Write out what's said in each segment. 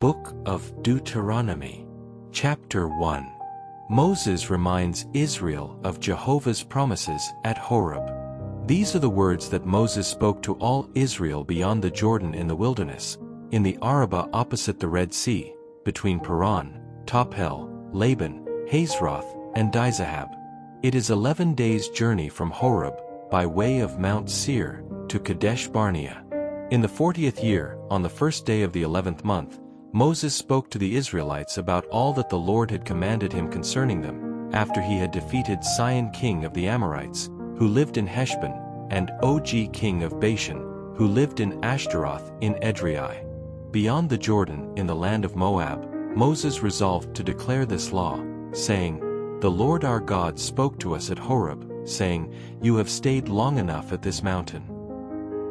Book of Deuteronomy, Chapter 1. Moses reminds Israel of Jehovah's promises at Horeb. These are the words that Moses spoke to all Israel beyond the Jordan in the wilderness, in the Arabah opposite the Red Sea, between Paran, Tophel, Laban, Hazeroth, and Dizahab. It is 11 days' journey from Horeb, by way of Mount Seir, to Kadesh Barnea. In the 40th year, on the first day of the 11th month, Moses spoke to the Israelites about all that the Lord had commanded him concerning them, after he had defeated Sihon king of the Amorites, who lived in Heshbon, and Og king of Bashan, who lived in Ashtaroth in Edrei. Beyond the Jordan, in the land of Moab, Moses resolved to declare this law, saying, "The Lord our God spoke to us at Horeb, saying, You have stayed long enough at this mountain.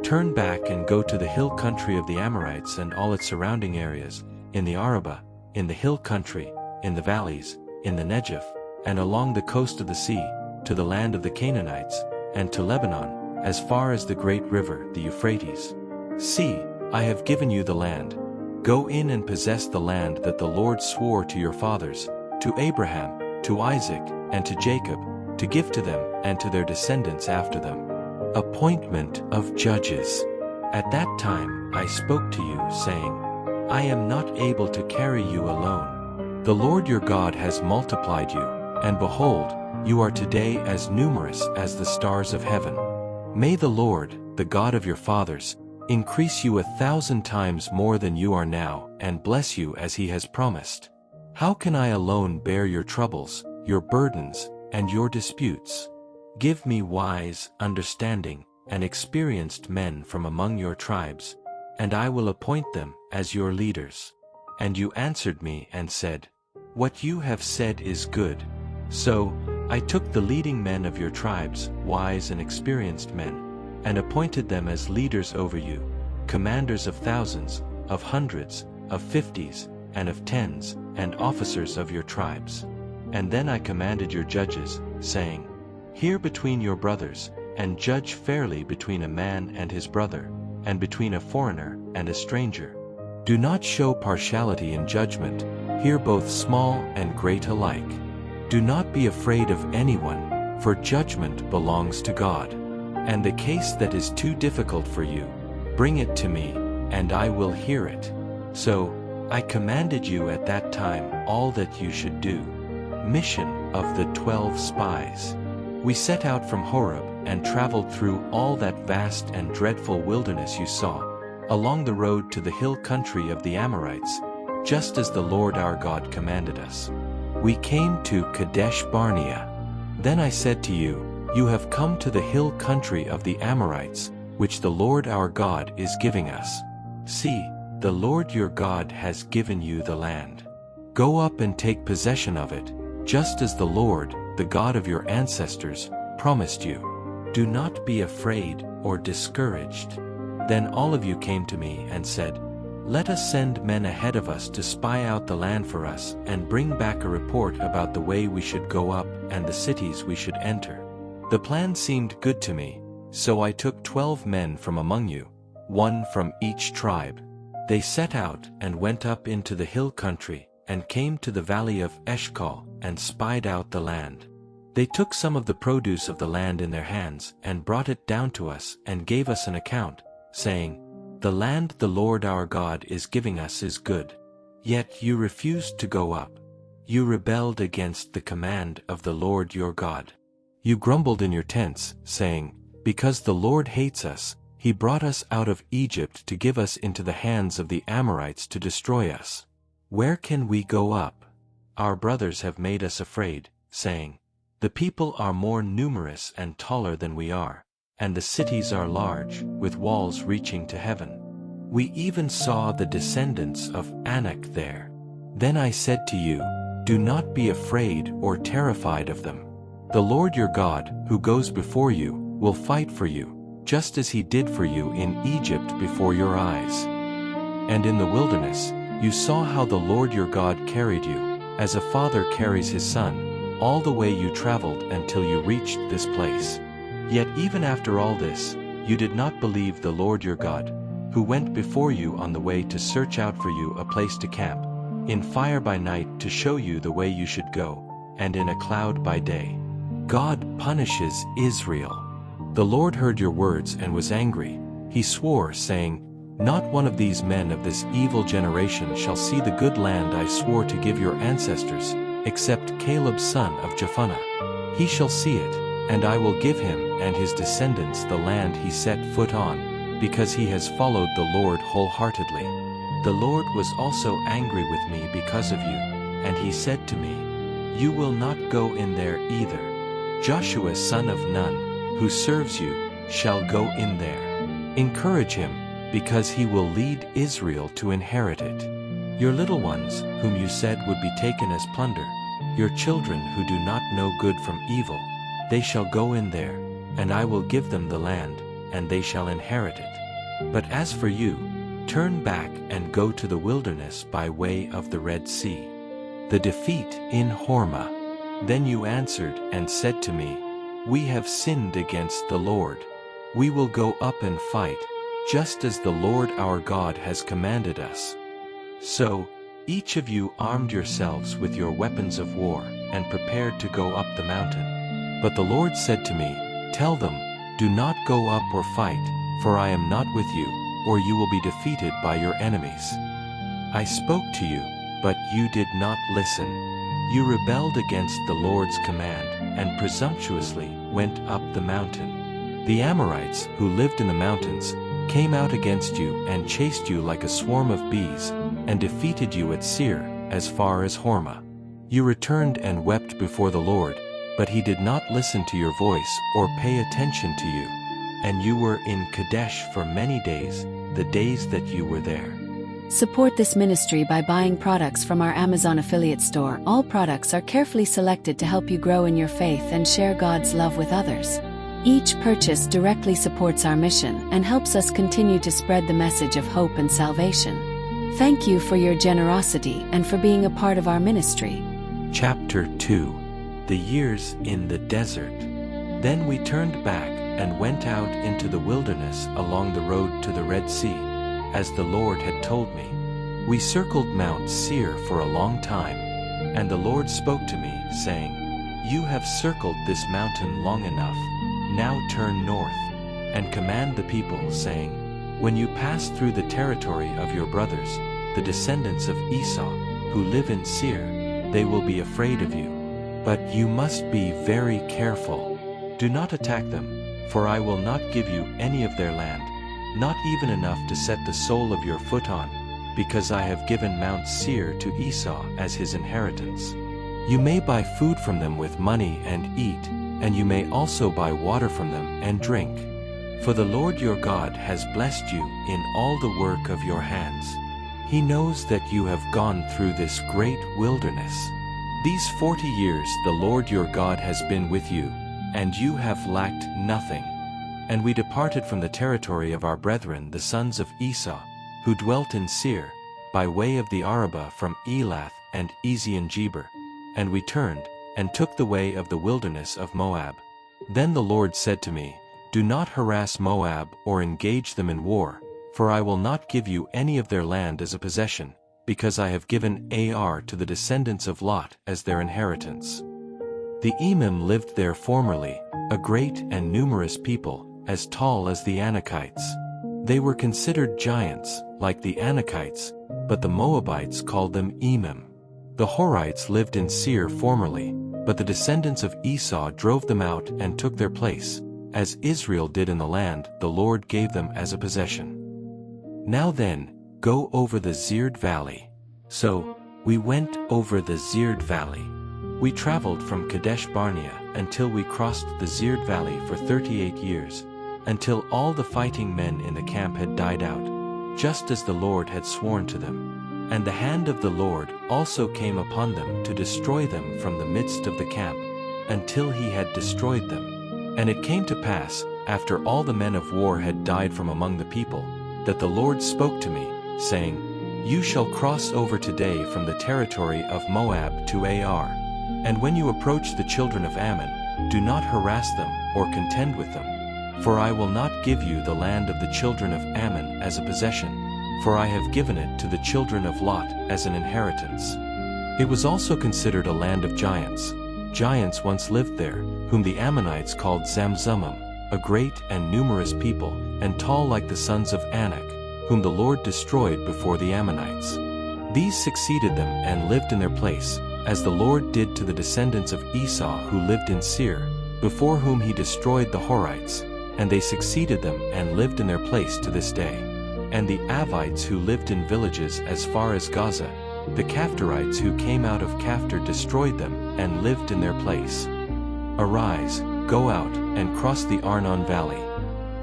Turn back and go to the hill country of the Amorites and all its surrounding areas, in the Arabah, in the hill country, in the valleys, in the Negev, and along the coast of the sea, to the land of the Canaanites, and to Lebanon, as far as the great river, the Euphrates. See, I have given you the land. Go in and possess the land that the Lord swore to your fathers, to Abraham, to Isaac, and to Jacob, to give to them and to their descendants after them." Appointment of judges. At that time I spoke to you, saying, I am not able to carry you alone. The Lord your God has multiplied you, and behold, you are today as numerous as the stars of heaven. May the Lord, the God of your fathers, increase you 1,000 times more than you are now, and bless you as he has promised. How can I alone bear your troubles, your burdens, and your disputes? Give me wise, understanding, and experienced men from among your tribes, and I will appoint them as your leaders. And you answered me and said, What you have said is good. So I took the leading men of your tribes, wise and experienced men, and appointed them as leaders over you, commanders of thousands, of hundreds, of fifties, and of tens, and officers of your tribes. And then I commanded your judges, saying, Hear between your brothers, and judge fairly between a man and his brother, and between a foreigner and a stranger. Do not show partiality in judgment, hear both small and great alike. Do not be afraid of anyone, for judgment belongs to God. And the case that is too difficult for you, bring it to me, and I will hear it. So I commanded you at that time all that you should do. Mission of the 12 spies. We set out from Horeb and traveled through all that vast and dreadful wilderness you saw, along the road to the hill country of the Amorites, just as the Lord our God commanded us. We came to Kadesh Barnea. Then I said to you, You have come to the hill country of the Amorites, which the Lord our God is giving us. See, the Lord your God has given you the land. Go up and take possession of it, just as the Lord, the God of your ancestors, promised you. Do not be afraid or discouraged. Then all of you came to me and said, Let us send men ahead of us to spy out the land for us and bring back a report about the way we should go up and the cities we should enter. The plan seemed good to me, so I took 12 men from among you, one from each tribe. They set out and went up into the hill country and came to the valley of Eshcol and spied out the land. They took some of the produce of the land in their hands and brought it down to us and gave us an account, saying, The land the Lord our God is giving us is good. Yet you refused to go up. You rebelled against the command of the Lord your God. You grumbled in your tents, saying, Because the Lord hates us, he brought us out of Egypt to give us into the hands of the Amorites to destroy us. Where can we go up? Our brothers have made us afraid, saying, The people are more numerous and taller than we are, and the cities are large, with walls reaching to heaven. We even saw the descendants of Anak there. Then I said to you, Do not be afraid or terrified of them. The Lord your God, who goes before you, will fight for you, just as he did for you in Egypt before your eyes. And in the wilderness, you saw how the Lord your God carried you, as a father carries his son, all the way you traveled until you reached this place. Yet even after all this, you did not believe the Lord your God, who went before you on the way to search out for you a place to camp, in fire by night to show you the way you should go, and in a cloud by day. God punishes Israel. The Lord heard your words and was angry. He swore, saying, "Not one of these men of this evil generation shall see the good land I swore to give your ancestors, except Caleb son of Jephunneh. He shall see it, and I will give him and his descendants the land he set foot on, because he has followed the Lord wholeheartedly." The Lord was also angry with me because of you, and he said to me, "You will not go in there either. Joshua son of Nun, who serves you, shall go in there. Encourage him, because he will lead Israel to inherit it. Your little ones, whom you said would be taken as plunder, your children who do not know good from evil, they shall go in there, and I will give them the land, and they shall inherit it. But as for you, turn back and go to the wilderness by way of the Red Sea." The defeat in Hormah. Then you answered and said to me, "We have sinned against the Lord. We will go up and fight, just as the Lord our God has commanded us." So, each of you armed yourselves with your weapons of war, and prepared to go up the mountain. But the Lord said to me, "Tell them, do not go up or fight, for I am not with you, or you will be defeated by your enemies." I spoke to you, but you did not listen. You rebelled against the Lord's command, and presumptuously went up the mountain. The Amorites, who lived in the mountains, came out against you and chased you like a swarm of bees, and defeated you at Seir, as far as Hormah. You returned and wept before the Lord, but he did not listen to your voice or pay attention to you. And you were in Kadesh for many days, the days that you were there. Support this ministry by buying products from our Amazon affiliate store. All products are carefully selected to help you grow in your faith and share God's love with others. Each purchase directly supports our mission and helps us continue to spread the message of hope and salvation. Thank you for your generosity and for being a part of our ministry. Chapter 2. The Years in the Desert. Then we turned back and went out into the wilderness along the road to the Red Sea, as the Lord had told me. We circled Mount Seir for a long time, and the Lord spoke to me, saying, "You have circled this mountain long enough. Now turn north, and command the people, saying, when you pass through the territory of your brothers, the descendants of Esau, who live in Seir, they will be afraid of you. But you must be very careful. Do not attack them, for I will not give you any of their land, not even enough to set the sole of your foot on, because I have given Mount Seir to Esau as his inheritance. You may buy food from them with money and eat, and you may also buy water from them and drink. For the Lord your God has blessed you in all the work of your hands. He knows that you have gone through this great wilderness. These 40 years the Lord your God has been with you, and you have lacked nothing. And we departed from the territory of our brethren the sons of Esau, who dwelt in Seir, by way of the Arabah from Elath and Ezion-Geber. And we turned, and took the way of the wilderness of Moab. Then the Lord said to me, "Do not harass Moab or engage them in war, for I will not give you any of their land as a possession, because I have given Ar to the descendants of Lot as their inheritance." The Emim lived there formerly, a great and numerous people, as tall as the Anakites. They were considered giants, like the Anakites, but the Moabites called them Emim. The Horites lived in Seir formerly, but the descendants of Esau drove them out and took their place, as Israel did in the land the Lord gave them as a possession. Now then, go over the Zered Valley. So, we went over the Zered Valley. We traveled from Kadesh Barnea until we crossed the Zered Valley for 38 years, until all the fighting men in the camp had died out, just as the Lord had sworn to them. And the hand of the Lord also came upon them to destroy them from the midst of the camp, until he had destroyed them. And it came to pass, after all the men of war had died from among the people, that the Lord spoke to me, saying, "You shall cross over today from the territory of Moab to Ar. And when you approach the children of Ammon, do not harass them or contend with them. For I will not give you the land of the children of Ammon as a possession, for I have given it to the children of Lot as an inheritance. It was also considered a land of giants. Giants once lived there, whom the Ammonites called Zamzummim, a great and numerous people, and tall like the sons of Anak, whom the Lord destroyed before the Ammonites. These succeeded them and lived in their place, as the Lord did to the descendants of Esau who lived in Seir, before whom he destroyed the Horites, and they succeeded them and lived in their place to this day. And the Avites who lived in villages as far as Gaza, the Caphtorites who came out of Caphtor destroyed them and lived in their place. Arise, go out, and cross the Arnon valley.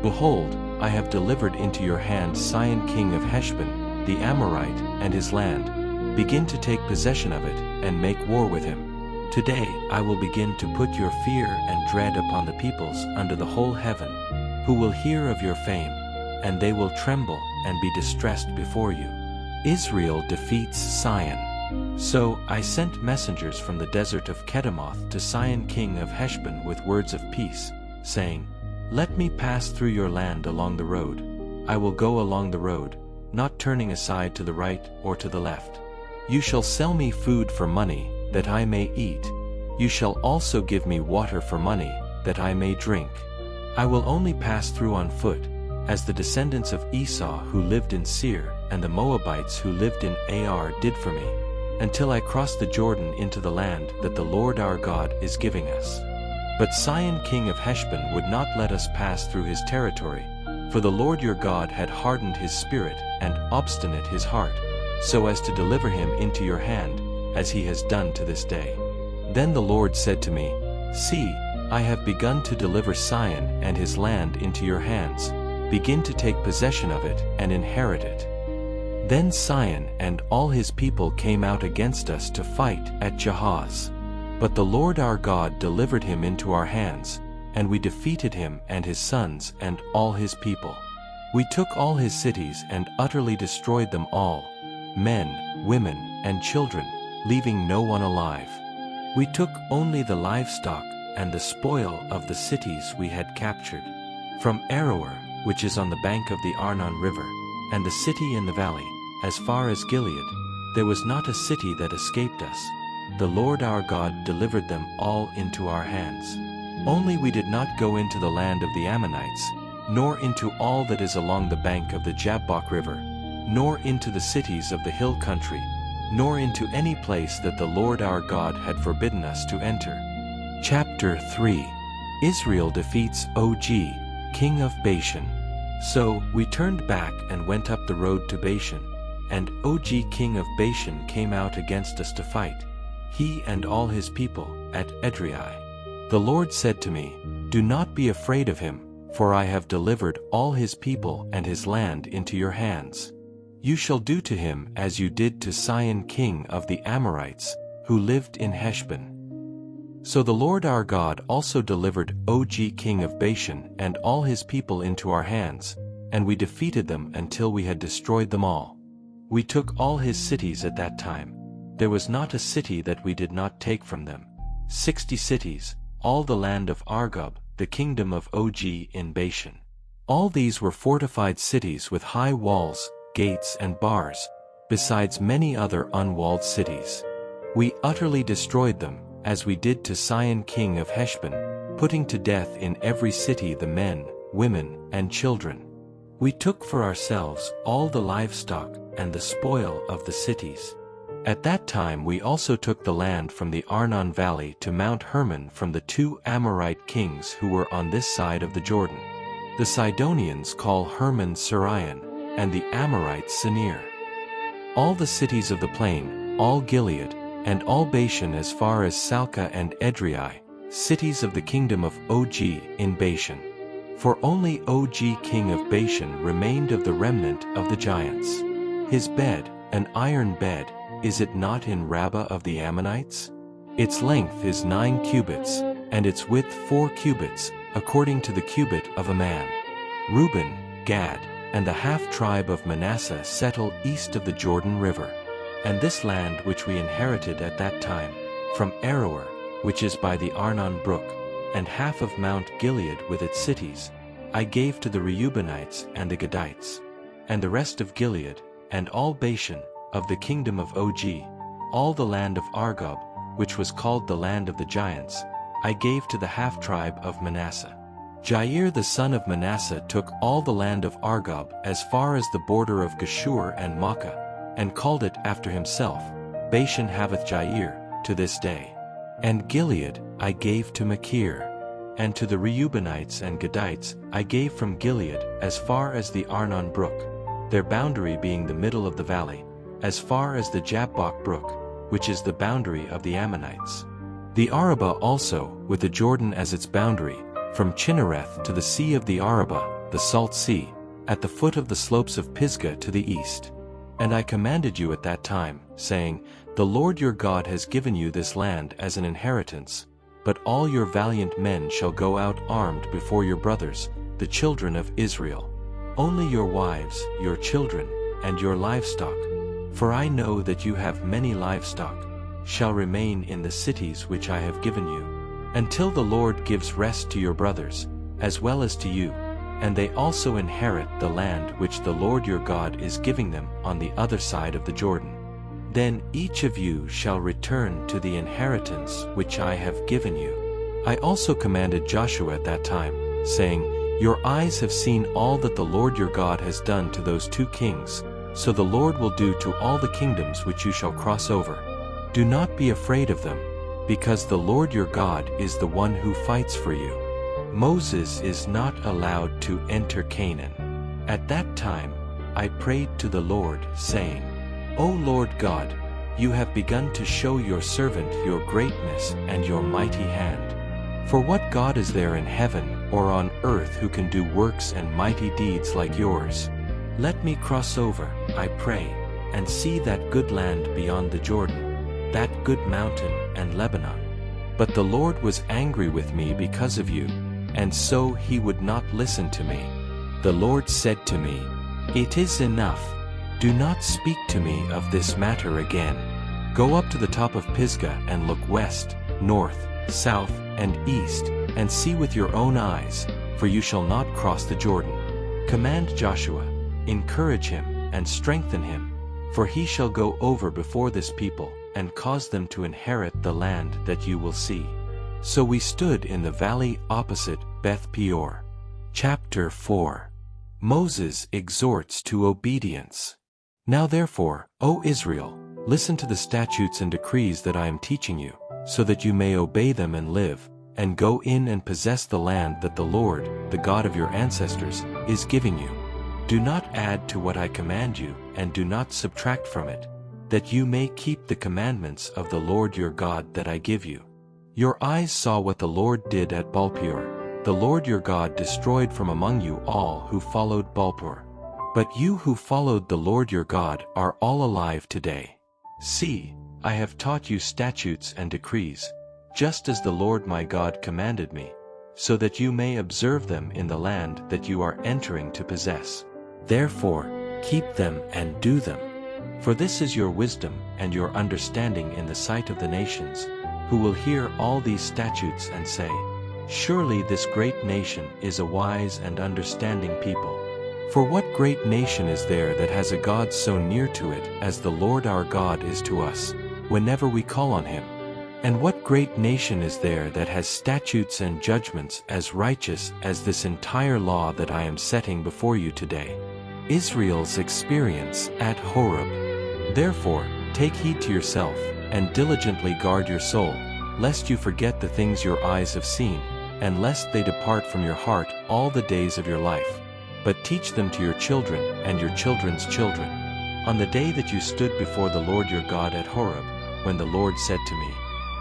Behold, I have delivered into your hand Sihon king of Heshbon, the Amorite, and his land. Begin to take possession of it, and make war with him. Today I will begin to put your fear and dread upon the peoples under the whole heaven, who will hear of your fame, and they will tremble and be distressed before you. Israel defeats Sihon. So I sent messengers from the desert of Kedemoth to Sihon king of Heshbon with words of peace, saying, Let me pass through your land along the road. I will go along the road, not turning aside to the right or to the left. You shall sell me food for money, that I may eat. You shall also give me water for money, that I may drink. I will only pass through on foot, as the descendants of Esau who lived in Seir and the Moabites who lived in Ar did for me, until I cross the Jordan into the land that the Lord our God is giving us. But Sihon king of Heshbon would not let us pass through his territory, for the Lord your God had hardened his spirit and obstinate his heart, so as to deliver him into your hand, as he has done to this day. Then the Lord said to me, See, I have begun to deliver Sihon and his land into your hands. Begin to take possession of it and inherit it. Then Sihon and all his people came out against us to fight at Jahaz. But the Lord our God delivered him into our hands, and we defeated him and his sons and all his people. We took all his cities and utterly destroyed them all, men, women, and children, leaving no one alive. We took only the livestock and the spoil of the cities we had captured. From Aroer, which is on the bank of the Arnon River, and the city in the valley, as far as Gilead, there was not a city that escaped us. The Lord our God delivered them all into our hands. Only we did not go into the land of the Ammonites, nor into all that is along the bank of the Jabbok River, nor into the cities of the hill country, nor into any place that the Lord our God had forbidden us to enter. Chapter 3. Israel defeats Og, king of Bashan. So we turned back and went up the road to Bashan, and Og king of Bashan came out against us to fight, he and all his people, at Edrei. The Lord said to me, Do not be afraid of him, for I have delivered all his people and his land into your hands. You shall do to him as you did to Sihon king of the Amorites, who lived in Heshbon. So the Lord our God also delivered Og king of Bashan and all his people into our hands, and we defeated them until we had destroyed them all. We took all his cities at that time. There was not a city that we did not take from them. 60 cities, all the land of Argob, the kingdom of Og in Bashan. All these were fortified cities with high walls, gates and bars, besides many other unwalled cities. We utterly destroyed them, as we did to Sihon king of Heshbon, putting to death in every city the men, women, and children. We took for ourselves all the livestock and the spoil of the cities. At that time we also took the land from the Arnon valley to Mount Hermon from the 2 Amorite kings who were on this side of the Jordan. The Sidonians call Hermon Sirion, and the Amorites Senir. All the cities of the plain, all Gilead, and all Bashan as far as Salcah and Edrei, cities of the kingdom of Og in Bashan. For only Og king of Bashan remained of the remnant of the giants. His bed, an iron bed, is it not in Rabbah of the Ammonites? Its length is 9 cubits, and its width 4 cubits, according to the cubit of a man. Reuben, Gad, and the half-tribe of Manasseh settle east of the Jordan River. And this land which we inherited at that time, from Aroer, which is by the Arnon brook, and half of Mount Gilead with its cities, I gave to the Reubenites and the Gadites, and the rest of Gilead, and all Bashan, of the kingdom of Og, all the land of Argob, which was called the land of the giants, I gave to the half-tribe of Manasseh. Jair the son of Manasseh took all the land of Argob as far as the border of Geshur and Makkah, and called it after himself, Bashan haveth Jair, to this day. And Gilead I gave to Machir. And to the Reubenites and Gadites I gave from Gilead as far as the Arnon brook, their boundary being the middle of the valley, as far as the Jabbok brook, which is the boundary of the Ammonites. The Arabah also, with the Jordan as its boundary, from Chinnereth to the sea of the Arabah, the salt sea, at the foot of the slopes of Pisgah to the east. And I commanded you at that time, saying, The Lord your God has given you this land as an inheritance, but all your valiant men shall go out armed before your brothers, the children of Israel. Only your wives, your children, and your livestock, for I know that you have many livestock, shall remain in the cities which I have given you, until the Lord gives rest to your brothers, as well as to you, and they also inherit the land which the Lord your God is giving them on the other side of the Jordan. Then each of you shall return to the inheritance which I have given you. I also commanded Joshua at that time, saying, Your eyes have seen all that the Lord your God has done to those two kings, so the Lord will do to all the kingdoms which you shall cross over. Do not be afraid of them, because the Lord your God is the one who fights for you. Moses is not allowed to enter Canaan. At that time I prayed to the Lord, saying, O Lord God, you have begun to show your servant your greatness and your mighty hand. For what God is there in heaven or on earth who can do works and mighty deeds like yours? Let me cross over, I pray, and see that good land beyond the Jordan, that good mountain and Lebanon. But the Lord was angry with me because of you, and so he would not listen to me. The Lord said to me, It is enough. Do not speak to me of this matter again. Go up to the top of Pisgah and look west, north, south, and east, and see with your own eyes, for you shall not cross the Jordan. Command Joshua, encourage him, and strengthen him, for he shall go over before this people, and cause them to inherit the land that you will see. So we stood in the valley opposite Beth Peor. Chapter 4. Moses exhorts to obedience. Now therefore, O Israel, listen to the statutes and decrees that I am teaching you, so that you may obey them and live, and go in and possess the land that the Lord, the God of your ancestors, is giving you. Do not add to what I command you, and do not subtract from it, that you may keep the commandments of the Lord your God that I give you. Your eyes saw what the Lord did at Baalpeor. The Lord your God destroyed from among you all who followed Baalpeor. But you who followed the Lord your God are all alive today. See, I have taught you statutes and decrees, just as the Lord my God commanded me, so that you may observe them in the land that you are entering to possess. Therefore, keep them and do them. For this is your wisdom and your understanding in the sight of the nations, who will hear all these statutes and say, Surely this great nation is a wise and understanding people. For what great nation is there that has a God so near to it as the Lord our God is to us, whenever we call on him? And what great nation is there that has statutes and judgments as righteous as this entire law that I am setting before you today? Israel's experience at Horeb. Therefore, take heed to yourself, and diligently guard your soul, lest you forget the things your eyes have seen, and lest they depart from your heart all the days of your life. But teach them to your children and your children's children. On the day that you stood before the Lord your God at Horeb, when the Lord said to me,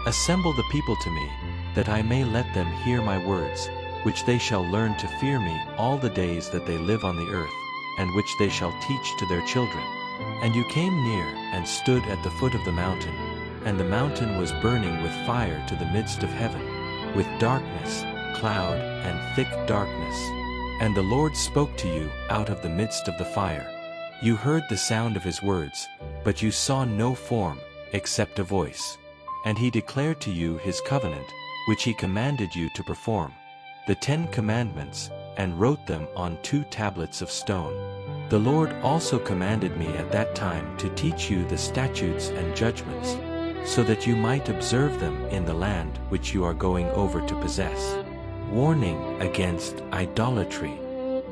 Assemble the people to me, that I may let them hear my words, which they shall learn to fear me all the days that they live on the earth, and which they shall teach to their children. And you came near and stood at the foot of the mountain, and the mountain was burning with fire to the midst of heaven, with darkness, cloud, and thick darkness. And the Lord spoke to you out of the midst of the fire. You heard the sound of his words, but you saw no form, except a voice. And he declared to you his covenant, which he commanded you to perform, the 10 Commandments, and wrote them on 2 tablets of stone. The Lord also commanded me at that time to teach you the statutes and judgments, so that you might observe them in the land which you are going over to possess. Warning against idolatry.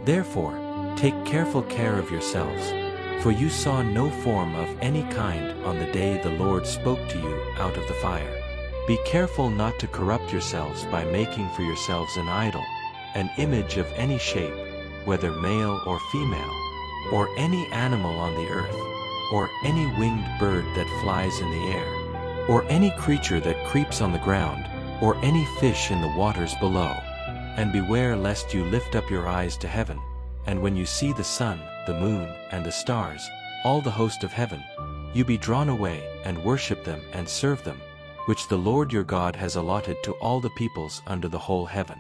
Therefore, take careful care of yourselves, for you saw no form of any kind on the day the Lord spoke to you out of the fire. Be careful not to corrupt yourselves by making for yourselves an idol, an image of any shape, whether male or female, or any animal on the earth, or any winged bird that flies in the air, or any creature that creeps on the ground, or any fish in the waters below. And beware lest you lift up your eyes to heaven, and when you see the sun, the moon, and the stars, all the host of heaven, you be drawn away and worship them and serve them, which the Lord your God has allotted to all the peoples under the whole heaven.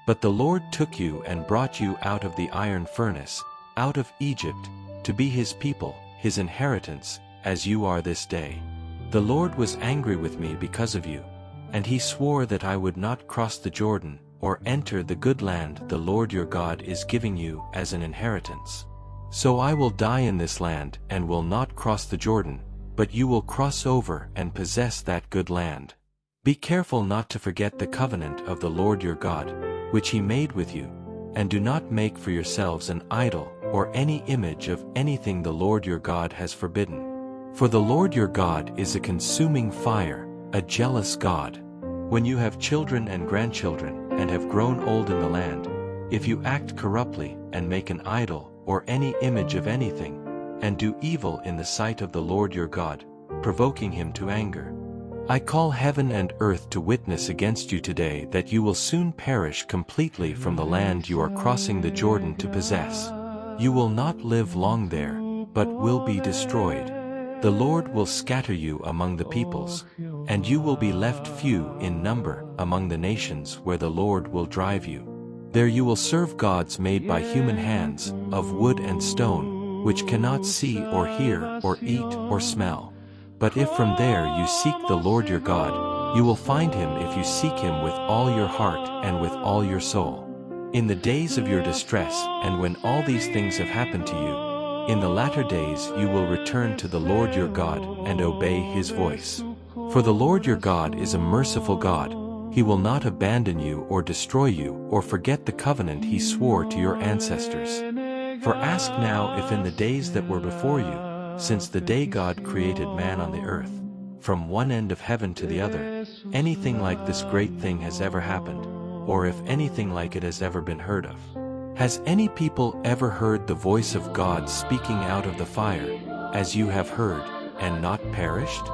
But the Lord took you and brought you out of the iron furnace, out of Egypt, to be his people, his inheritance, as you are this day. The Lord was angry with me because of you, and he swore that I would not cross the Jordan, or enter the good land the Lord your God is giving you as an inheritance. So I will die in this land and will not cross the Jordan, but you will cross over and possess that good land. Be careful not to forget the covenant of the Lord your God, which he made with you, and do not make for yourselves an idol or any image of anything the Lord your God has forbidden. For the Lord your God is a consuming fire, a jealous God. When you have children and grandchildren, and have grown old in the land, if you act corruptly and make an idol or any image of anything, and do evil in the sight of the Lord your God, provoking him to anger, I call heaven and earth to witness against you today that you will soon perish completely from the land you are crossing the Jordan to possess. You will not live long there, but will be destroyed. The Lord will scatter you among the peoples, and you will be left few in number among the nations where the Lord will drive you. There you will serve gods made by human hands, of wood and stone, which cannot see or hear or eat or smell. But if from there you seek the Lord your God, you will find him if you seek him with all your heart and with all your soul. In the days of your distress, and when all these things have happened to you, in the latter days you will return to the Lord your God and obey his voice. For the Lord your God is a merciful God. He will not abandon you or destroy you or forget the covenant he swore to your ancestors. For ask now if in the days that were before you, since the day God created man on the earth, from one end of heaven to the other, anything like this great thing has ever happened, or if anything like it has ever been heard of. Has any people ever heard the voice of God speaking out of the fire, as you have heard, and not perished?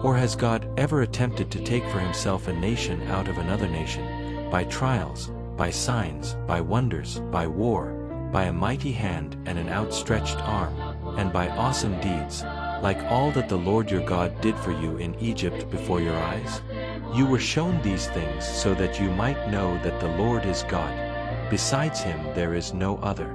Or has God ever attempted to take for himself a nation out of another nation, by trials, by signs, by wonders, by war, by a mighty hand and an outstretched arm, and by awesome deeds, like all that the Lord your God did for you in Egypt before your eyes? You were shown these things so that you might know that the Lord is God. Besides him there is no other.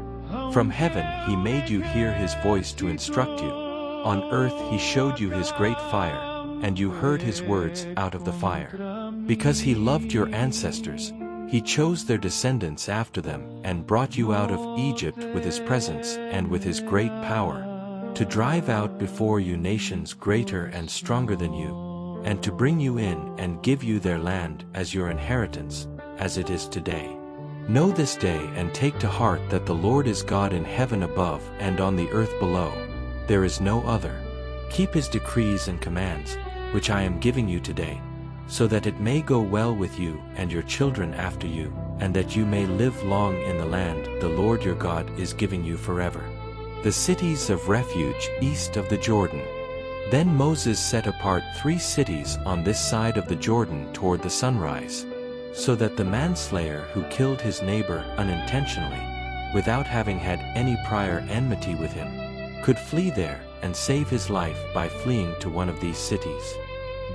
From heaven he made you hear his voice to instruct you. On earth he showed you his great fire, and you heard his words out of the fire. Because he loved your ancestors, he chose their descendants after them and brought you out of Egypt with his presence and with his great power, to drive out before you nations greater and stronger than you, and to bring you in and give you their land as your inheritance, as it is today. Know this day and take to heart that the Lord is God in heaven above and on the earth below. There is no other. Keep his decrees and commands, which I am giving you today, so that it may go well with you and your children after you, and that you may live long in the land the Lord your God is giving you forever. The cities of refuge east of the Jordan. Then Moses set apart 3 cities on this side of the Jordan toward the sunrise, so that the manslayer who killed his neighbor unintentionally, without having had any prior enmity with him, could flee there and save his life by fleeing to one of these cities.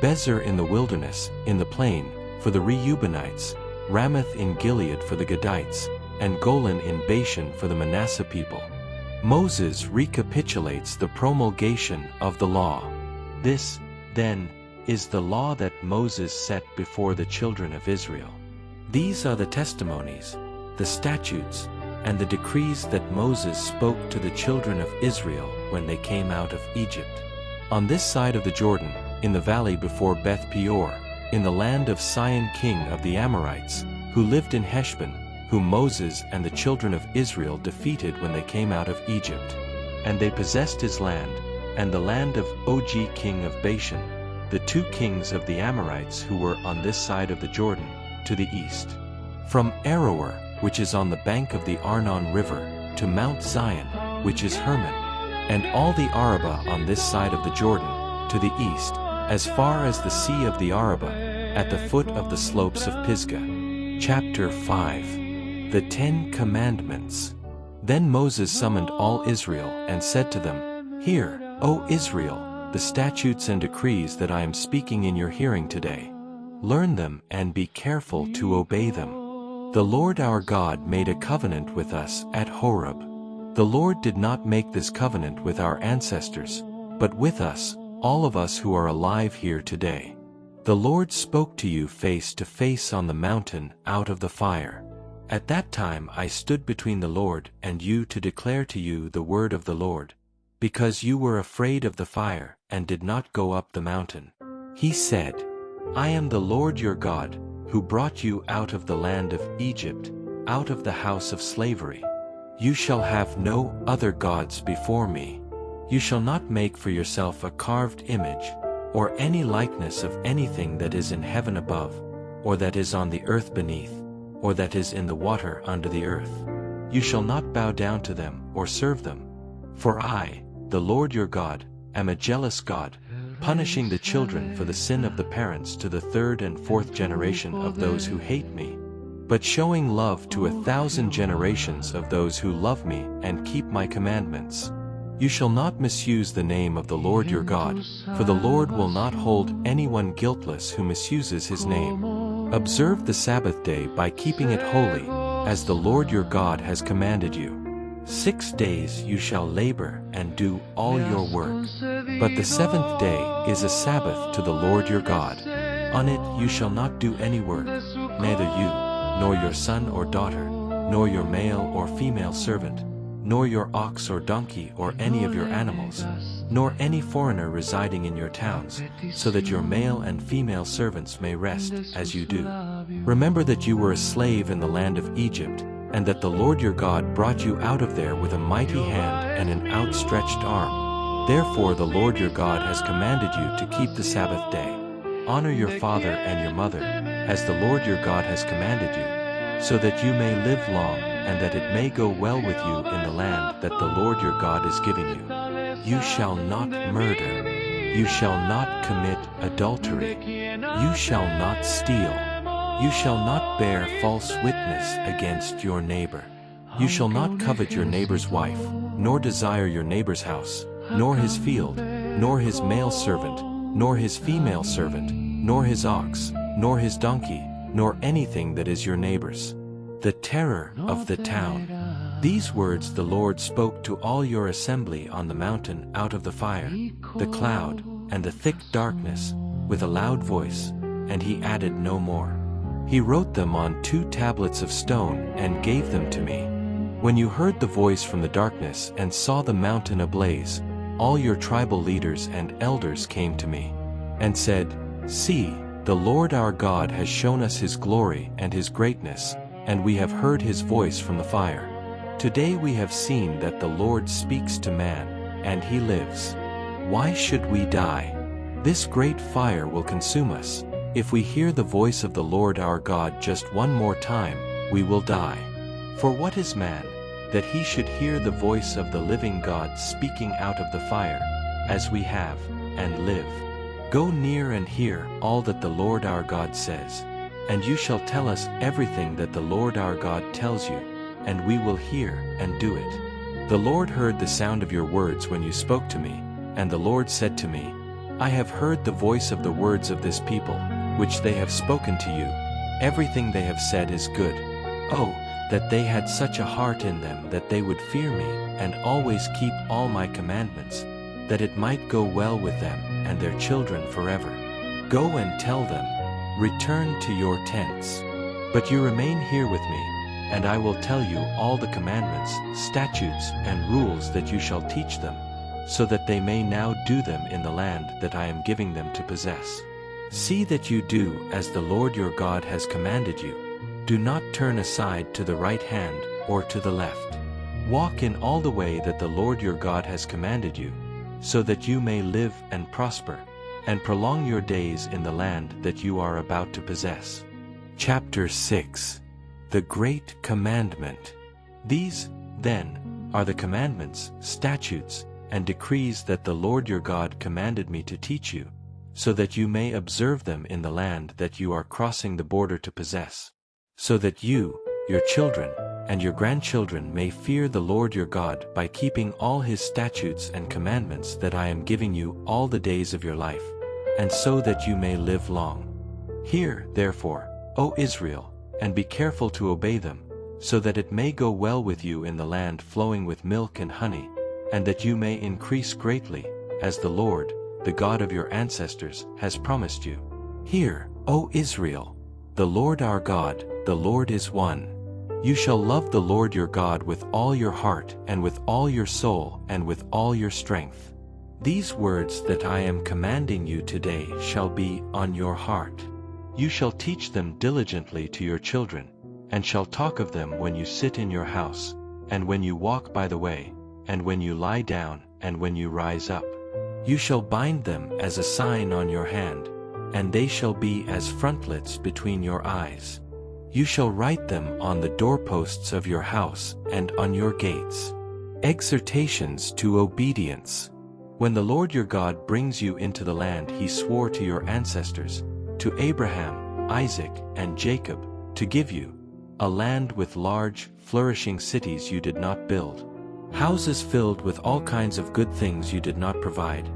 Bezer in the wilderness, in the plain, for the Reubenites, Ramoth in Gilead for the Gadites, and Golan in Bashan for the Manasseh people. Moses recapitulates the promulgation of the law. This, then, is the law that Moses set before the children of Israel. These are the testimonies, the statutes, and the decrees that Moses spoke to the children of Israel when they came out of Egypt. On this side of the Jordan, in the valley before Beth Peor, in the land of Sihon king of the Amorites, who lived in Heshbon, whom Moses and the children of Israel defeated when they came out of Egypt. And they possessed his land, and the land of Og king of Bashan, the 2 kings of the Amorites who were on this side of the Jordan, to the east. From Aroer, which is on the bank of the Arnon River, to Mount Zion, which is Hermon, and all the Arabah on this side of the Jordan, to the east, as far as the sea of the Arabah, at the foot of the slopes of Pisgah. Chapter 5. The 10 Commandments. Then Moses summoned all Israel and said to them, "Hear, O Israel, the statutes and decrees that I am speaking in your hearing today. Learn them and be careful to obey them. The Lord our God made a covenant with us at Horeb. The Lord did not make this covenant with our ancestors, but with us, all of us who are alive here today. The Lord spoke to you face to face on the mountain out of the fire. At that time I stood between the Lord and you to declare to you the word of the Lord, because you were afraid of the fire and did not go up the mountain. He said, I am the Lord your God, who brought you out of the land of Egypt, out of the house of slavery. You shall have no other gods before me. You shall not make for yourself a carved image, or any likeness of anything that is in heaven above, or that is on the earth beneath, or that is in the water under the earth. You shall not bow down to them or serve them. For I, the Lord your God, am a jealous God, punishing the children for the sin of the parents to the 3rd and 4th generation of those who hate me, but showing love to 1,000 generations of those who love me and keep my commandments. You shall not misuse the name of the Lord your God, for the Lord will not hold anyone guiltless who misuses his name. Observe the Sabbath day by keeping it holy, as the Lord your God has commanded you. 6 days you shall labor and do all your work, but the 7th day is a Sabbath to the Lord your God. On it you shall not do any work, neither you, nor your son or daughter, nor your male or female servant, nor your ox or donkey or any of your animals, nor any foreigner residing in your towns, so that your male and female servants may rest as you do. Remember that you were a slave in the land of Egypt, and that the Lord your God brought you out of there with a mighty hand and an outstretched arm. Therefore the Lord your God has commanded you to keep the Sabbath day. Honor your father and your mother, as the Lord your God has commanded you, so that you may live long, and that it may go well with you in the land that the Lord your God is giving you. You shall not murder. You shall not commit adultery. You shall not steal. You shall not bear false witness against your neighbor. You shall not covet your neighbor's wife, nor desire your neighbor's house, nor his field, nor his male servant, nor his female servant, nor his ox, nor his donkey, nor anything that is your neighbor's. The terror of the town. These words the Lord spoke to all your assembly on the mountain out of the fire, the cloud, and the thick darkness, with a loud voice, and he added no more. He wrote them on 2 tablets of stone and gave them to me. When you heard the voice from the darkness and saw the mountain ablaze, all your tribal leaders and elders came to me, and said, See, the Lord our God has shown us his glory and his greatness, and we have heard his voice from the fire. Today we have seen that the Lord speaks to man, and he lives. Why should we die? This great fire will consume us. If we hear the voice of the Lord our God just one more time, we will die. For what is man, that he should hear the voice of the living God speaking out of the fire, as we have, and live? Go near and hear all that the Lord our God says, and you shall tell us everything that the Lord our God tells you, and we will hear and do it. The Lord heard the sound of your words when you spoke to me, and the Lord said to me, I have heard the voice of the words of this people, which they have spoken to you. Everything they have said is good. Oh, that they had such a heart in them that they would fear me, and always keep all my commandments, that it might go well with them and their children forever. Go and tell them, Return to your tents. But you remain here with me, and I will tell you all the commandments, statutes, and rules that you shall teach them, so that they may now do them in the land that I am giving them to possess. See that you do as the Lord your God has commanded you. Do not turn aside to the right hand or to the left. Walk in all the way that the Lord your God has commanded you, so that you may live and prosper, and prolong your days in the land that you are about to possess. Chapter 6. The Great Commandment. These, then, are the commandments, statutes, and decrees that the Lord your God commanded me to teach you, so that you may observe them in the land that you are crossing the border to possess, so that you, your children, and your grandchildren may fear the Lord your God by keeping all his statutes and commandments that I am giving you all the days of your life, and so that you may live long. Hear, therefore, O Israel, and be careful to obey them, so that it may go well with you in the land flowing with milk and honey, and that you may increase greatly, as the Lord, the God of your ancestors, has promised you. Hear, O Israel, the Lord our God, the Lord is one. You shall love the Lord your God with all your heart and with all your soul and with all your strength. These words that I am commanding you today shall be on your heart. You shall teach them diligently to your children, and shall talk of them when you sit in your house, and when you walk by the way, and when you lie down, and when you rise up. You shall bind them as a sign on your hand, and they shall be as frontlets between your eyes. You shall write them on the doorposts of your house and on your gates. Exhortations to obedience. When the Lord your God brings you into the land he swore to your ancestors, to Abraham, Isaac, and Jacob, to give you, a land with large, flourishing cities you did not build, houses filled with all kinds of good things you did not provide,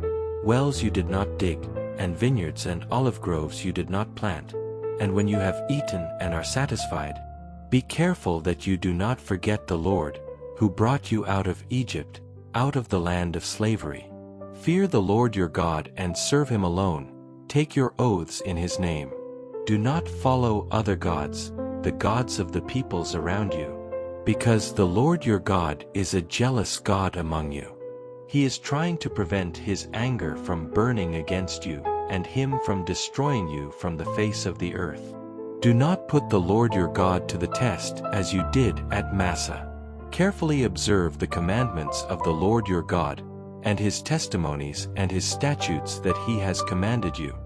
wells you did not dig, and vineyards and olive groves you did not plant. And when you have eaten and are satisfied, be careful that you do not forget the Lord, who brought you out of Egypt, out of the land of slavery. Fear the Lord your God and serve him alone. Take your oaths in his name. Do not follow other gods, the gods of the peoples around you, because the Lord your God is a jealous God among you. He is trying to prevent his anger from burning against you, and him from destroying you from the face of the earth. Do not put the Lord your God to the test as you did at Massah. Carefully observe the commandments of the Lord your God, and his testimonies and his statutes that he has commanded you.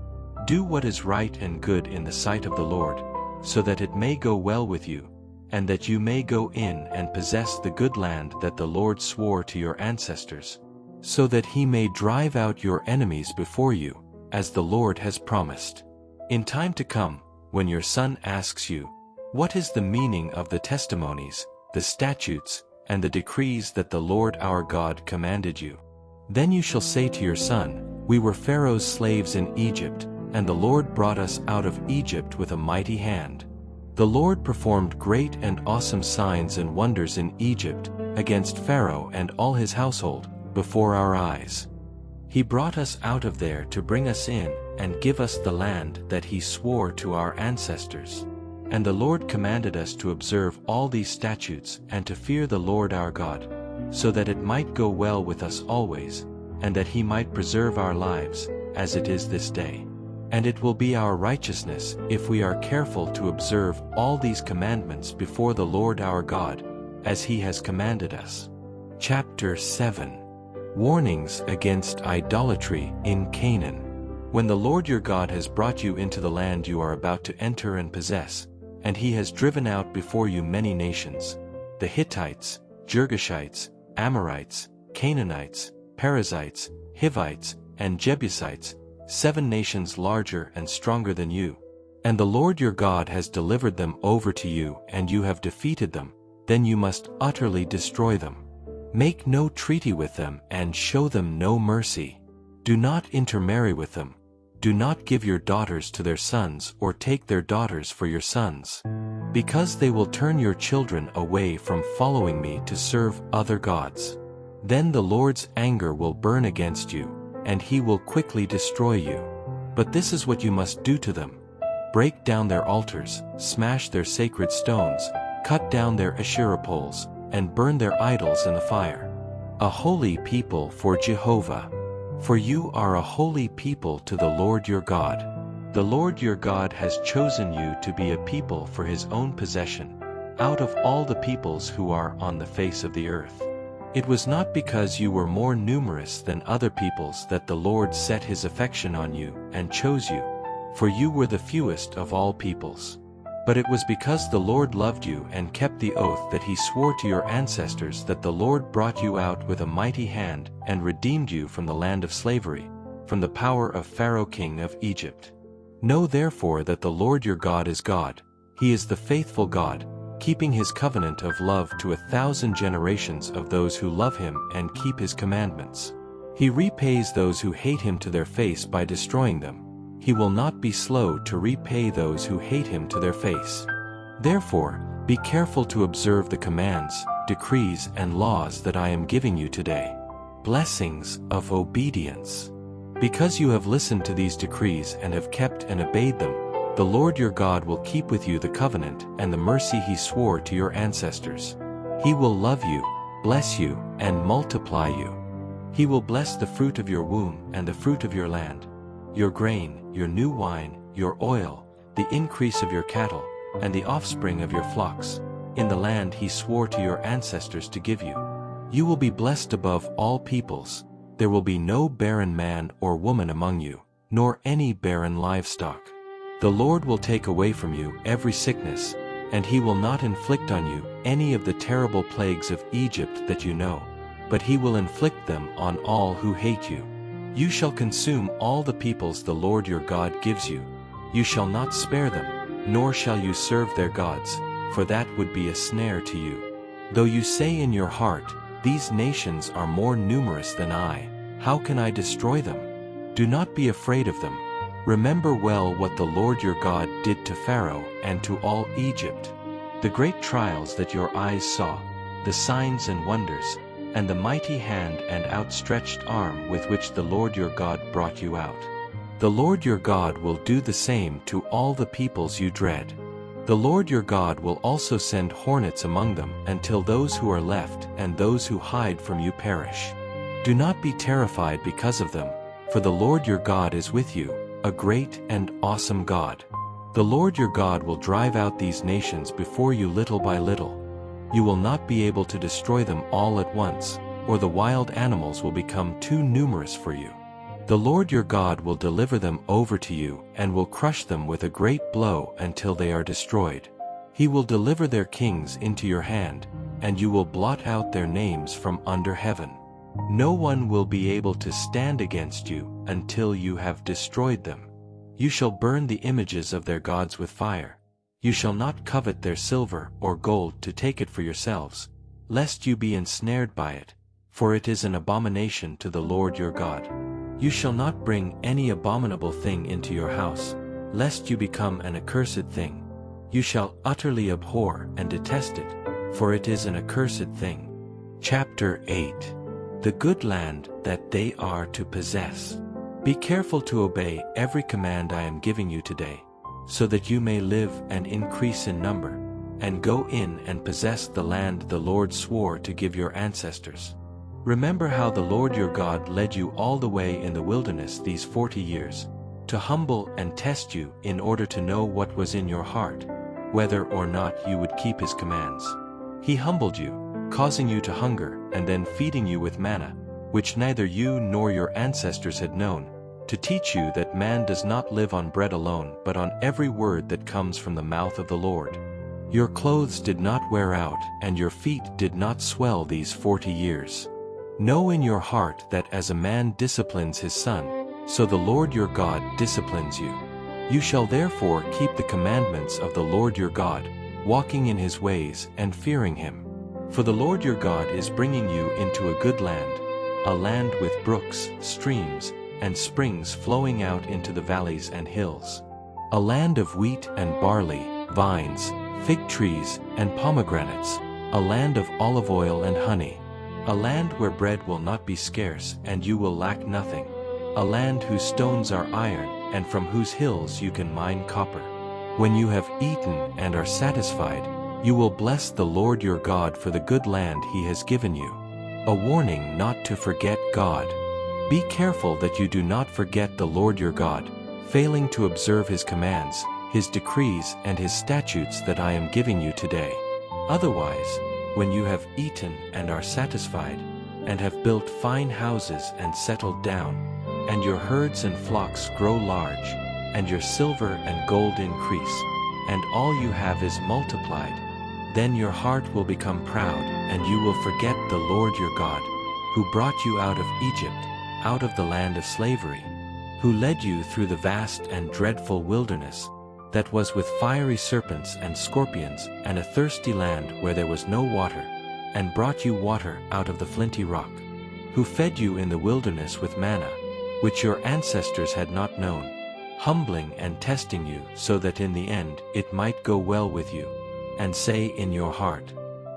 Do what is right and good in the sight of the Lord, so that it may go well with you, and that you may go in and possess the good land that the Lord swore to your ancestors, so that he may drive out your enemies before you, as the Lord has promised. In time to come, when your son asks you, "What is the meaning of the testimonies, the statutes, and the decrees that the Lord our God commanded you?" Then you shall say to your son, "We were Pharaoh's slaves in Egypt, and the Lord brought us out of Egypt with a mighty hand. The Lord performed great and awesome signs and wonders in Egypt, against Pharaoh and all his household, before our eyes. He brought us out of there to bring us in and give us the land that he swore to our ancestors. And the Lord commanded us to observe all these statutes and to fear the Lord our God, so that it might go well with us always, and that he might preserve our lives, as it is this day. And it will be our righteousness if we are careful to observe all these commandments before the Lord our God, as he has commanded us." Chapter 7. Warnings against idolatry in Canaan. When the Lord your God has brought you into the land you are about to enter and possess, and he has driven out before you many nations, the Hittites, Girgashites, Amorites, Canaanites, Perizzites, Hivites, and Jebusites, 7 nations larger and stronger than you, and the Lord your God has delivered them over to you and you have defeated them, then you must utterly destroy them. Make no treaty with them and show them no mercy. Do not intermarry with them. Do not give your daughters to their sons or take their daughters for your sons, because they will turn your children away from following me to serve other gods. Then the Lord's anger will burn against you, and he will quickly destroy you. But this is what you must do to them: break down their altars, smash their sacred stones, cut down their Asherah poles, and burn their idols in the fire. A holy people for Jehovah. For you are a holy people to the Lord your God. The Lord your God has chosen you to be a people for his own possession, out of all the peoples who are on the face of the earth. It was not because you were more numerous than other peoples that the Lord set his affection on you and chose you, for you were the fewest of all peoples. But it was because the Lord loved you and kept the oath that he swore to your ancestors that the Lord brought you out with a mighty hand and redeemed you from the land of slavery, from the power of Pharaoh king of Egypt. Know therefore that the Lord your God is God. He is the faithful God, keeping his covenant of love to 1,000 generations of those who love him and keep his commandments. He repays those who hate him to their face by destroying them. He will not be slow to repay those who hate him to their face. Therefore, be careful to observe the commands, decrees, and laws that I am giving you today. Blessings of obedience. Because you have listened to these decrees and have kept and obeyed them, the Lord your God will keep with you the covenant and the mercy he swore to your ancestors. He will love you, bless you, and multiply you. He will bless the fruit of your womb and the fruit of your land, your grain, your new wine, your oil, the increase of your cattle, and the offspring of your flocks, in the land he swore to your ancestors to give you. You will be blessed above all peoples. There will be no barren man or woman among you, nor any barren livestock. The Lord will take away from you every sickness, and he will not inflict on you any of the terrible plagues of Egypt that you know, but he will inflict them on all who hate you. You shall consume all the peoples the Lord your God gives you. You shall not spare them, nor shall you serve their gods, for that would be a snare to you. Though you say in your heart, "These nations are more numerous than I, how can I destroy them?" Do not be afraid of them. Remember well what the Lord your God did to Pharaoh and to all Egypt, the great trials that your eyes saw, the signs and wonders, and the mighty hand and outstretched arm with which the Lord your God brought you out. The Lord your God will do the same to all the peoples you dread. The Lord your God will also send hornets among them until those who are left and those who hide from you perish. Do not be terrified because of them, for the Lord your God is with you, a great and awesome God. The Lord your God will drive out these nations before you little by little. You will not be able to destroy them all at once, or the wild animals will become too numerous for you. The Lord your God will deliver them over to you and will crush them with a great blow until they are destroyed. He will deliver their kings into your hand, and you will blot out their names from under heaven. No one will be able to stand against you until you have destroyed them. You shall burn the images of their gods with fire. You shall not covet their silver or gold to take it for yourselves, lest you be ensnared by it, for it is an abomination to the Lord your God. You shall not bring any abominable thing into your house, lest you become an accursed thing. You shall utterly abhor and detest it, for it is an accursed thing. Chapter 8. The good land that they are to possess. Be careful to obey every command I am giving you today, so that you may live and increase in number, and go in and possess the land the Lord swore to give your ancestors. Remember how the Lord your God led you all the way in the wilderness these 40 years, to humble and test you in order to know what was in your heart, whether or not you would keep his commands. He humbled you, causing you to hunger and then feeding you with manna, which neither you nor your ancestors had known, to teach you that man does not live on bread alone but on every word that comes from the mouth of the Lord. Your clothes did not wear out and your feet did not swell these 40 years. Know in your heart that as a man disciplines his son, so the Lord your God disciplines you. You shall therefore keep the commandments of the Lord your God, walking in his ways and fearing him. For the Lord your God is bringing you into a good land, a land with brooks, streams, and springs flowing out into the valleys and hills, a land of wheat and barley, vines, fig trees, and pomegranates, a land of olive oil and honey, a land where bread will not be scarce and you will lack nothing, a land whose stones are iron and from whose hills you can mine copper. When you have eaten and are satisfied, You will bless the Lord your God for the good land he has given you. A warning not to forget God. Be careful that you do not forget the Lord your God, failing to observe his commands, his decrees and his statutes that I am giving you today. Otherwise, when you have eaten and are satisfied, and have built fine houses and settled down, and your herds and flocks grow large, and your silver and gold increase, and all you have is multiplied, then your heart will become proud, and you will forget the Lord your God, who brought you out of Egypt, out of the land of slavery, who led you through the vast and dreadful wilderness, that was with fiery serpents and scorpions, and a thirsty land where there was no water, and brought you water out of the flinty rock, who fed you in the wilderness with manna, which your ancestors had not known, humbling and testing you so that in the end it might go well with you, and say in your heart,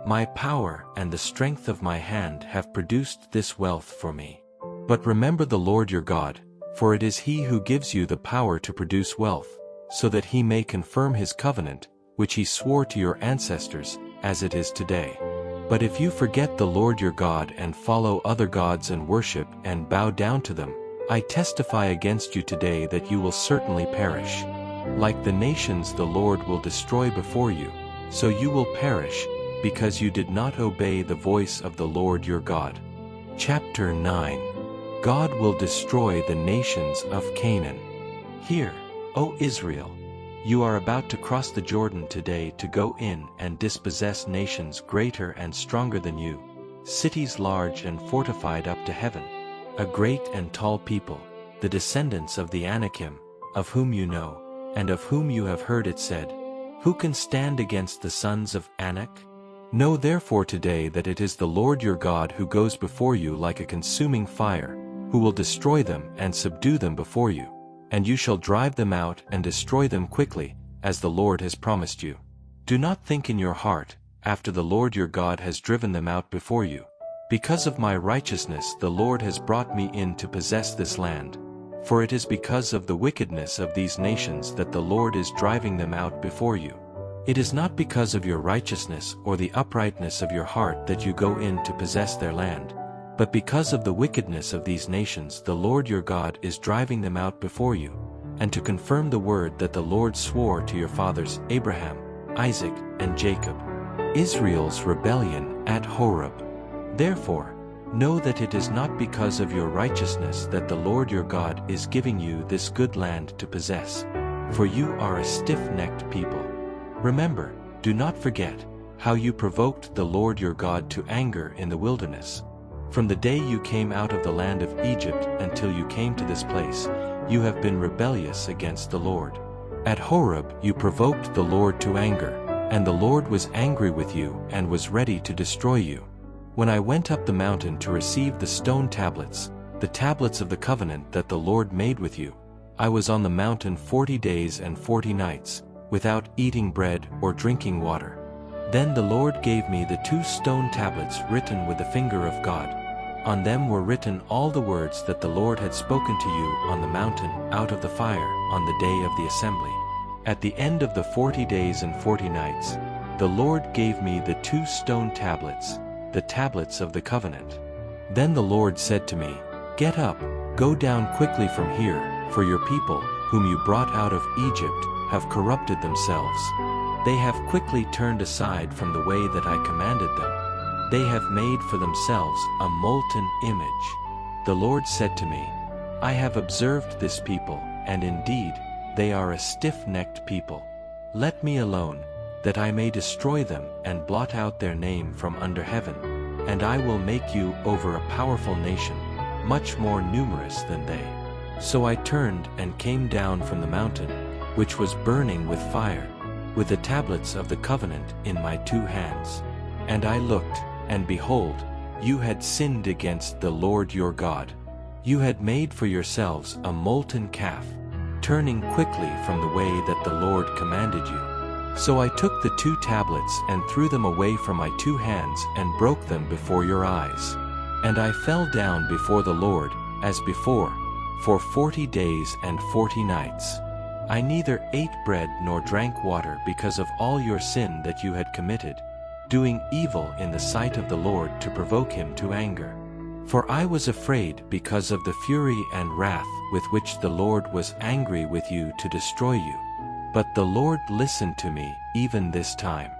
My power and the strength of my hand have produced this wealth for me. But remember the Lord your God, for it is he who gives you the power to produce wealth, so that he may confirm his covenant, which he swore to your ancestors, as it is today. But if you forget the Lord your God and follow other gods and worship and bow down to them, I testify against you today that you will certainly perish. Like the nations the Lord will destroy before you, so you will perish, because you did not obey the voice of the Lord your God. Chapter 9. God will destroy the nations of Canaan. Hear, O Israel, you are about to cross the Jordan today to go in and dispossess nations greater and stronger than you, cities large and fortified up to heaven, a great and tall people, the descendants of the Anakim, of whom you know, and of whom you have heard it said, Who can stand against the sons of Anak? Know therefore today that it is the Lord your God who goes before you like a consuming fire, who will destroy them and subdue them before you. And you shall drive them out and destroy them quickly, as the Lord has promised you. Do not think in your heart, after the Lord your God has driven them out before you. Because of my righteousness the Lord has brought me in to possess this land. For it is because of the wickedness of these nations that the Lord is driving them out before you. It is not because of your righteousness or the uprightness of your heart that you go in to possess their land, but because of the wickedness of these nations the Lord your God is driving them out before you, and to confirm the word that the Lord swore to your fathers Abraham, Isaac, and Jacob. Israel's rebellion at Horeb. Therefore, know that it is not because of your righteousness that the Lord your God is giving you this good land to possess, for you are a stiff-necked people. Remember, do not forget, how you provoked the Lord your God to anger in the wilderness. From the day you came out of the land of Egypt until you came to this place, you have been rebellious against the Lord. At Horeb you provoked the Lord to anger, and the Lord was angry with you and was ready to destroy you. When I went up the mountain to receive the stone tablets, the tablets of the covenant that the Lord made with you, I was on the mountain 40 days and 40 nights, without eating bread or drinking water. Then the Lord gave me the 2 stone tablets written with the finger of God. On them were written all the words that the Lord had spoken to you on the mountain out of the fire on the day of the assembly. At the end of the 40 days and 40 nights, the Lord gave me the 2 stone tablets, the tablets of the covenant. Then the Lord said to me, Get up, go down quickly from here, for your people, whom you brought out of Egypt, have corrupted themselves. They have quickly turned aside from the way that I commanded them. They have made for themselves a molten image. The Lord said to me, I have observed this people, and indeed, they are a stiff-necked people. Let me alone, that I may destroy them and blot out their name from under heaven, and I will make you over a powerful nation, much more numerous than they. So I turned and came down from the mountain, which was burning with fire, with the tablets of the covenant in my 2 hands. And I looked, and behold, you had sinned against the Lord your God. You had made for yourselves a molten calf, turning quickly from the way that the Lord commanded you. So I took the 2 tablets and threw them away from my 2 hands and broke them before your eyes. And I fell down before the Lord, as before, for 40 days and 40 nights. I neither ate bread nor drank water because of all your sin that you had committed, doing evil in the sight of the Lord to provoke him to anger. For I was afraid because of the fury and wrath with which the Lord was angry with you to destroy you. But the Lord listened to me, even this time.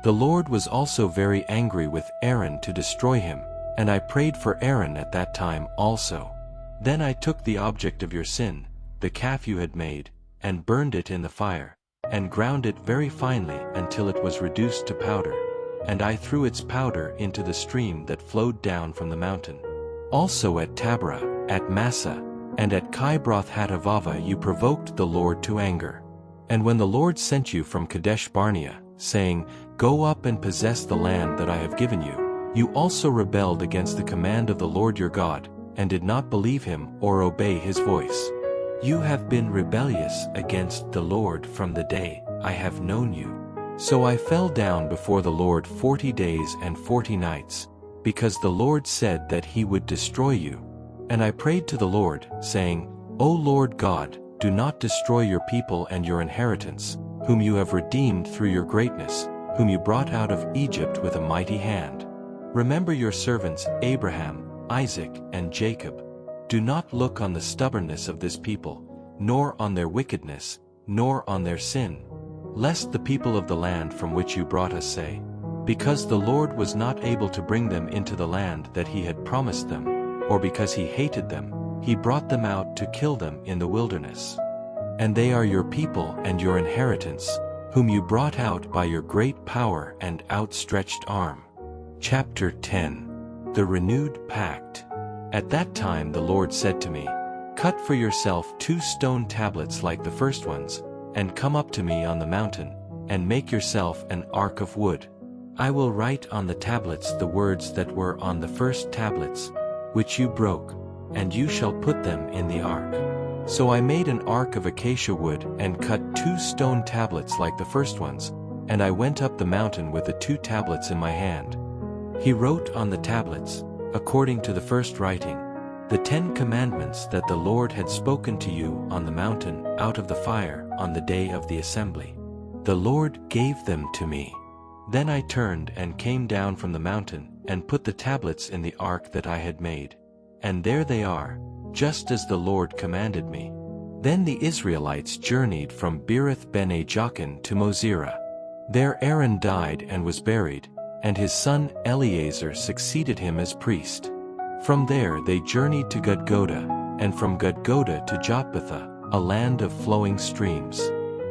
The Lord was also very angry with Aaron to destroy him, and I prayed for Aaron at that time also. Then I took the object of your sin, the calf you had made, and burned it in the fire, and ground it very finely until it was reduced to powder. And I threw its powder into the stream that flowed down from the mountain. Also at Taberah, at Massah, and at Kibroth-Hattaavah you provoked the Lord to anger. And when the Lord sent you from Kadesh Barnea, saying, Go up and possess the land that I have given you, you also rebelled against the command of the Lord your God, and did not believe him or obey his voice. You have been rebellious against the Lord from the day I have known you. So I fell down before the Lord 40 days and 40 nights, because the Lord said that he would destroy you. And I prayed to the Lord, saying, O Lord God, do not destroy your people and your inheritance, whom you have redeemed through your greatness, whom you brought out of Egypt with a mighty hand. Remember your servants Abraham, Isaac, and Jacob. Do not look on the stubbornness of this people, nor on their wickedness, nor on their sin, lest the people of the land from which you brought us say, Because the Lord was not able to bring them into the land that he had promised them, or because he hated them, he brought them out to kill them in the wilderness. And they are your people and your inheritance, whom you brought out by your great power and outstretched arm. Chapter 10. The Renewed Pact. At that time the Lord said to me, Cut for yourself 2 stone tablets like the first ones, and come up to me on the mountain, and make yourself an ark of wood. I will write on the tablets the words that were on the first tablets, which you broke, and you shall put them in the ark. So I made an ark of acacia wood and cut 2 stone tablets like the first ones, and I went up the mountain with the 2 tablets in my hand. He wrote on the tablets, according to the first writing, the 10 commandments that the Lord had spoken to you on the mountain out of the fire on the day of the assembly. The Lord gave them to me. Then I turned and came down from the mountain and put the tablets in the ark that I had made. And there they are, just as the Lord commanded me. Then the Israelites journeyed from Beerith Ben-Ajakin to Mosera. There Aaron died and was buried, and his son Eleazar succeeded him as priest. From there they journeyed to Gudgoda, and from Gudgoda to Jotbatha, a land of flowing streams.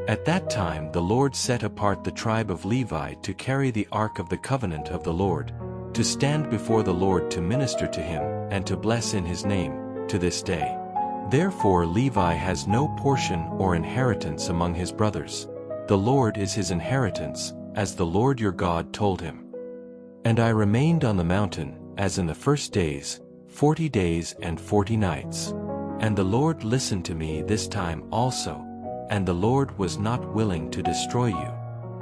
At that time the Lord set apart the tribe of Levi to carry the ark of the covenant of the Lord, to stand before the Lord to minister to him, and to bless in his name, to this day. Therefore Levi has no portion or inheritance among his brothers. The Lord is his inheritance, as the Lord your God told him. And I remained on the mountain, as in the first days, 40 days and 40 nights. And the Lord listened to me this time also, and the Lord was not willing to destroy you.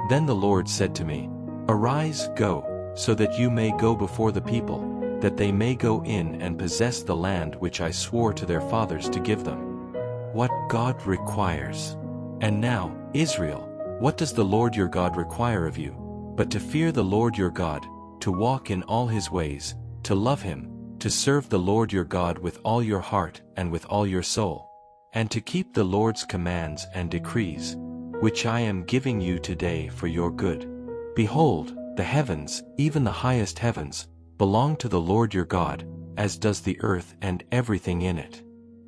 Then the Lord said to me, Arise, go, so that you may go before the people, that they may go in and possess the land which I swore to their fathers to give them. What God requires. And now, Israel, what does the Lord your God require of you, but to fear the Lord your God, to walk in all his ways, to love him, to serve the Lord your God with all your heart and with all your soul, and to keep the Lord's commands and decrees, which I am giving you today for your good. Behold, the heavens, even the highest heavens, belong to the Lord your God, as does the earth and everything in it.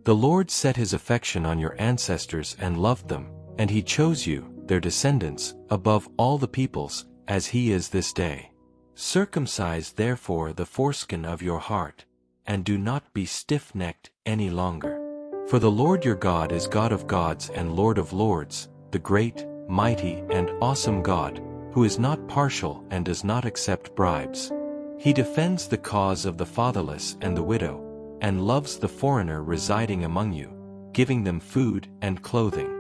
The Lord set his affection on your ancestors and loved them, and he chose you, their descendants, above all the peoples, as he is this day. Circumcise therefore the foreskin of your heart, and do not be stiff-necked any longer. For the Lord your God is God of gods and Lord of lords, the great, mighty, and awesome God, who is not partial and does not accept bribes. He defends the cause of the fatherless and the widow, and loves the foreigner residing among you, giving them food and clothing.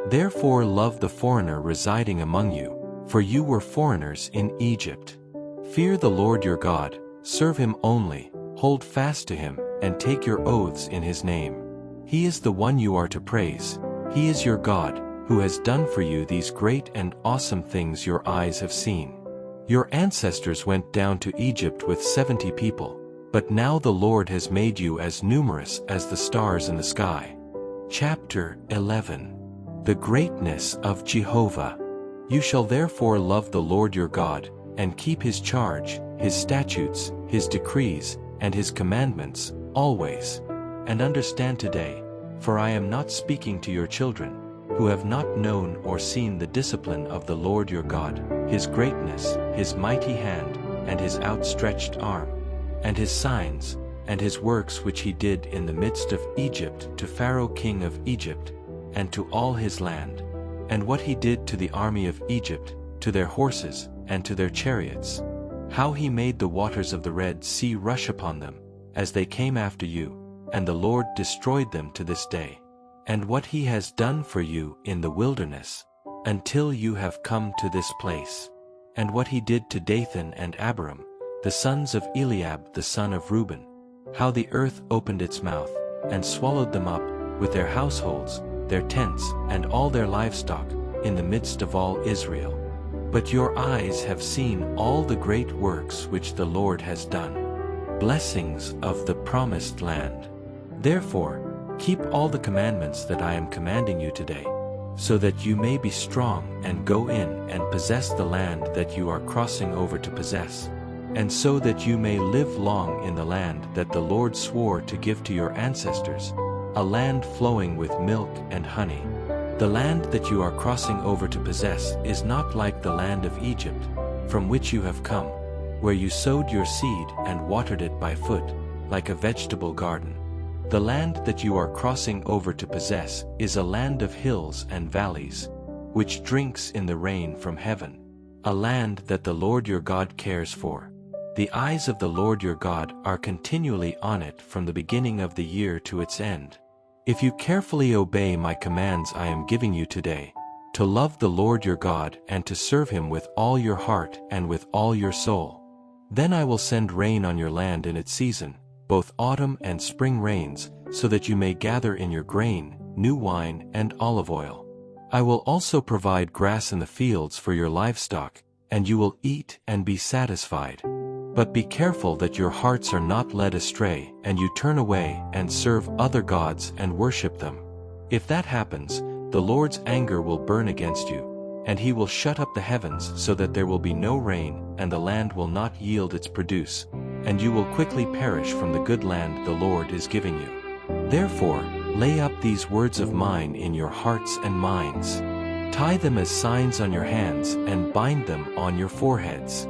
Therefore love the foreigner residing among you, for you were foreigners in Egypt. Fear the Lord your God, serve him only, hold fast to him, and take your oaths in his name. He is the one you are to praise. He is your God, who has done for you these great and awesome things your eyes have seen. Your ancestors went down to Egypt with 70 people, but now the Lord has made you as numerous as the stars in the sky. Chapter 11. The greatness of Jehovah. You shall therefore love the Lord your God, and keep his charge, his statutes, his decrees, and his commandments, always. And understand today, for I am not speaking to your children, who have not known or seen the discipline of the Lord your God, his greatness, his mighty hand, and his outstretched arm, and his signs, and his works which he did in the midst of Egypt to Pharaoh king of Egypt, and to all his land, and what he did to the army of Egypt, to their horses, and to their chariots, how he made the waters of the Red Sea rush upon them, as they came after you, and the Lord destroyed them to this day, and what he has done for you in the wilderness, until you have come to this place, and what he did to Dathan and Abiram, the sons of Eliab the son of Reuben, how the earth opened its mouth, and swallowed them up, with their households, their tents, and all their livestock, in the midst of all Israel. But your eyes have seen all the great works which the Lord has done, blessings of the promised land. Therefore, keep all the commandments that I am commanding you today, so that you may be strong and go in and possess the land that you are crossing over to possess, and so that you may live long in the land that the Lord swore to give to your ancestors, a land flowing with milk and honey. The land that you are crossing over to possess is not like the land of Egypt, from which you have come, where you sowed your seed and watered it by foot, like a vegetable garden. The land that you are crossing over to possess is a land of hills and valleys, which drinks in the rain from heaven, a land that the Lord your God cares for. The eyes of the Lord your God are continually on it from the beginning of the year to its end. If you carefully obey my commands I am giving you today, to love the Lord your God and to serve him with all your heart and with all your soul, then I will send rain on your land in its season, both autumn and spring rains, so that you may gather in your grain, new wine, and olive oil. I will also provide grass in the fields for your livestock, and you will eat and be satisfied. But be careful that your hearts are not led astray, and you turn away and serve other gods and worship them. If that happens, the Lord's anger will burn against you, and he will shut up the heavens so that there will be no rain, and the land will not yield its produce, and you will quickly perish from the good land the Lord is giving you. Therefore, lay up these words of mine in your hearts and minds. Tie them as signs on your hands and bind them on your foreheads.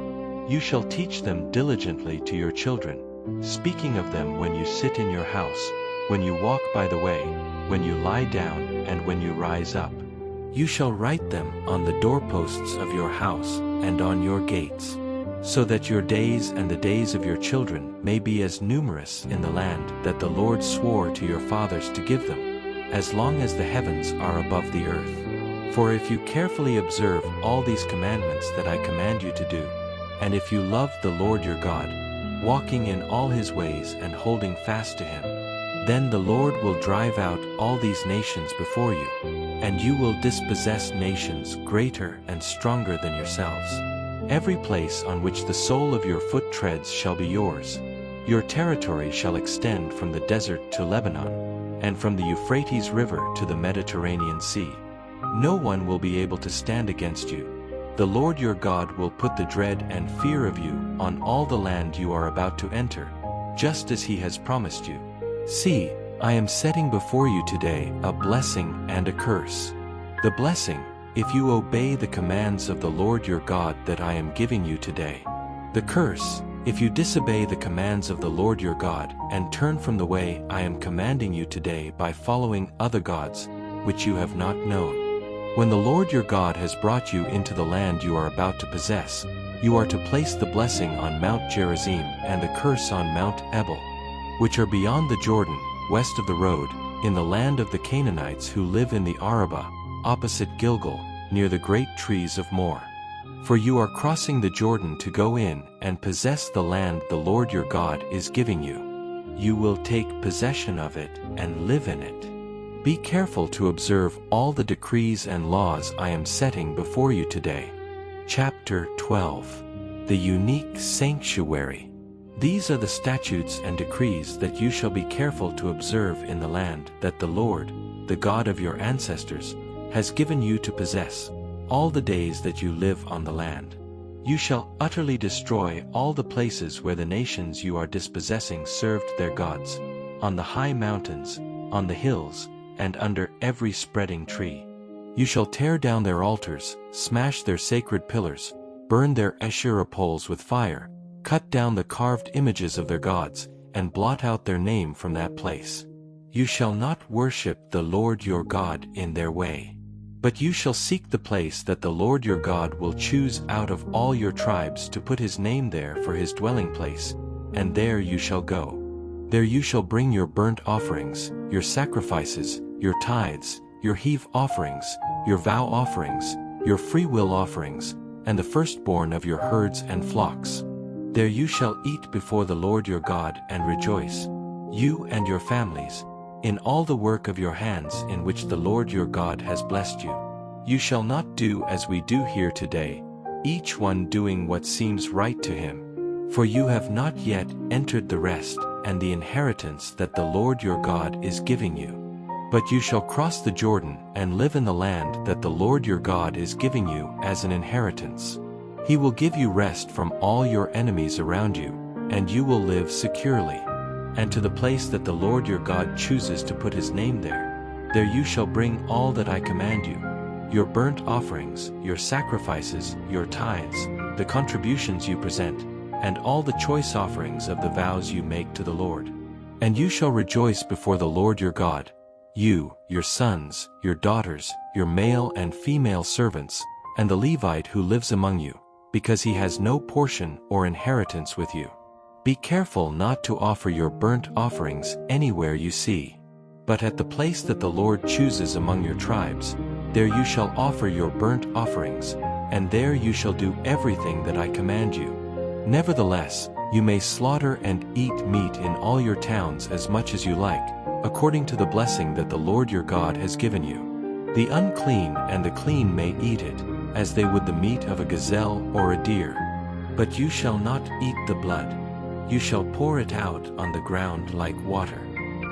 You shall teach them diligently to your children, speaking of them when you sit in your house, when you walk by the way, when you lie down, and when you rise up. You shall write them on the doorposts of your house and on your gates, so that your days and the days of your children may be as numerous in the land that the Lord swore to your fathers to give them, as long as the heavens are above the earth. For if you carefully observe all these commandments that I command you to do, and if you love the Lord your God, walking in all his ways and holding fast to him, then the Lord will drive out all these nations before you, and you will dispossess nations greater and stronger than yourselves. Every place on which the sole of your foot treads shall be yours. Your territory shall extend from the desert to Lebanon, and from the Euphrates River to the Mediterranean Sea. No one will be able to stand against you. The Lord your God will put the dread and fear of you on all the land you are about to enter, just as he has promised you. See, I am setting before you today a blessing and a curse. The blessing, if you obey the commands of the Lord your God that I am giving you today. The curse, if you disobey the commands of the Lord your God and turn from the way I am commanding you today by following other gods, which you have not known. When the Lord your God has brought you into the land you are about to possess, you are to place the blessing on Mount Gerizim and the curse on Mount Ebal, which are beyond the Jordan, west of the road, in the land of the Canaanites who live in the Arabah, opposite Gilgal, near the great trees of More. For you are crossing the Jordan to go in and possess the land the Lord your God is giving you. You will take possession of it and live in it. Be careful to observe all the decrees and laws I am setting before you today. Chapter 12. The Unique Sanctuary. These are the statutes and decrees that you shall be careful to observe in the land that the Lord, the God of your ancestors, has given you to possess, all the days that you live on the land. You shall utterly destroy all the places where the nations you are dispossessing served their gods, on the high mountains, on the hills, and under every spreading tree. You shall tear down their altars, smash their sacred pillars, burn their Asherah poles with fire, cut down the carved images of their gods, and blot out their name from that place. You shall not worship the Lord your God in their way. But you shall seek the place that the Lord your God will choose out of all your tribes to put his name there for his dwelling place, and there you shall go. There you shall bring your burnt offerings, your sacrifices, your tithes, your heave offerings, your vow offerings, your freewill offerings, and the firstborn of your herds and flocks. There you shall eat before the Lord your God and rejoice, you and your families, in all the work of your hands in which the Lord your God has blessed you. You shall not do as we do here today, each one doing what seems right to him. For you have not yet entered the rest and the inheritance that the Lord your God is giving you. But you shall cross the Jordan and live in the land that the Lord your God is giving you as an inheritance. He will give you rest from all your enemies around you, and you will live securely. And to the place that the Lord your God chooses to put his name there, there you shall bring all that I command you, your burnt offerings, your sacrifices, your tithes, the contributions you present, and all the choice offerings of the vows you make to the Lord. And you shall rejoice before the Lord your God, you, your sons, your daughters, your male and female servants, and the Levite who lives among you, because he has no portion or inheritance with you. Be careful not to offer your burnt offerings anywhere you see, but at the place that the Lord chooses among your tribes, there you shall offer your burnt offerings, and there you shall do everything that I command you. Nevertheless, you may slaughter and eat meat in all your towns as much as you like, according to the blessing that the Lord your God has given you. The unclean and the clean may eat it, as they would the meat of a gazelle or a deer. But you shall not eat the blood. You shall pour it out on the ground like water.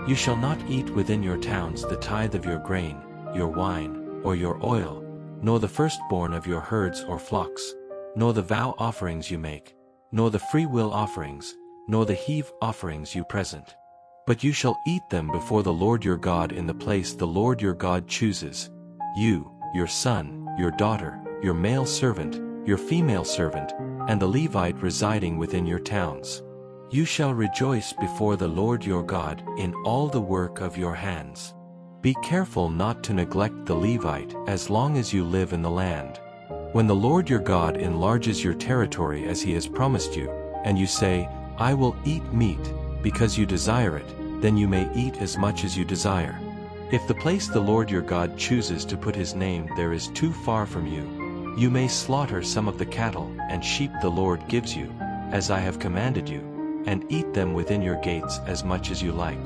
You shall not eat within your towns the tithe of your grain, your wine, or your oil, nor the firstborn of your herds or flocks, nor the vow offerings you make, nor the freewill offerings, nor the heave offerings you present. But you shall eat them before the Lord your God in the place the Lord your God chooses, you, your son, your daughter, your male servant, your female servant, and the Levite residing within your towns. You shall rejoice before the Lord your God in all the work of your hands. Be careful not to neglect the Levite as long as you live in the land. When the Lord your God enlarges your territory as he has promised you, and you say, I will eat meat, because you desire it, then you may eat as much as you desire. If the place the Lord your God chooses to put his name there is too far from you, you may slaughter some of the cattle and sheep the Lord gives you, as I have commanded you, and eat them within your gates as much as you like.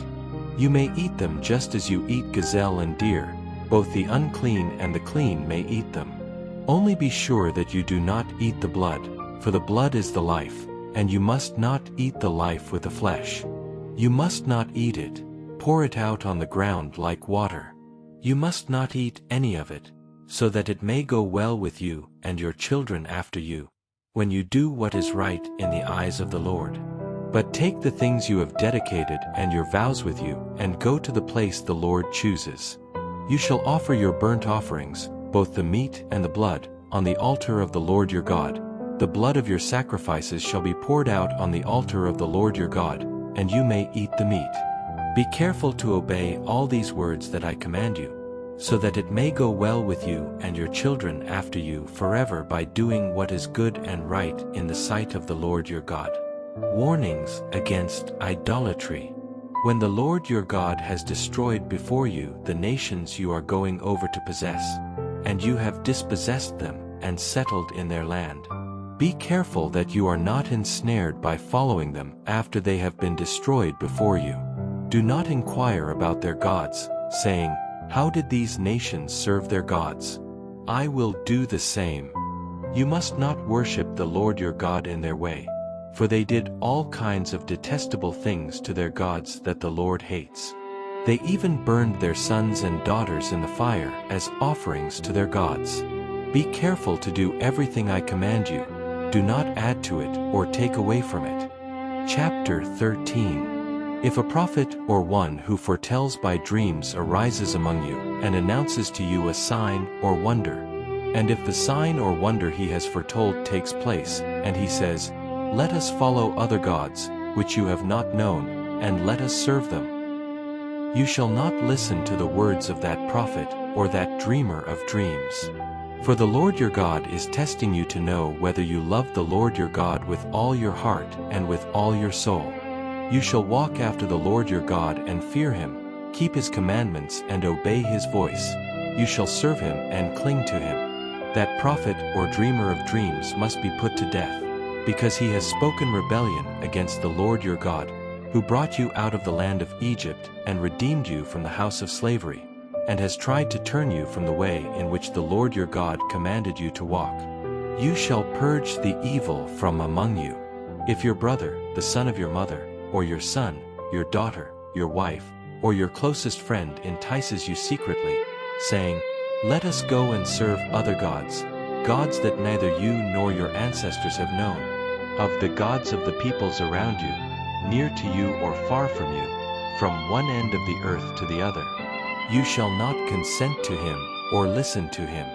You may eat them just as you eat gazelle and deer, both the unclean and the clean may eat them. Only be sure that you do not eat the blood, for the blood is the life, and you must not eat the life with the flesh. You must not eat it, pour it out on the ground like water. You must not eat any of it, so that it may go well with you and your children after you, when you do what is right in the eyes of the Lord. But take the things you have dedicated and your vows with you, and go to the place the Lord chooses. You shall offer your burnt offerings, both the meat and the blood, on the altar of the Lord your God. The blood of your sacrifices shall be poured out on the altar of the Lord your God, and you may eat the meat. Be careful to obey all these words that I command you, so that it may go well with you and your children after you forever by doing what is good and right in the sight of the Lord your God. Warnings against idolatry. When the Lord your God has destroyed before you the nations you are going over to possess, and you have dispossessed them and settled in their land, be careful that you are not ensnared by following them after they have been destroyed before you. Do not inquire about their gods, saying, How did these nations serve their gods? I will do the same. You must not worship the Lord your God in their way, for they did all kinds of detestable things to their gods that the Lord hates. They even burned their sons and daughters in the fire as offerings to their gods. Be careful to do everything I command you. Do not add to it or take away from it. Chapter 13. If a prophet or one who foretells by dreams arises among you and announces to you a sign or wonder, and if the sign or wonder he has foretold takes place, and he says, "Let us follow other gods, which you have not known, and let us serve them," you shall not listen to the words of that prophet or that dreamer of dreams. For the Lord your God is testing you to know whether you love the Lord your God with all your heart and with all your soul. You shall walk after the Lord your God and fear him, keep his commandments and obey his voice. You shall serve him and cling to him. That prophet or dreamer of dreams must be put to death, because he has spoken rebellion against the Lord your God, who brought you out of the land of Egypt and redeemed you from the house of slavery, and has tried to turn you from the way in which the Lord your God commanded you to walk. You shall purge the evil from among you. If your brother, the son of your mother, or your son, your daughter, your wife, or your closest friend entices you secretly, saying, "Let us go and serve other gods," gods that neither you nor your ancestors have known, of the gods of the peoples around you, near to you or far from you, from one end of the earth to the other, you shall not consent to him or listen to him.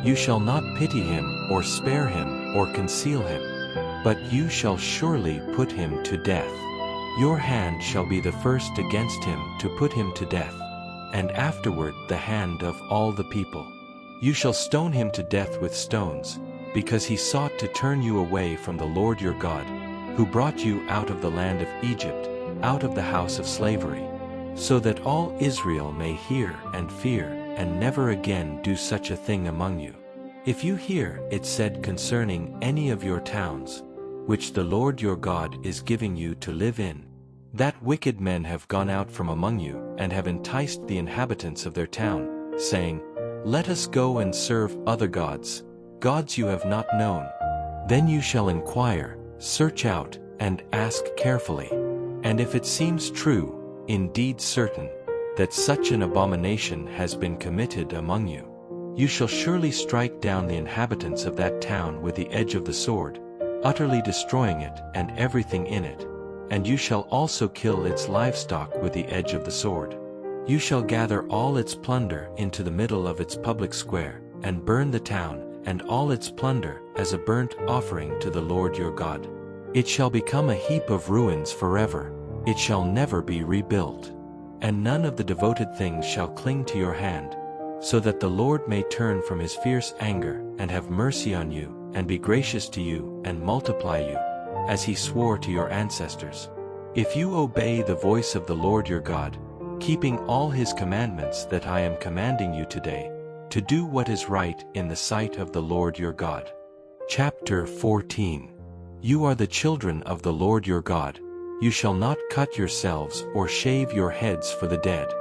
You shall not pity him or spare him or conceal him, but you shall surely put him to death. Your hand shall be the first against him to put him to death, and afterward the hand of all the people. You shall stone him to death with stones, because he sought to turn you away from the Lord your God, who brought you out of the land of Egypt, out of the house of slavery, so that all Israel may hear and fear, and never again do such a thing among you. If you hear it said concerning any of your towns, which the Lord your God is giving you to live in, that wicked men have gone out from among you, and have enticed the inhabitants of their town, saying, "Let us go and serve other gods, gods you have not known," then you shall inquire, search out, and ask carefully. And if it seems true, indeed certain, that such an abomination has been committed among you, you shall surely strike down the inhabitants of that town with the edge of the sword, utterly destroying it and everything in it, and you shall also kill its livestock with the edge of the sword. You shall gather all its plunder into the middle of its public square, and burn the town and all its plunder as a burnt offering to the Lord your God. It shall become a heap of ruins forever, it shall never be rebuilt. And none of the devoted things shall cling to your hand, so that the Lord may turn from his fierce anger, and have mercy on you, and be gracious to you, and multiply you, as he swore to your ancestors. If you obey the voice of the Lord your God, keeping all his commandments that I am commanding you today, to do what is right in the sight of the Lord your God. Chapter 14. You are the children of the Lord your God. You shall not cut yourselves or shave your heads for the dead,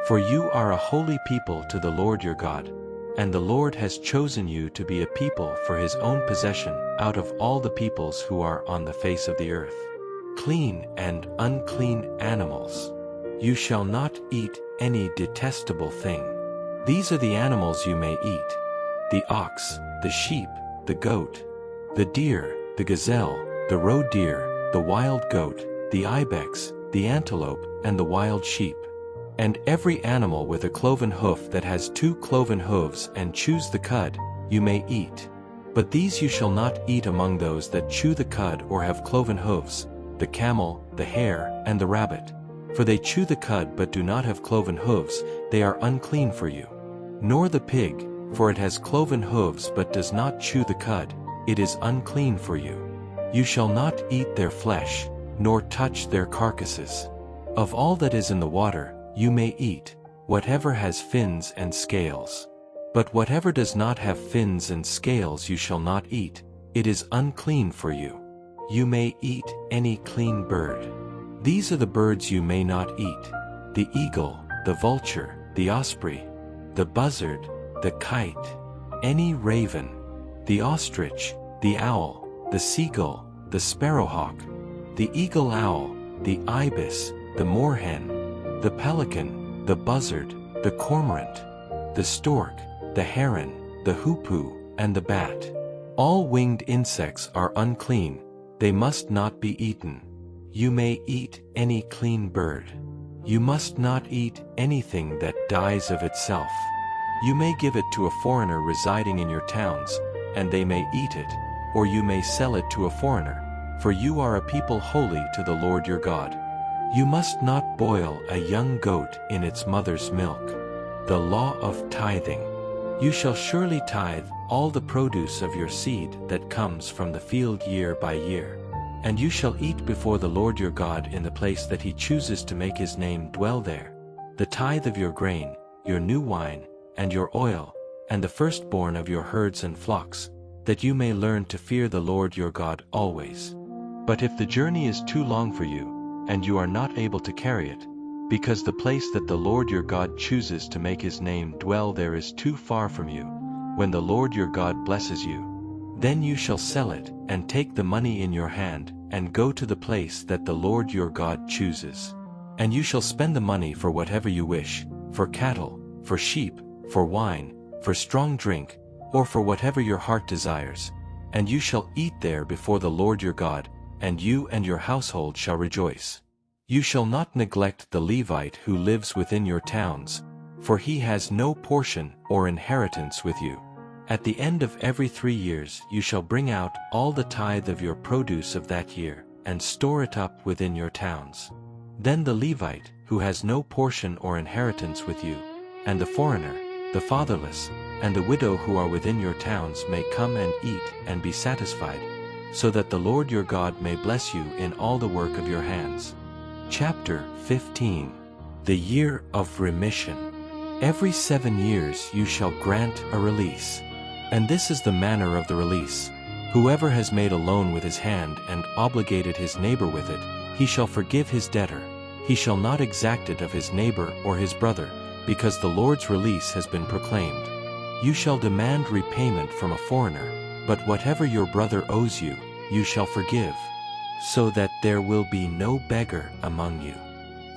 for you are a holy people to the Lord your God, and the Lord has chosen you to be a people for his own possession out of all the peoples who are on the face of the earth. Clean and unclean animals. You shall not eat any detestable thing. These are the animals you may eat: the ox, the sheep, the goat, the deer, the gazelle, the roe deer, the wild goat, the ibex, the antelope, and the wild sheep. And every animal with a cloven hoof that has 2 cloven hooves and chews the cud, you may eat. But these you shall not eat among those that chew the cud or have cloven hooves: the camel, the hare, and the rabbit. For they chew the cud but do not have cloven hooves, they are unclean for you. Nor the pig, for it has cloven hooves but does not chew the cud, it is unclean for you. You shall not eat their flesh, nor touch their carcasses. Of all that is in the water, you may eat, whatever has fins and scales. But whatever does not have fins and scales you shall not eat, it is unclean for you. You may eat any clean bird. These are the birds you may not eat: the eagle, the vulture, the osprey, the buzzard, the kite, any raven, the ostrich, the owl, the seagull, the sparrowhawk, the eagle owl, the ibis, the moorhen, the pelican, the buzzard, the cormorant, the stork, the heron, the hoopoe, and the bat. All winged insects are unclean, they must not be eaten. You may eat any clean bird. You must not eat anything that dies of itself. You may give it to a foreigner residing in your towns, and they may eat it, or you may sell it to a foreigner, for you are a people holy to the Lord your God. You must not boil a young goat in its mother's milk. The law of tithing. You shall surely tithe all the produce of your seed that comes from the field year by year. And you shall eat before the Lord your God in the place that he chooses to make his name dwell there, the tithe of your grain, your new wine, and your oil, and the firstborn of your herds and flocks, that you may learn to fear the Lord your God always. But if the journey is too long for you, and you are not able to carry it, because the place that the Lord your God chooses to make his name dwell there is too far from you, when the Lord your God blesses you, then you shall sell it, and take the money in your hand, and go to the place that the Lord your God chooses. And you shall spend the money for whatever you wish, for cattle, for sheep, for wine, for strong drink, or for whatever your heart desires. And you shall eat there before the Lord your God, and you and your household shall rejoice. You shall not neglect the Levite who lives within your towns, for he has no portion or inheritance with you. At the end of every 3 years you shall bring out all the tithe of your produce of that year, and store it up within your towns. Then the Levite, who has no portion or inheritance with you, and the foreigner, the fatherless, and the widow who are within your towns may come and eat and be satisfied, so that the Lord your God may bless you in all the work of your hands. Chapter 15. The Year of Remission. Every 7 years you shall grant a release. And this is the manner of the release. Whoever has made a loan with his hand and obligated his neighbor with it, he shall forgive his debtor. He shall not exact it of his neighbor or his brother, because the Lord's release has been proclaimed. You shall demand repayment from a foreigner, but whatever your brother owes you, you shall forgive, so that there will be no beggar among you.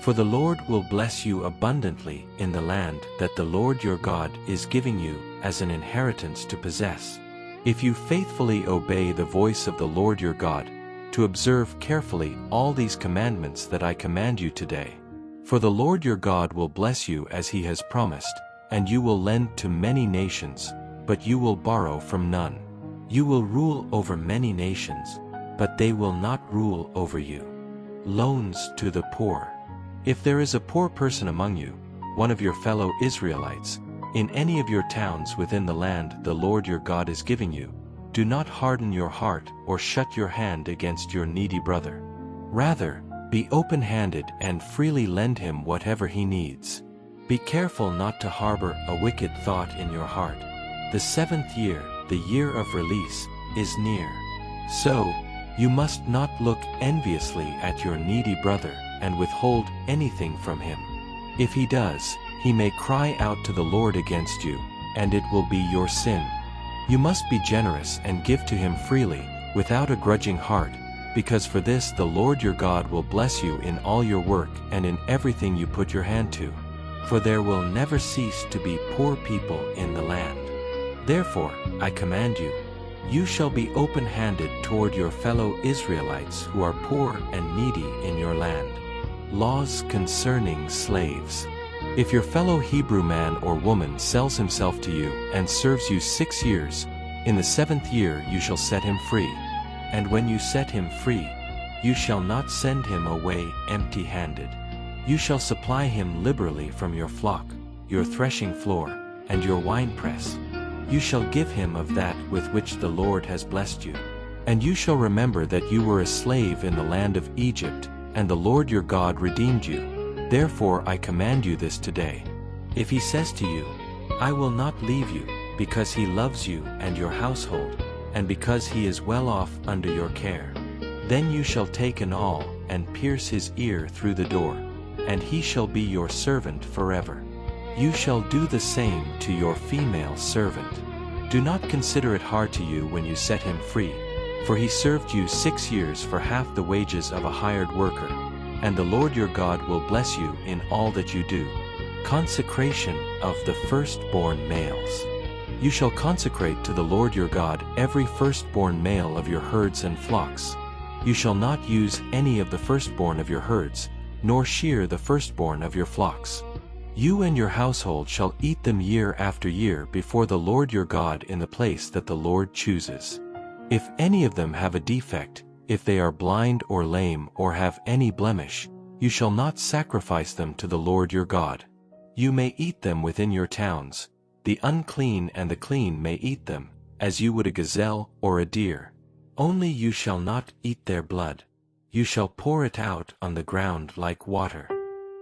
For the Lord will bless you abundantly in the land that the Lord your God is giving you as an inheritance to possess, if you faithfully obey the voice of the Lord your God, to observe carefully all these commandments that I command you today. For the Lord your God will bless you as he has promised, and you will lend to many nations, but you will borrow from none. You will rule over many nations, but they will not rule over you. Loans to the poor. If there is a poor person among you, one of your fellow Israelites, in any of your towns within the land the Lord your God is giving you, do not harden your heart or shut your hand against your needy brother. Rather, be open-handed and freely lend him whatever he needs. Be careful not to harbor a wicked thought in your heart. The 7th year, the year of release, is near. So, you must not look enviously at your needy brother and withhold anything from him. If he does, he may cry out to the Lord against you, and it will be your sin. You must be generous and give to him freely, without a grudging heart, because for this the Lord your God will bless you in all your work and in everything you put your hand to. For there will never cease to be poor people in the land. Therefore, I command you, you shall be open-handed toward your fellow Israelites who are poor and needy in your land. Laws concerning slaves. If your fellow Hebrew man or woman sells himself to you and serves you 6 years, in the 7th year you shall set him free. And when you set him free, you shall not send him away empty-handed. You shall supply him liberally from your flock, your threshing floor, and your winepress. You shall give him of that with which the Lord has blessed you. And you shall remember that you were a slave in the land of Egypt, and the Lord your God redeemed you. Therefore I command you this today. If he says to you, I will not leave you, because he loves you and your household, and because he is well off under your care, then you shall take an awl and pierce his ear through the door, and he shall be your servant forever. You shall do the same to your female servant. Do not consider it hard to you when you set him free, for he served you 6 years for half the wages of a hired worker, and the Lord your God will bless you in all that you do. Consecration of the firstborn males. You shall consecrate to the Lord your God every firstborn male of your herds and flocks. You shall not use any of the firstborn of your herds, nor shear the firstborn of your flocks. You and your household shall eat them year after year before the Lord your God in the place that the Lord chooses. If any of them have a defect, if they are blind or lame or have any blemish, you shall not sacrifice them to the Lord your God. You may eat them within your towns. The unclean and the clean may eat them, as you would a gazelle or a deer. Only you shall not eat their blood. You shall pour it out on the ground like water.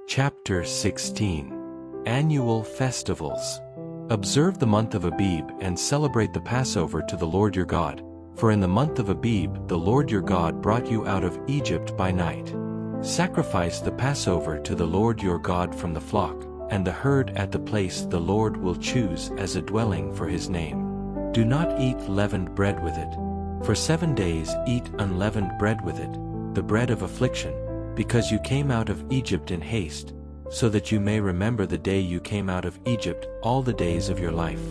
Chapter 16. Annual Festivals. Observe the month of Abib and celebrate the Passover to the Lord your God, for in the month of Abib the Lord your God brought you out of Egypt by night. Sacrifice the Passover to the Lord your God from the flock, and the herd at the place the Lord will choose as a dwelling for his name. Do not eat leavened bread with it. For 7 days eat unleavened bread with it, the bread of affliction, because you came out of Egypt in haste, so that you may remember the day you came out of Egypt all the days of your life.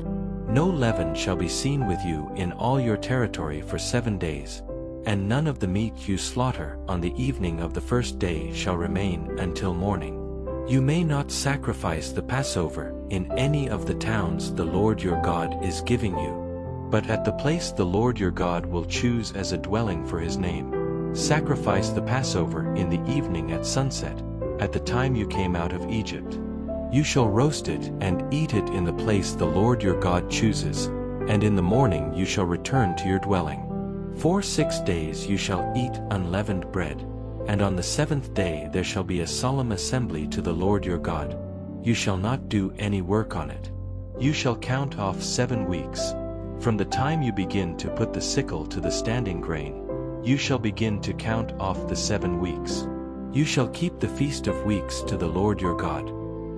No leaven shall be seen with you in all your territory for 7 days, and none of the meat you slaughter on the evening of the first day shall remain until morning. You may not sacrifice the Passover in any of the towns the Lord your God is giving you, but at the place the Lord your God will choose as a dwelling for his name. Sacrifice the Passover in the evening at sunset, at the time you came out of Egypt. You shall roast it and eat it in the place the Lord your God chooses, and in the morning you shall return to your dwelling. For 6 days you shall eat unleavened bread, and on the 7th day there shall be a solemn assembly to the Lord your God. You shall not do any work on it. You shall count off 7 weeks. From the time you begin to put the sickle to the standing grain, you shall begin to count off the 7 weeks. You shall keep the Feast of Weeks to the Lord your God.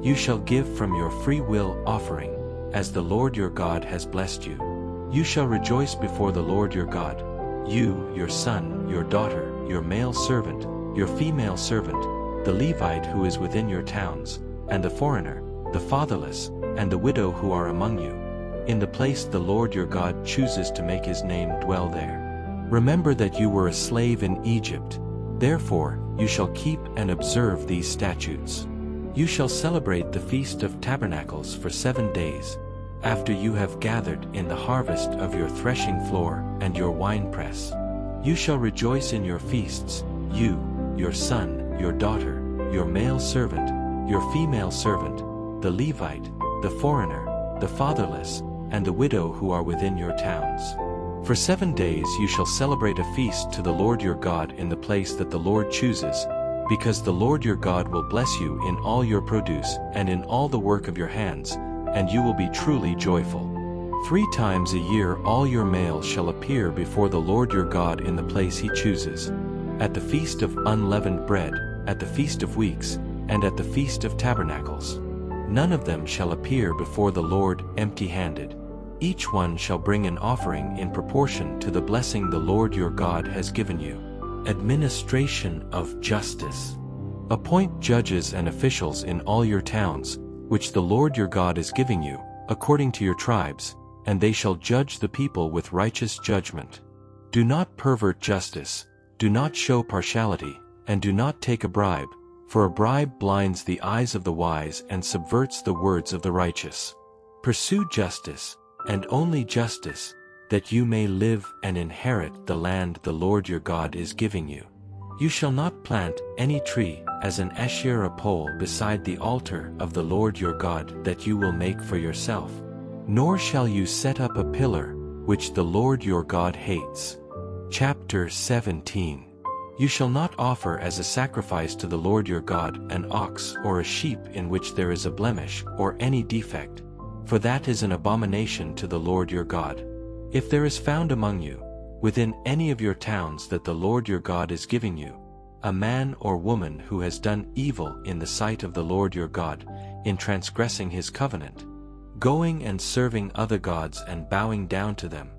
You shall give from your free will offering, as the Lord your God has blessed you. You shall rejoice before the Lord your God, you, your son, your daughter, your male servant, your female servant, the Levite who is within your towns, and the foreigner, the fatherless, and the widow who are among you, in the place the Lord your God chooses to make his name dwell there. Remember that you were a slave in Egypt. Therefore, you shall keep and observe these statutes. You shall celebrate the Feast of Tabernacles for 7 days, after you have gathered in the harvest of your threshing floor and your winepress. You shall rejoice in your feasts, you, your son, your daughter, your male servant, your female servant, the Levite, the foreigner, the fatherless, and the widow who are within your towns. For 7 days you shall celebrate a feast to the Lord your God in the place that the Lord chooses, because the Lord your God will bless you in all your produce and in all the work of your hands, and you will be truly joyful. 3 times a year all your males shall appear before the Lord your God in the place he chooses, at the Feast of Unleavened Bread, at the Feast of Weeks, and at the Feast of Tabernacles. None of them shall appear before the Lord empty-handed. Each one shall bring an offering in proportion to the blessing the Lord your God has given you. Administration of justice. Appoint judges and officials in all your towns, which the Lord your God is giving you, according to your tribes, and they shall judge the people with righteous judgment. Do not pervert justice, do not show partiality, and do not take a bribe, for a bribe blinds the eyes of the wise and subverts the words of the righteous. Pursue justice, and only justice, that you may live and inherit the land the Lord your God is giving you. You shall not plant any tree as an Asherah pole beside the altar of the Lord your God that you will make for yourself, nor shall you set up a pillar which the Lord your God hates. Chapter 17. You shall not offer as a sacrifice to the Lord your God an ox or a sheep in which there is a blemish or any defect, for that is an abomination to the Lord your God. If there is found among you, within any of your towns that the Lord your God is giving you, a man or woman who has done evil in the sight of the Lord your God, in transgressing his covenant, going and serving other gods and bowing down to them,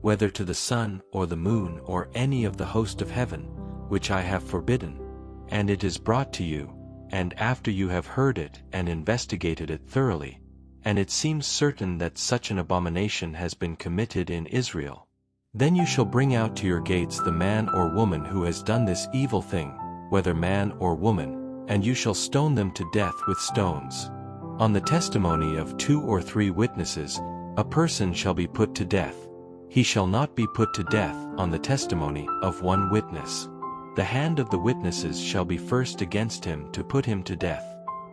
whether to the sun or the moon or any of the host of heaven, which I have forbidden, and it is brought to you, and after you have heard it and investigated it thoroughly, and it seems certain that such an abomination has been committed in Israel, then you shall bring out to your gates the man or woman who has done this evil thing, whether man or woman, and you shall stone them to death with stones. On the testimony of 2 or 3 witnesses, a person shall be put to death. He shall not be put to death on the testimony of 1 witness. The hand of the witnesses shall be first against him to put him to death,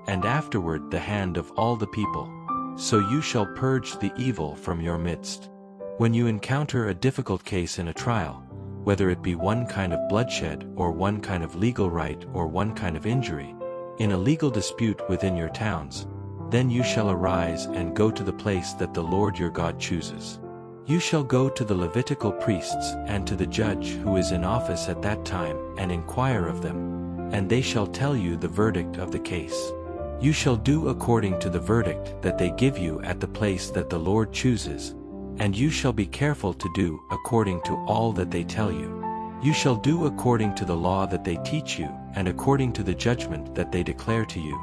and afterward the hand of all the people. So you shall purge the evil from your midst. When you encounter a difficult case in a trial, whether it be one kind of bloodshed or one kind of legal right or one kind of injury, in a legal dispute within your towns, then you shall arise and go to the place that the Lord your God chooses. You shall go to the Levitical priests and to the judge who is in office at that time and inquire of them, and they shall tell you the verdict of the case. You shall do according to the verdict that they give you at the place that the Lord chooses, and you shall be careful to do according to all that they tell you. You shall do according to the law that they teach you and according to the judgment that they declare to you.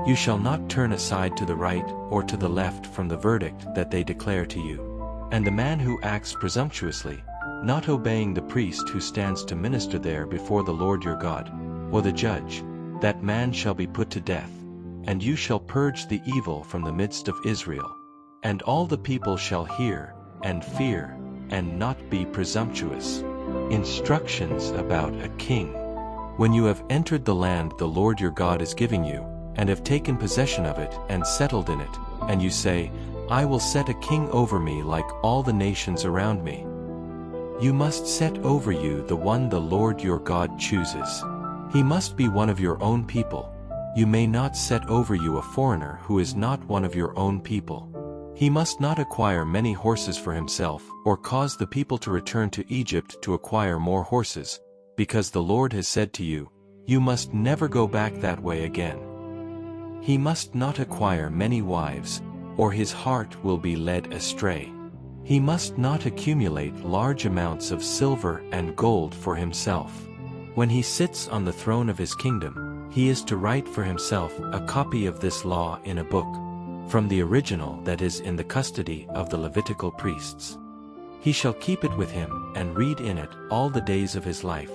You shall not turn aside to the right or to the left from the verdict that they declare to you. And the man who acts presumptuously, not obeying the priest who stands to minister there before the Lord your God, or the judge, that man shall be put to death, and you shall purge the evil from the midst of Israel. And all the people shall hear, and fear, and not be presumptuous. Instructions about a king. When you have entered the land the Lord your God is giving you, and have taken possession of it and settled in it, and you say, I will set a king over me like all the nations around me. You must set over you the one the Lord your God chooses. He must be one of your own people. You may not set over you a foreigner who is not one of your own people. He must not acquire many horses for himself or cause the people to return to Egypt to acquire more horses, because the Lord has said to you, you must never go back that way again. He must not acquire many wives, or his heart will be led astray. He must not accumulate large amounts of silver and gold for himself. When he sits on the throne of his kingdom, he is to write for himself a copy of this law in a book, from the original that is in the custody of the Levitical priests. He shall keep it with him and read in it all the days of his life,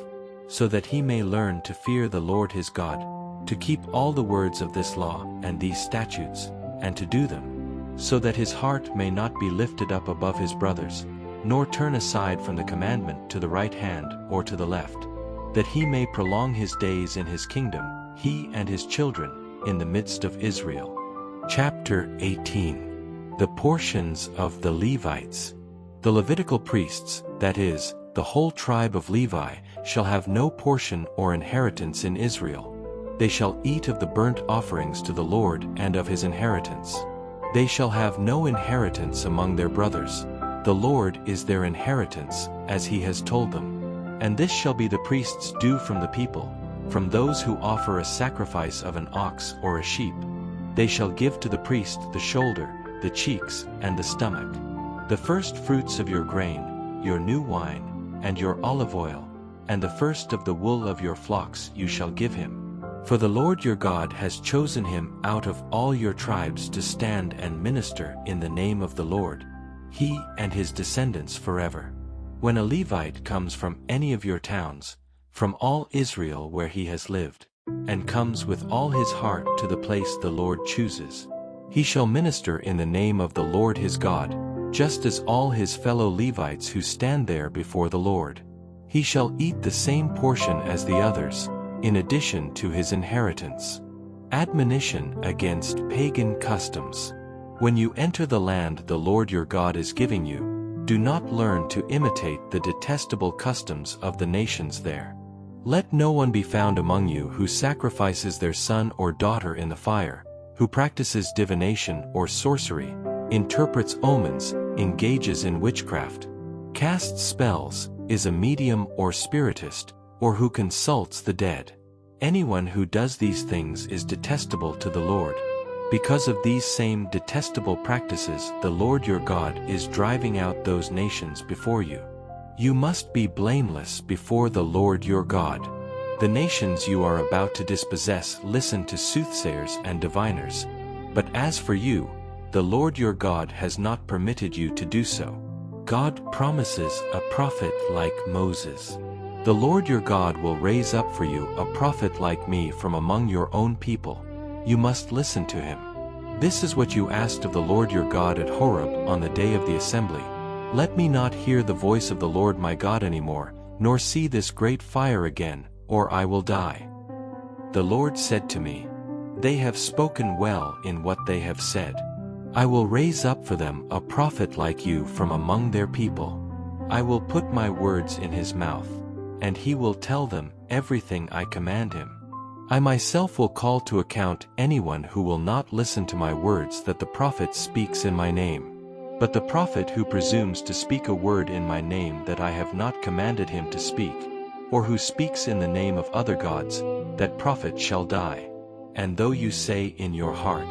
so that he may learn to fear the Lord his God, to keep all the words of this law and these statutes, and to do them, so that his heart may not be lifted up above his brothers, nor turn aside from the commandment to the right hand or to the left, that he may prolong his days in his kingdom, he and his children, in the midst of Israel. Chapter 18. The portions of the Levites. The Levitical priests, that is, the whole tribe of Levi, shall have no portion or inheritance in Israel. They shall eat of the burnt offerings to the Lord and of his inheritance. They shall have no inheritance among their brothers. The Lord is their inheritance, as he has told them. And this shall be the priest's due from the people, from those who offer a sacrifice of an ox or a sheep. They shall give to the priest the shoulder, the cheeks, and the stomach. The first fruits of your grain, your new wine, and your olive oil, and the first of the wool of your flocks you shall give him. For the Lord your God has chosen him out of all your tribes to stand and minister in the name of the Lord, he and his descendants forever. When a Levite comes from any of your towns, from all Israel where he has lived, and comes with all his heart to the place the Lord chooses, he shall minister in the name of the Lord his God, just as all his fellow Levites who stand there before the Lord. He shall eat the same portion as the others, in addition to his inheritance. Admonition against pagan customs. When you enter the land the Lord your God is giving you, do not learn to imitate the detestable customs of the nations there. Let no one be found among you who sacrifices their son or daughter in the fire, who practices divination or sorcery, interprets omens, engages in witchcraft, casts spells, is a medium or spiritist, or who consults the dead. Anyone who does these things is detestable to the Lord. Because of these same detestable practices, the Lord your God is driving out those nations before you. You must be blameless before the Lord your God. The nations you are about to dispossess listen to soothsayers and diviners. But as for you, the Lord your God has not permitted you to do so. God promises a prophet like Moses. The Lord your God will raise up for you a prophet like me from among your own people. You must listen to him. This is what you asked of the Lord your God at Horeb on the day of the assembly. Let me not hear the voice of the Lord my God anymore, nor see this great fire again, or I will die. The Lord said to me, They have spoken well in what they have said. I will raise up for them a prophet like you from among their people. I will put my words in his mouth, and he will tell them everything I command him. I myself will call to account anyone who will not listen to my words that the prophet speaks in my name. But the prophet who presumes to speak a word in my name that I have not commanded him to speak, or who speaks in the name of other gods, that prophet shall die. And though you say in your heart,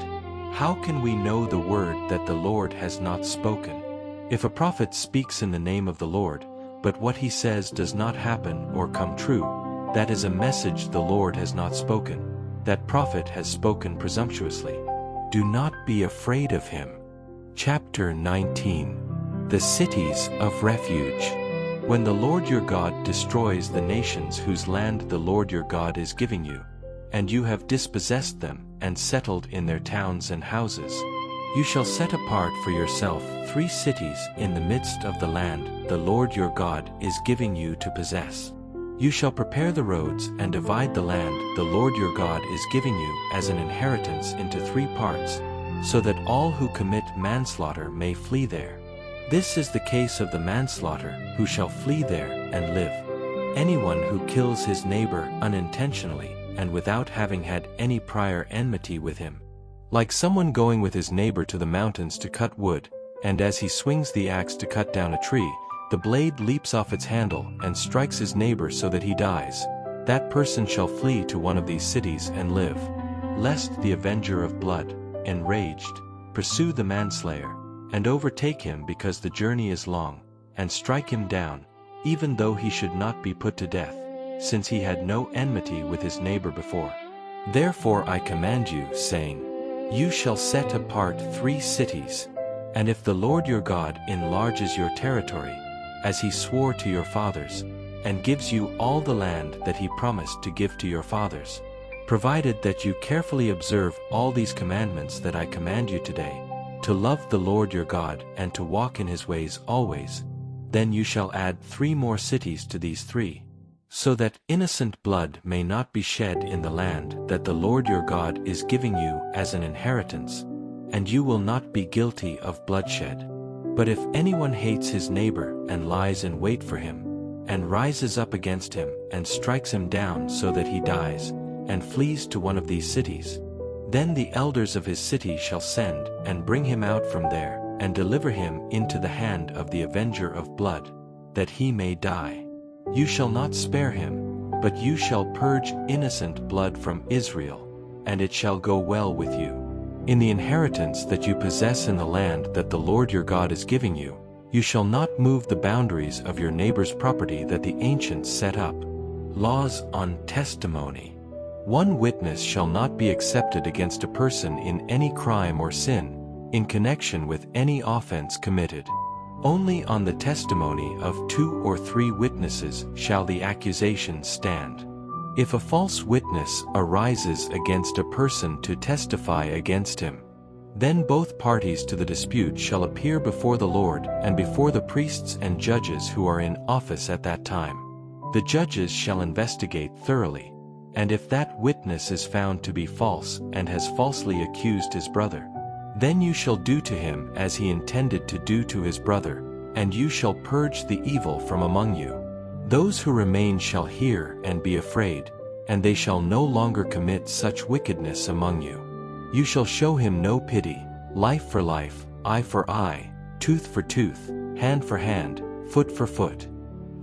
How can we know the word that the Lord has not spoken? If a prophet speaks in the name of the Lord, but what he says does not happen or come true, that is a message the Lord has not spoken. That prophet has spoken presumptuously. Do not be afraid of him. Chapter 19. The Cities of Refuge. When the Lord your God destroys the nations whose land the Lord your God is giving you, and you have dispossessed them and settled in their towns and houses, you shall set apart for yourself 3 cities in the midst of the land the Lord your God is giving you to possess. You shall prepare the roads and divide the land the Lord your God is giving you as an inheritance into 3 parts, so that all who commit manslaughter may flee there. This is the case of the manslaughterer who shall flee there and live. Anyone who kills his neighbor unintentionally and without having had any prior enmity with him, like someone going with his neighbor to the mountains to cut wood, and as he swings the axe to cut down a tree, the blade leaps off its handle and strikes his neighbor so that he dies. That person shall flee to one of these cities and live. Lest the avenger of blood, enraged, pursue the manslayer, and overtake him because the journey is long, and strike him down, even though he should not be put to death, since he had no enmity with his neighbor before. Therefore I command you, saying, You shall set apart 3 cities, and if the Lord your God enlarges your territory, as he swore to your fathers, and gives you all the land that he promised to give to your fathers, provided that you carefully observe all these commandments that I command you today, to love the Lord your God and to walk in his ways always, then you shall add 3 more cities to these 3, so that innocent blood may not be shed in the land that the Lord your God is giving you as an inheritance, and you will not be guilty of bloodshed. But if anyone hates his neighbor and lies in wait for him, and rises up against him and strikes him down so that he dies, and flees to one of these cities, then the elders of his city shall send and bring him out from there, and deliver him into the hand of the avenger of blood, that he may die. You shall not spare him, but you shall purge innocent blood from Israel, and it shall go well with you. In the inheritance that you possess in the land that the Lord your God is giving you, you shall not move the boundaries of your neighbor's property that the ancients set up. Laws on testimony. 1 witness shall not be accepted against a person in any crime or sin, in connection with any offense committed. Only on the testimony of 2 or 3 witnesses shall the accusation stand. If a false witness arises against a person to testify against him, then both parties to the dispute shall appear before the Lord and before the priests and judges who are in office at that time. The judges shall investigate thoroughly, and if that witness is found to be false and has falsely accused his brother, then you shall do to him as he intended to do to his brother, and you shall purge the evil from among you. Those who remain shall hear and be afraid, and they shall no longer commit such wickedness among you. You shall show him no pity, life for life, eye for eye, tooth for tooth, hand for hand, foot for foot.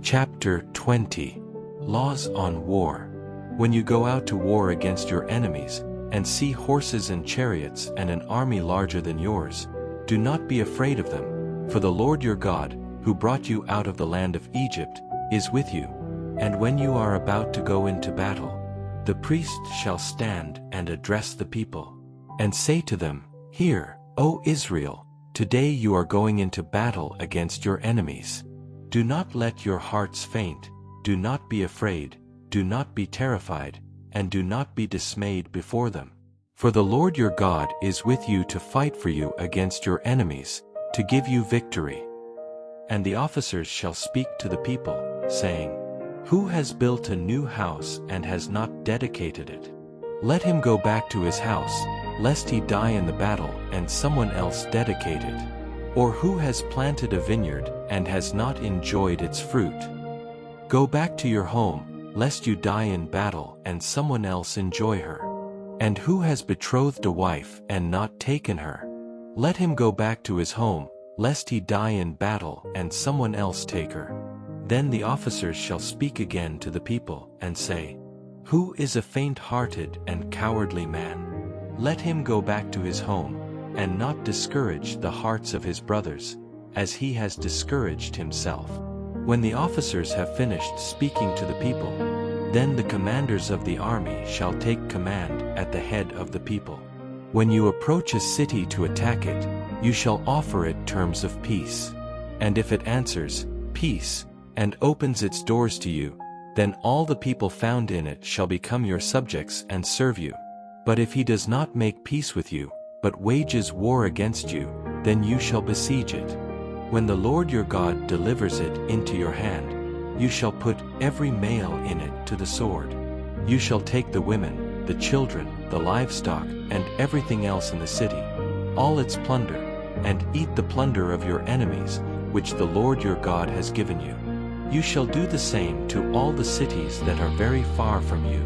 Chapter 20. Laws on War. When you go out to war against your enemies, and see horses and chariots and an army larger than yours, do not be afraid of them, for the Lord your God, who brought you out of the land of Egypt, is with you. And when you are about to go into battle, the priest shall stand and address the people, and say to them, Hear, O Israel, today you are going into battle against your enemies. Do not let your hearts faint, do not be afraid, do not be terrified, and do not be dismayed before them. For the Lord your God is with you to fight for you against your enemies, to give you victory. And the officers shall speak to the people, saying, Who has built a new house and has not dedicated it? Let him go back to his house, lest he die in the battle and someone else dedicate it. Or who has planted a vineyard and has not enjoyed its fruit? Go back to your home, lest you die in battle and someone else enjoy her. And who has betrothed a wife and not taken her? Let him go back to his home, lest he die in battle and someone else take her. Then the officers shall speak again to the people, and say, Who is a faint-hearted and cowardly man? Let him go back to his home, and not discourage the hearts of his brothers, as he has discouraged himself. When the officers have finished speaking to the people, then the commanders of the army shall take command at the head of the people. When you approach a city to attack it, you shall offer it terms of peace. And if it answers, Peace, and opens its doors to you, then all the people found in it shall become your subjects and serve you. But if he does not make peace with you, but wages war against you, then you shall besiege it. When the Lord your God delivers it into your hand, you shall put every male in it to the sword. You shall take the women, the children, the livestock, and everything else in the city, all its plunder, and eat the plunder of your enemies, which the Lord your God has given you. You shall do the same to all the cities that are very far from you,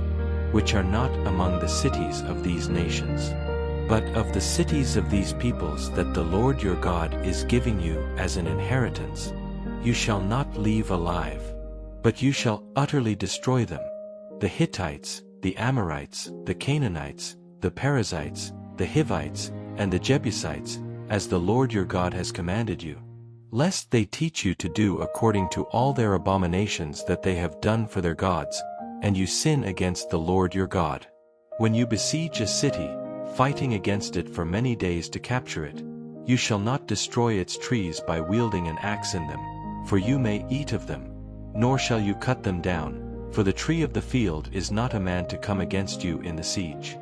which are not among the cities of these nations, but of the cities of these peoples that the Lord your God is giving you as an inheritance. You shall not leave alive, but you shall utterly destroy them: the Hittites, the Amorites, the Canaanites, the Perizzites, the Hivites, and the Jebusites, as the Lord your God has commanded you, lest they teach you to do according to all their abominations that they have done for their gods, and you sin against the Lord your God. When you besiege a city, fighting against it for many days to capture it, you shall not destroy its trees by wielding an axe in them, for you may eat of them, nor shall you cut them down, for the tree of the field is not a man to come against you in the siege.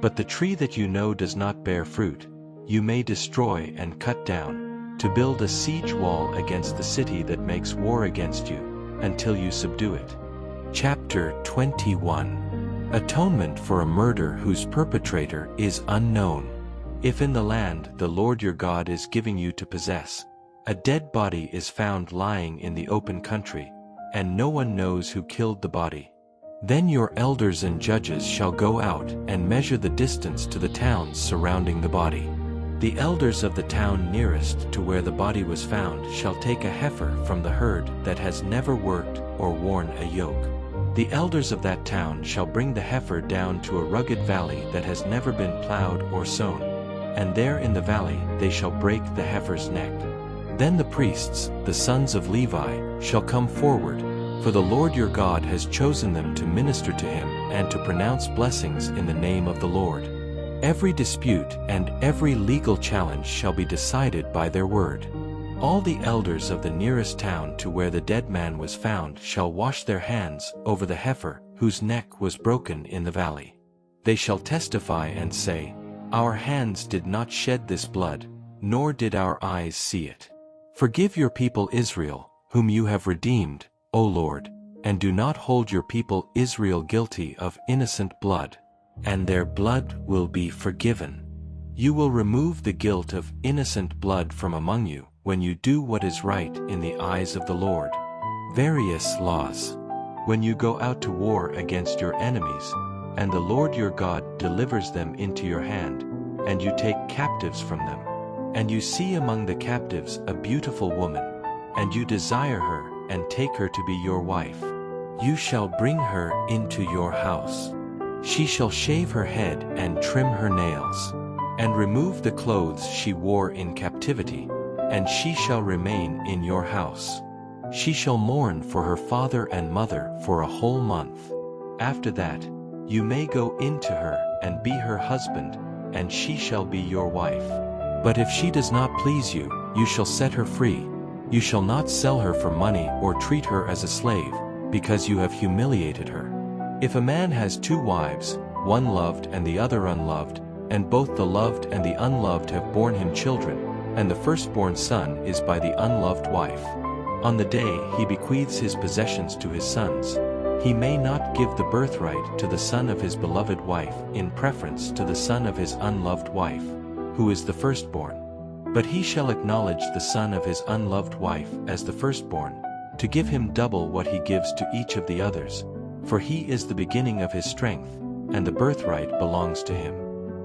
But the tree that you know does not bear fruit, you may destroy and cut down, to build a siege wall against the city that makes war against you, until you subdue it. Chapter 21. Atonement for a murder whose perpetrator is unknown. If in the land the Lord your God is giving you to possess, a dead body is found lying in the open country, and no one knows who killed the body, then your elders and judges shall go out and measure the distance to the towns surrounding the body. The elders of the town nearest to where the body was found shall take a heifer from the herd that has never worked or worn a yoke. The elders of that town shall bring the heifer down to a rugged valley that has never been plowed or sown, and there in the valley they shall break the heifer's neck. Then the priests, the sons of Levi, shall come forward, for the Lord your God has chosen them to minister to him and to pronounce blessings in the name of the Lord. Every dispute and every legal challenge shall be decided by their word. All the elders of the nearest town to where the dead man was found shall wash their hands over the heifer whose neck was broken in the valley. They shall testify and say, Our hands did not shed this blood, nor did our eyes see it. Forgive your people Israel, whom you have redeemed, O Lord, and do not hold your people Israel guilty of innocent blood, and their blood will be forgiven. You will remove the guilt of innocent blood from among you when you do what is right in the eyes of the Lord. Various laws. When you go out to war against your enemies, and the Lord your God delivers them into your hand, and you take captives from them, and you see among the captives a beautiful woman, and you desire her and take her to be your wife, you shall bring her into your house. She shall shave her head and trim her nails, and remove the clothes she wore in captivity, and she shall remain in your house. She shall mourn for her father and mother for a whole month. After that, you may go into her and be her husband, and she shall be your wife. But if she does not please you, you shall set her free. You shall not sell her for money or treat her as a slave, because you have humiliated her. If a man has two wives, one loved and the other unloved, and both the loved and the unloved have borne him children, and the firstborn son is by the unloved wife, on the day he bequeaths his possessions to his sons, he may not give the birthright to the son of his beloved wife in preference to the son of his unloved wife, who is the firstborn. But he shall acknowledge the son of his unloved wife as the firstborn, to give him double what he gives to each of the others, for he is the beginning of his strength, and the birthright belongs to him.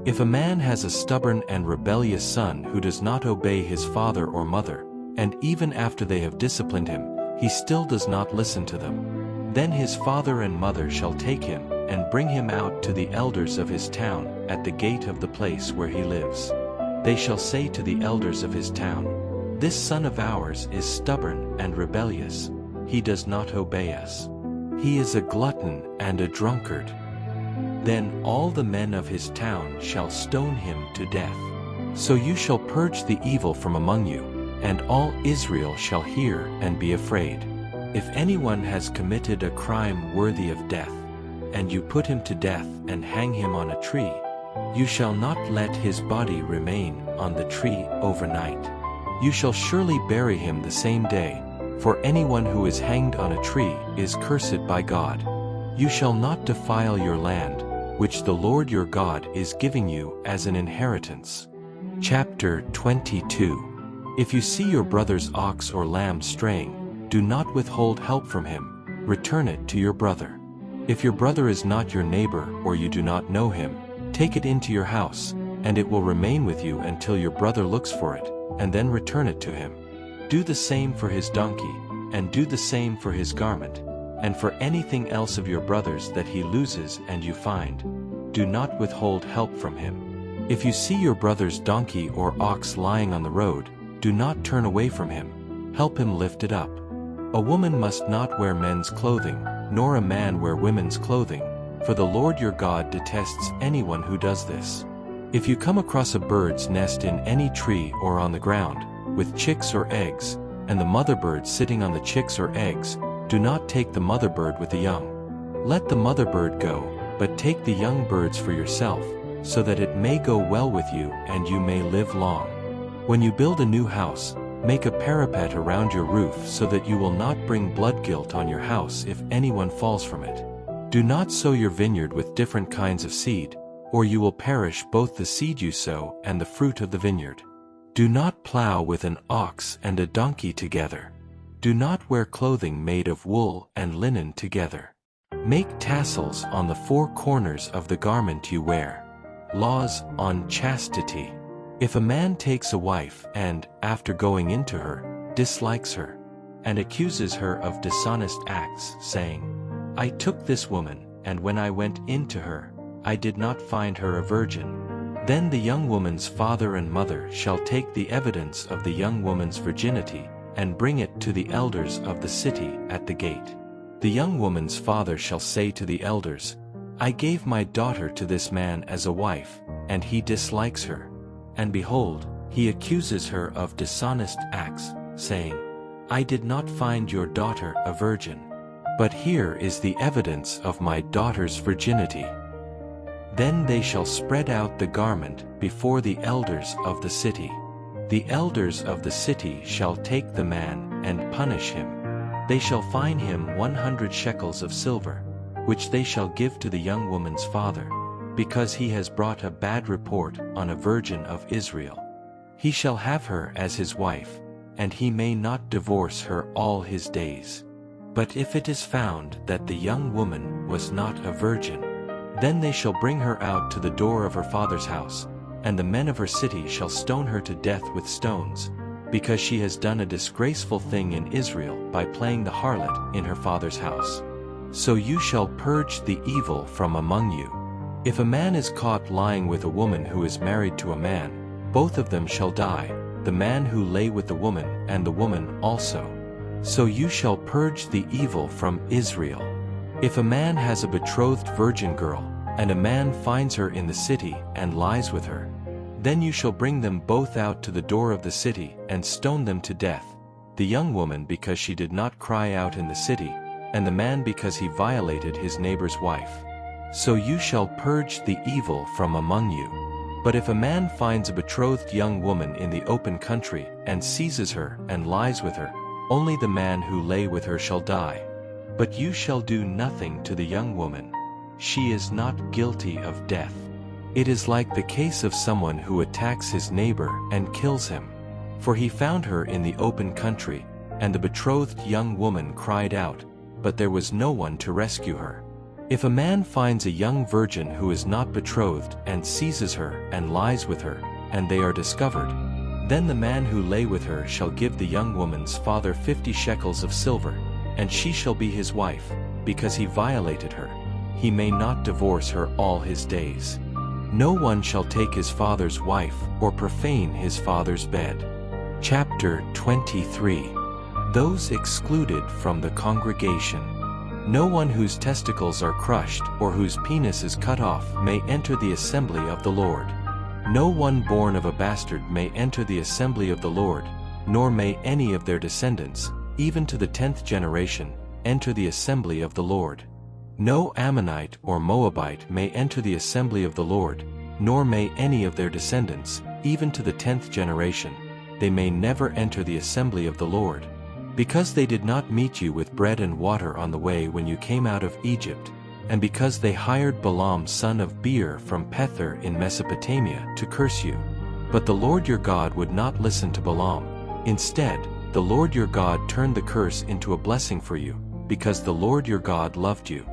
If a man has a stubborn and rebellious son who does not obey his father or mother, and even after they have disciplined him, he still does not listen to them, then his father and mother shall take him and bring him out to the elders of his town at the gate of the place where he lives. They shall say to the elders of his town, "This son of ours is stubborn and rebellious. He does not obey us. He is a glutton and a drunkard." Then all the men of his town shall stone him to death. So you shall purge the evil from among you, and all Israel shall hear and be afraid. If anyone has committed a crime worthy of death, and you put him to death and hang him on a tree, you shall not let his body remain on the tree overnight. You shall surely bury him the same day, for anyone who is hanged on a tree is cursed by God. You shall not defile your land, which the Lord your God is giving you as an inheritance. Chapter 22. If you see your brother's ox or lamb straying, do not withhold help from him, return it to your brother. If your brother is not your neighbor or you do not know him, take it into your house, and it will remain with you until your brother looks for it, and then return it to him. Do the same for his donkey, and do the same for his garment, and for anything else of your brother's that he loses and you find. Do not withhold help from him. If you see your brother's donkey or ox lying on the road, do not turn away from him. Help him lift it up. A woman must not wear men's clothing, nor a man wear women's clothing, for the Lord your God detests anyone who does this. If you come across a bird's nest in any tree or on the ground, with chicks or eggs, and the mother bird sitting on the chicks or eggs, do not take the mother bird with the young. Let the mother bird go, but take the young birds for yourself, so that it may go well with you and you may live long. When you build a new house, make a parapet around your roof so that you will not bring blood guilt on your house if anyone falls from it. Do not sow your vineyard with different kinds of seed, or you will perish both the seed you sow and the fruit of the vineyard. Do not plow with an ox and a donkey together. Do not wear clothing made of wool and linen together. Make tassels on the four corners of the garment you wear. Laws on chastity. If a man takes a wife and, after going into her, dislikes her, and accuses her of dishonest acts, saying, "I took this woman, and when I went into her, I did not find her a virgin," then the young woman's father and mother shall take the evidence of the young woman's virginity, and bring it to the elders of the city at the gate. The young woman's father shall say to the elders, "I gave my daughter to this man as a wife, and he dislikes her. And behold, he accuses her of dishonest acts, saying, I did not find your daughter a virgin. But here is the evidence of my daughter's virginity." Then they shall spread out the garment before the elders of the city. The elders of the city shall take the man and punish him. They shall fine him 100 shekels of silver, which they shall give to the young woman's father, because he has brought a bad report on a virgin of Israel. He shall have her as his wife, and he may not divorce her all his days. But if it is found that the young woman was not a virgin, then they shall bring her out to the door of her father's house, and the men of her city shall stone her to death with stones, because she has done a disgraceful thing in Israel by playing the harlot in her father's house. So you shall purge the evil from among you. If a man is caught lying with a woman who is married to a man, both of them shall die, the man who lay with the woman and the woman also. So you shall purge the evil from Israel. If a man has a betrothed virgin girl, and a man finds her in the city and lies with her, then you shall bring them both out to the door of the city and stone them to death, the young woman because she did not cry out in the city, and the man because he violated his neighbor's wife. So you shall purge the evil from among you. But if a man finds a betrothed young woman in the open country and seizes her and lies with her, only the man who lay with her shall die. But you shall do nothing to the young woman. She is not guilty of death. It is like the case of someone who attacks his neighbor and kills him. For he found her in the open country, and the betrothed young woman cried out, but there was no one to rescue her. If a man finds a young virgin who is not betrothed and seizes her and lies with her, and they are discovered, then the man who lay with her shall give the young woman's father 50 shekels of silver, and she shall be his wife, because he violated her. He may not divorce her all his days. No one shall take his father's wife or profane his father's bed. Chapter 23. Those excluded from the congregation. No one whose testicles are crushed or whose penis is cut off may enter the assembly of the Lord. No one born of a bastard may enter the assembly of the Lord, nor may any of their descendants, even to the 10th generation, enter the assembly of the Lord. No Ammonite or Moabite may enter the assembly of the Lord, nor may any of their descendants, even to the 10th generation. They may never enter the assembly of the Lord. Because they did not meet you with bread and water on the way when you came out of Egypt, and because they hired Balaam son of Beor from Pethor in Mesopotamia to curse you. But the Lord your God would not listen to Balaam. Instead, the Lord your God turned the curse into a blessing for you, because the Lord your God loved you.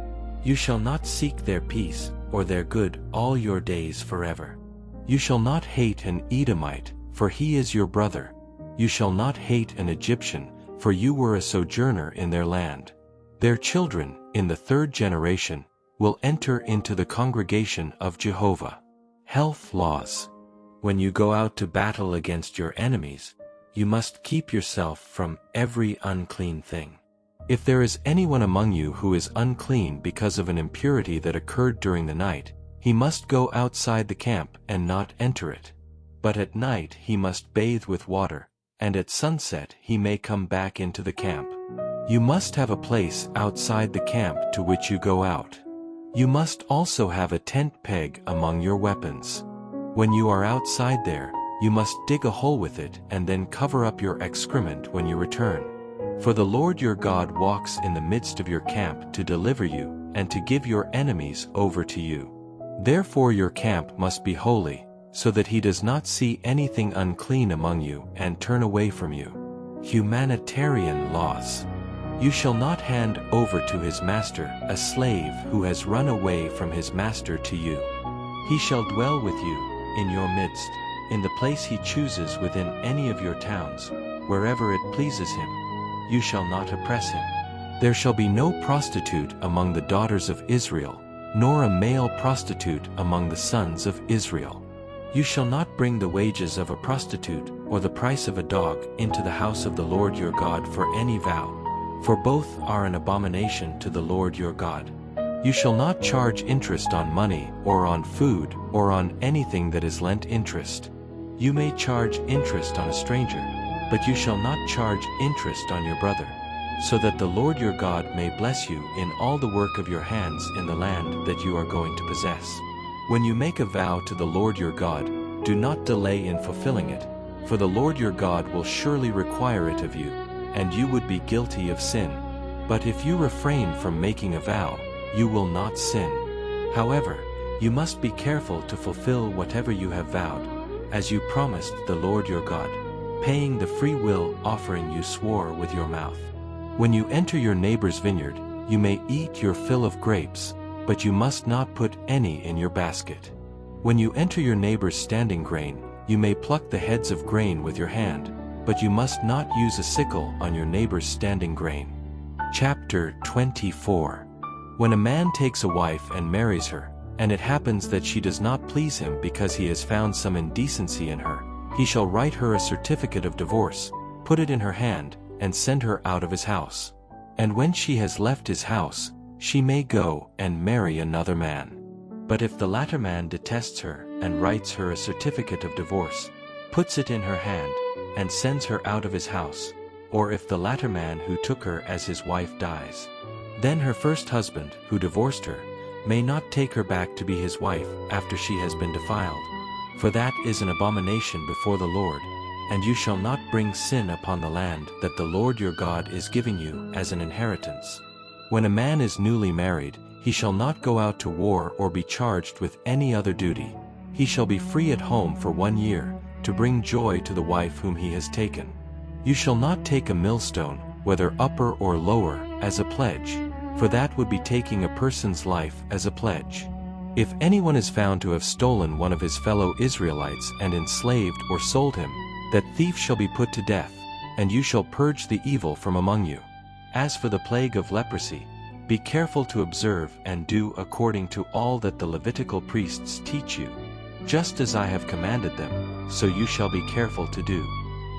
You shall not seek their peace or their good all your days forever. You shall not hate an Edomite, for he is your brother. You shall not hate an Egyptian, for you were a sojourner in their land. Their children, in the 3rd generation, will enter into the congregation of Jehovah. Health laws. When you go out to battle against your enemies, you must keep yourself from every unclean thing. If there is anyone among you who is unclean because of an impurity that occurred during the night, he must go outside the camp and not enter it. But at night he must bathe with water, and at sunset he may come back into the camp. You must have a place outside the camp to which you go out. You must also have a tent peg among your weapons. When you are outside there, you must dig a hole with it and then cover up your excrement when you return. For the Lord your God walks in the midst of your camp to deliver you and to give your enemies over to you. Therefore your camp must be holy, so that he does not see anything unclean among you and turn away from you. Humanitarian laws. You shall not hand over to his master a slave who has run away from his master to you. He shall dwell with you, in your midst, in the place he chooses within any of your towns, wherever it pleases him. You shall not oppress him. There shall be no prostitute among the daughters of Israel, nor a male prostitute among the sons of Israel. You shall not bring the wages of a prostitute or the price of a dog into the house of the Lord your God for any vow, for both are an abomination to the Lord your God. You shall not charge interest on money or on food or on anything that is lent interest. You may charge interest on a stranger, but you shall not charge interest on your brother, so that the Lord your God may bless you in all the work of your hands in the land that you are going to possess. When you make a vow to the Lord your God, do not delay in fulfilling it, for the Lord your God will surely require it of you, and you would be guilty of sin. But if you refrain from making a vow, you will not sin. However, you must be careful to fulfill whatever you have vowed, as you promised the Lord your God, paying the free will offering you swore with your mouth. When you enter your neighbor's vineyard, you may eat your fill of grapes, but you must not put any in your basket. When you enter your neighbor's standing grain, you may pluck the heads of grain with your hand, but you must not use a sickle on your neighbor's standing grain. Chapter 24. When a man takes a wife and marries her, and it happens that she does not please him because he has found some indecency in her, he shall write her a certificate of divorce, put it in her hand, and send her out of his house. And when she has left his house, she may go and marry another man. But if the latter man detests her and writes her a certificate of divorce, puts it in her hand, and sends her out of his house, or if the latter man who took her as his wife dies, then her first husband, who divorced her, may not take her back to be his wife after she has been defiled. For that is an abomination before the Lord, and you shall not bring sin upon the land that the Lord your God is giving you as an inheritance. When a man is newly married, he shall not go out to war or be charged with any other duty. He shall be free at home for 1 year, to bring joy to the wife whom he has taken. You shall not take a millstone, whether upper or lower, as a pledge, for that would be taking a person's life as a pledge. If anyone is found to have stolen one of his fellow Israelites and enslaved or sold him, that thief shall be put to death, and you shall purge the evil from among you. As for the plague of leprosy, be careful to observe and do according to all that the Levitical priests teach you. Just as I have commanded them, so you shall be careful to do.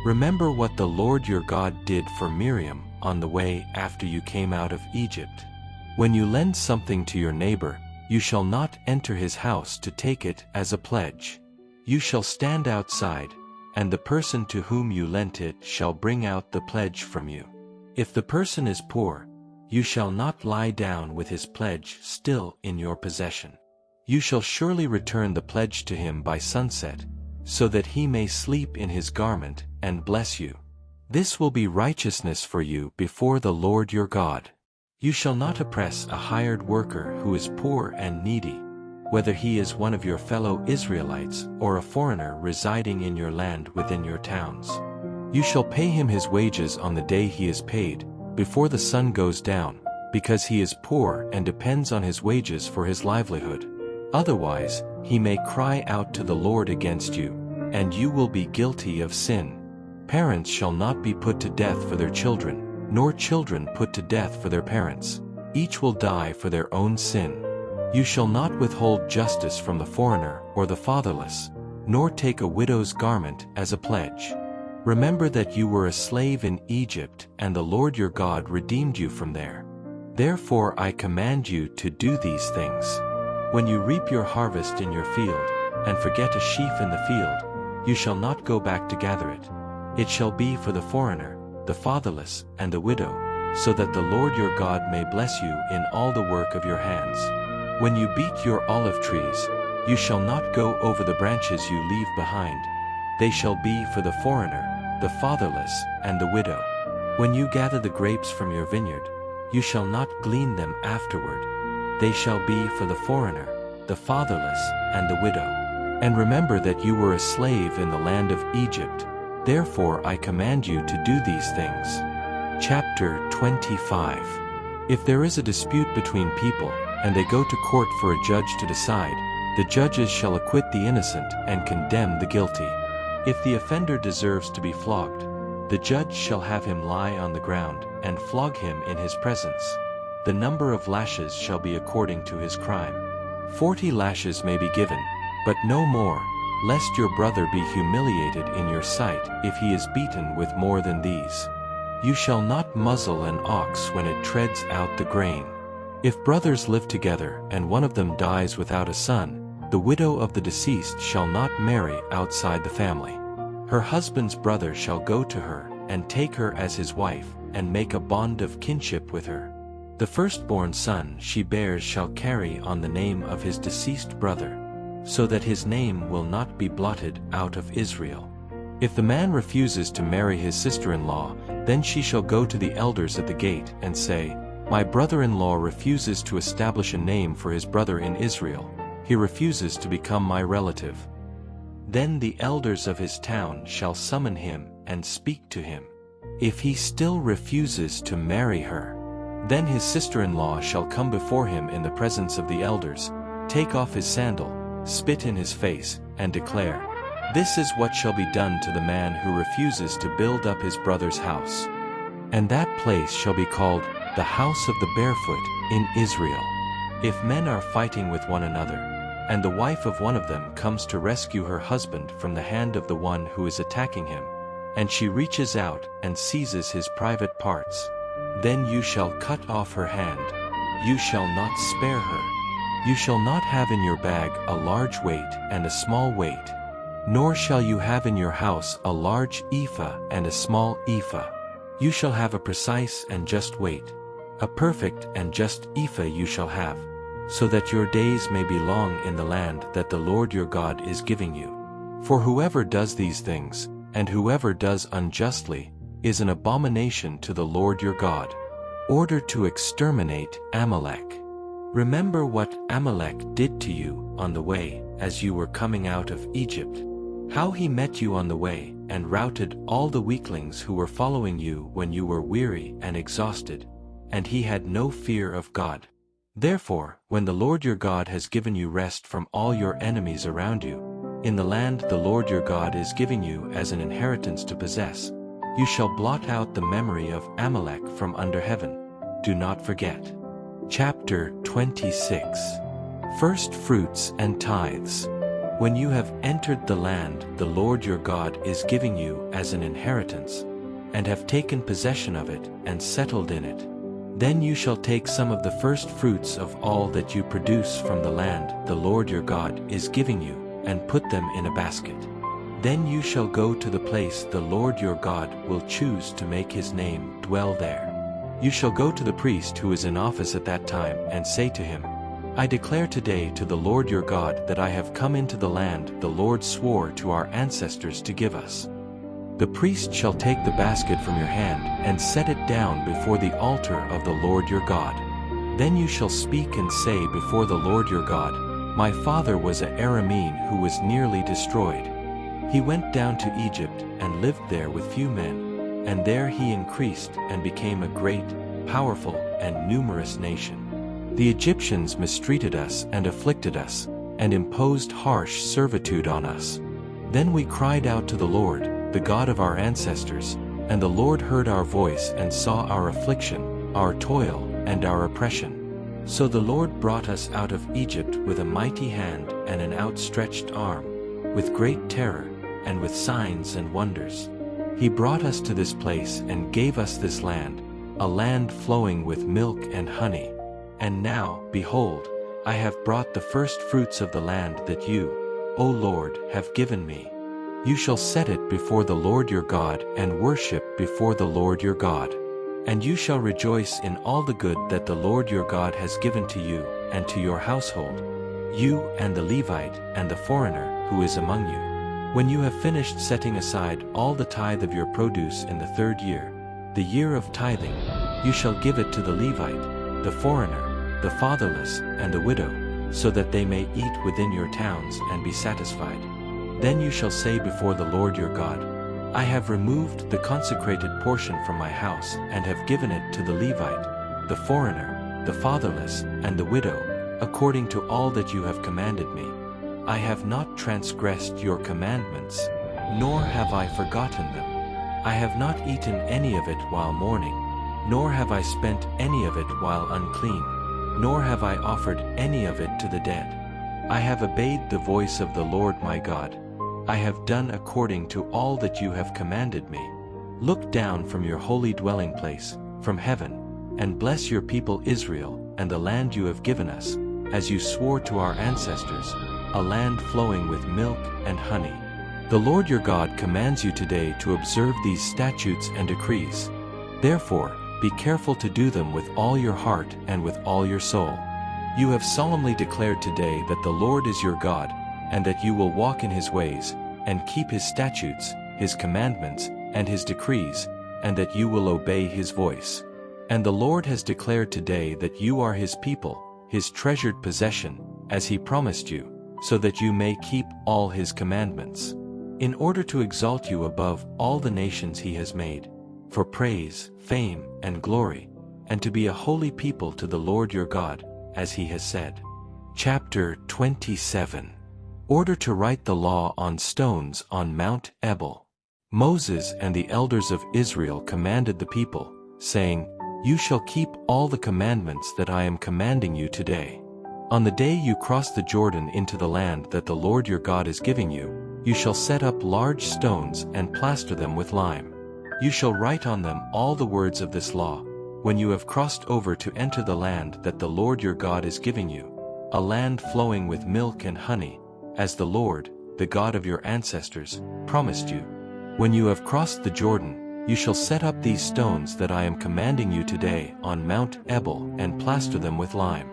Remember what the Lord your God did for Miriam on the way after you came out of Egypt. When you lend something to your neighbor, you shall not enter his house to take it as a pledge. You shall stand outside, and the person to whom you lent it shall bring out the pledge from you. If the person is poor, you shall not lie down with his pledge still in your possession. You shall surely return the pledge to him by sunset, so that he may sleep in his garment and bless you. This will be righteousness for you before the Lord your God. You shall not oppress a hired worker who is poor and needy, whether he is one of your fellow Israelites or a foreigner residing in your land within your towns. You shall pay him his wages on the day he is paid, before the sun goes down, because he is poor and depends on his wages for his livelihood. Otherwise, he may cry out to the Lord against you, and you will be guilty of sin. Parents shall not be put to death for their children, nor children put to death for their parents. Each will die for their own sin. You shall not withhold justice from the foreigner or the fatherless, nor take a widow's garment as a pledge. Remember that you were a slave in Egypt, and the Lord your God redeemed you from there. Therefore I command you to do these things. When you reap your harvest in your field, and forget a sheaf in the field, you shall not go back to gather it. It shall be for the foreigner, the fatherless, and the widow, so that the Lord your God may bless you in all the work of your hands. When you beat your olive trees, you shall not go over the branches you leave behind. They shall be for the foreigner, the fatherless, and the widow. When you gather the grapes from your vineyard, you shall not glean them afterward. They shall be for the foreigner, the fatherless, and the widow. And remember that you were a slave in the land of Egypt. Therefore I command you to do these things. Chapter 25. If there is a dispute between people, and they go to court for a judge to decide, the judges shall acquit the innocent and condemn the guilty. If the offender deserves to be flogged, the judge shall have him lie on the ground, and flog him in his presence. The number of lashes shall be according to his crime. 40 lashes may be given, but no more, lest your brother be humiliated in your sight if he is beaten with more than these. You shall not muzzle an ox when it treads out the grain. If brothers live together and one of them dies without a son, the widow of the deceased shall not marry outside the family. Her husband's brother shall go to her and take her as his wife and make a bond of kinship with her. The firstborn son she bears shall carry on the name of his deceased brother, so that his name will not be blotted out of Israel. If the man refuses to marry his sister-in-law, then she shall go to the elders at the gate and say, My brother-in-law refuses to establish a name for his brother in Israel. He refuses to become my relative. Then the elders of his town shall summon him and speak to him. If he still refuses to marry her, then his sister-in-law shall come before him in the presence of the elders, take off his sandal, spit in his face, and declare, This is what shall be done to the man who refuses to build up his brother's house. And that place shall be called the house of the barefoot in Israel. If men are fighting with one another, and the wife of one of them comes to rescue her husband from the hand of the one who is attacking him, and she reaches out and seizes his private parts, then you shall cut off her hand. You shall not spare her. You shall not have in your bag a large weight and a small weight, nor shall you have in your house a large ephah and a small ephah. You shall have a precise and just weight. A perfect and just ephah you shall have, so that your days may be long in the land that the Lord your God is giving you. For whoever does these things, and whoever does unjustly, is an abomination to the Lord your God. Order to exterminate Amalek. Remember what Amalek did to you on the way as you were coming out of Egypt, how he met you on the way and routed all the weaklings who were following you when you were weary and exhausted, and he had no fear of God. Therefore, when the Lord your God has given you rest from all your enemies around you, in the land the Lord your God is giving you as an inheritance to possess, you shall blot out the memory of Amalek from under heaven. Do not forget. Chapter 26. First fruits and tithes. When you have entered the land the Lord your God is giving you as an inheritance, and have taken possession of it and settled in it, then you shall take some of the first fruits of all that you produce from the land the Lord your God is giving you, and put them in a basket. Then you shall go to the place the Lord your God will choose to make his name dwell there. You shall go to the priest who is in office at that time and say to him, I declare today to the Lord your God that I have come into the land the Lord swore to our ancestors to give us. The priest shall take the basket from your hand and set it down before the altar of the Lord your God. Then you shall speak and say before the Lord your God, My father was an Aramean who was nearly destroyed. He went down to Egypt and lived there with few men, and there he increased and became a great, powerful, and numerous nation. The Egyptians mistreated us and afflicted us, and imposed harsh servitude on us. Then we cried out to the Lord, the God of our ancestors, and the Lord heard our voice and saw our affliction, our toil, and our oppression. So the Lord brought us out of Egypt with a mighty hand and an outstretched arm, with great terror, and with signs and wonders. He brought us to this place and gave us this land, a land flowing with milk and honey. And now, behold, I have brought the first fruits of the land that you, O Lord, have given me. You shall set it before the Lord your God and worship before the Lord your God. And you shall rejoice in all the good that the Lord your God has given to you and to your household, you and the Levite and the foreigner who is among you. When you have finished setting aside all the tithe of your produce in the 3rd year, the year of tithing, you shall give it to the Levite, the foreigner, the fatherless, and the widow, so that they may eat within your towns and be satisfied. Then you shall say before the Lord your God, I have removed the consecrated portion from my house and have given it to the Levite, the foreigner, the fatherless, and the widow, according to all that you have commanded me. I have not transgressed your commandments, nor have I forgotten them. I have not eaten any of it while mourning, nor have I spent any of it while unclean, nor have I offered any of it to the dead. I have obeyed the voice of the Lord my God. I have done according to all that you have commanded me. Look down from your holy dwelling place, from heaven, and bless your people Israel and the land you have given us, as you swore to our ancestors, a land flowing with milk and honey. The Lord your God commands you today to observe these statutes and decrees. Therefore, be careful to do them with all your heart and with all your soul. You have solemnly declared today that the Lord is your God, and that you will walk in his ways, and keep his statutes, his commandments, and his decrees, and that you will obey his voice. And the Lord has declared today that you are his people, his treasured possession, as he promised you, so that you may keep all his commandments, in order to exalt you above all the nations he has made, for praise, fame, and glory, and to be a holy people to the Lord your God, as he has said. Chapter 27. Order to write the law on stones on Mount Ebal. Moses and the elders of Israel commanded the people, saying, You shall keep all the commandments that I am commanding you today. On the day you cross the Jordan into the land that the Lord your God is giving you, you shall set up large stones and plaster them with lime. You shall write on them all the words of this law, when you have crossed over to enter the land that the Lord your God is giving you, a land flowing with milk and honey, as the Lord, the God of your ancestors, promised you. When you have crossed the Jordan, you shall set up these stones that I am commanding you today on Mount Ebal and plaster them with lime.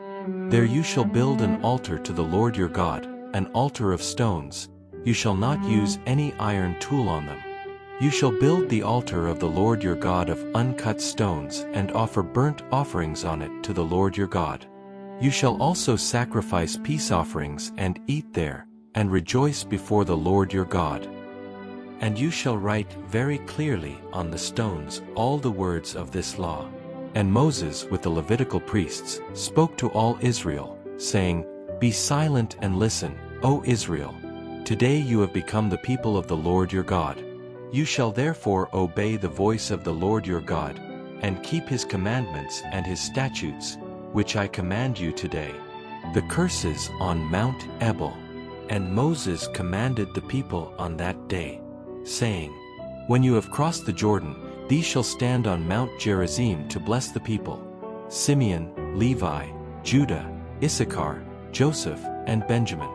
There you shall build an altar to the Lord your God, an altar of stones. You shall not use any iron tool on them. You shall build the altar of the Lord your God of uncut stones and offer burnt offerings on it to the Lord your God. You shall also sacrifice peace offerings and eat there, and rejoice before the Lord your God. And you shall write very clearly on the stones all the words of this law. And Moses with the Levitical priests spoke to all Israel, saying, Be silent and listen, O Israel. Today you have become the people of the Lord your God. You shall therefore obey the voice of the Lord your God, and keep his commandments and his statutes, which I command you today. The curses on Mount Ebal. And Moses commanded the people on that day, saying, When you have crossed the Jordan, these shall stand on Mount Gerizim to bless the people: Simeon, Levi, Judah, Issachar, Joseph, and Benjamin.